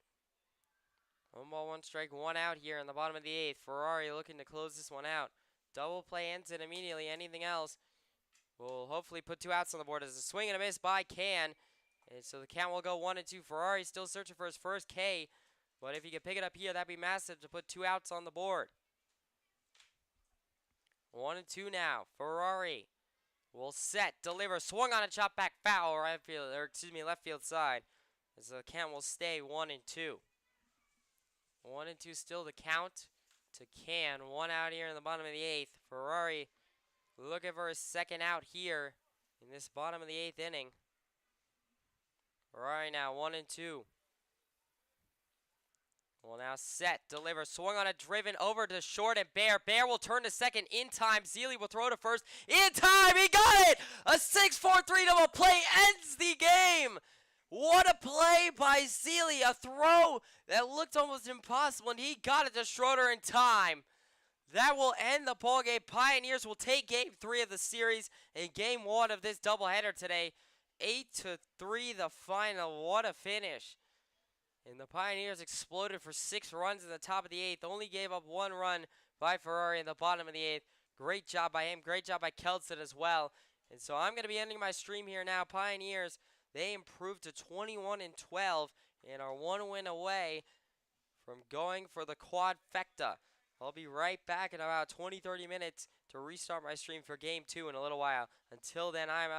One ball, one strike, one out here in the bottom of the 8th. Ferrari looking to close this one out. Double play ends it immediately. Anything else will hopefully put 2 outs on the board as a swing and a miss by Can. And so the count will go 1 and 2. Ferrari still searching for his first K. But if he could pick it up here, that'd be massive to put 2 outs on the board. 1 and 2 now. Ferrari will set, deliver, swung on a chop back foul, right field, or excuse me, left field side. As the count will stay 1 and 2. 1 and 2 still the count to Can. 1 out here in the bottom of the 8th. Ferrari looking for his second out here in this bottom of the 8th inning. Ferrari now 1 and 2. Will now set, deliver, swung on a driven over to short and Bear. Bear will turn to second in time. Zealy will throw to first in time. He got it! A 6-4-3 double play ends the game. What a play by Zealy. A throw that looked almost impossible, and he got it to Schroeder in time. That will end the ball game. Pioneers will take game 3 of the series in game 1 of this doubleheader today. 8-3 the final. What a finish. And the Pioneers exploded for 6 runs in the top of the 8th. Only gave up 1 run by Ferrari in the bottom of the 8th. Great job by him. Great job by Kelson as well. And so I'm going to be ending my stream here now. Pioneers, they improved to 21-12 and are 1 win away from going for the quadfecta. I'll be right back in about 20-30 minutes to restart my stream for game 2 in a little while. Until then, I'm out.